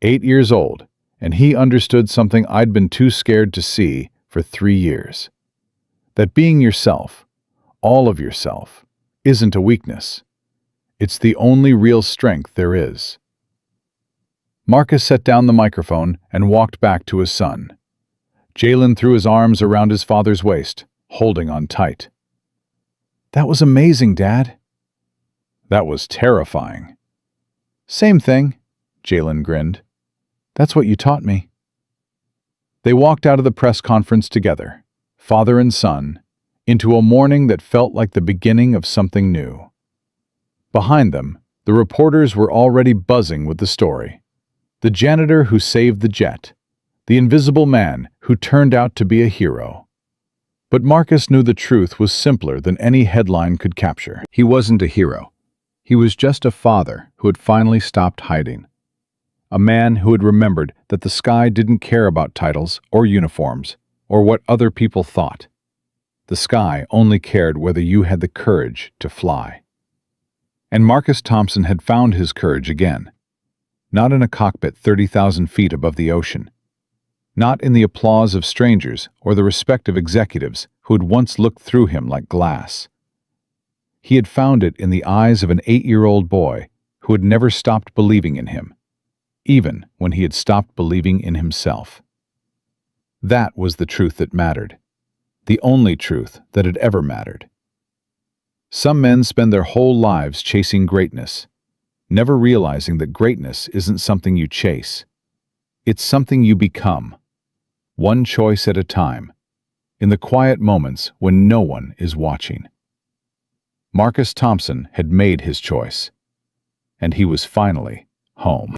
8 years old, and he understood something I'd been too scared to see for 3 years. That being yourself, all of yourself, isn't a weakness. It's the only real strength there is." Marcus set down the microphone and walked back to his son. Jalen threw his arms around his father's waist, holding on tight. "That was amazing, Dad." "That was terrifying." "Same thing," Jalen grinned. "That's what you taught me." They walked out of the press conference together, father and son, into a morning that felt like the beginning of something new. Behind them, the reporters were already buzzing with the story. The janitor who saved the jet, the invisible man who turned out to be a hero. But Marcus knew the truth was simpler than any headline could capture. He wasn't a hero. He was just a father who had finally stopped hiding. A man who had remembered that the sky didn't care about titles or uniforms or what other people thought. The sky only cared whether you had the courage to fly. And Marcus Thompson had found his courage again. Not in a cockpit 30,000 feet above the ocean. Not in the applause of strangers or the respect of executives who had once looked through him like glass. He had found it in the eyes of an 8-year-old boy who had never stopped believing in him, even when he had stopped believing in himself. That was the truth that mattered, the only truth that had ever mattered. Some men spend their whole lives chasing greatness, never realizing that greatness isn't something you chase, It's something you become, one choice at a time, in the quiet moments when no one is watching. Marcus Thompson had made his choice, and he was finally home.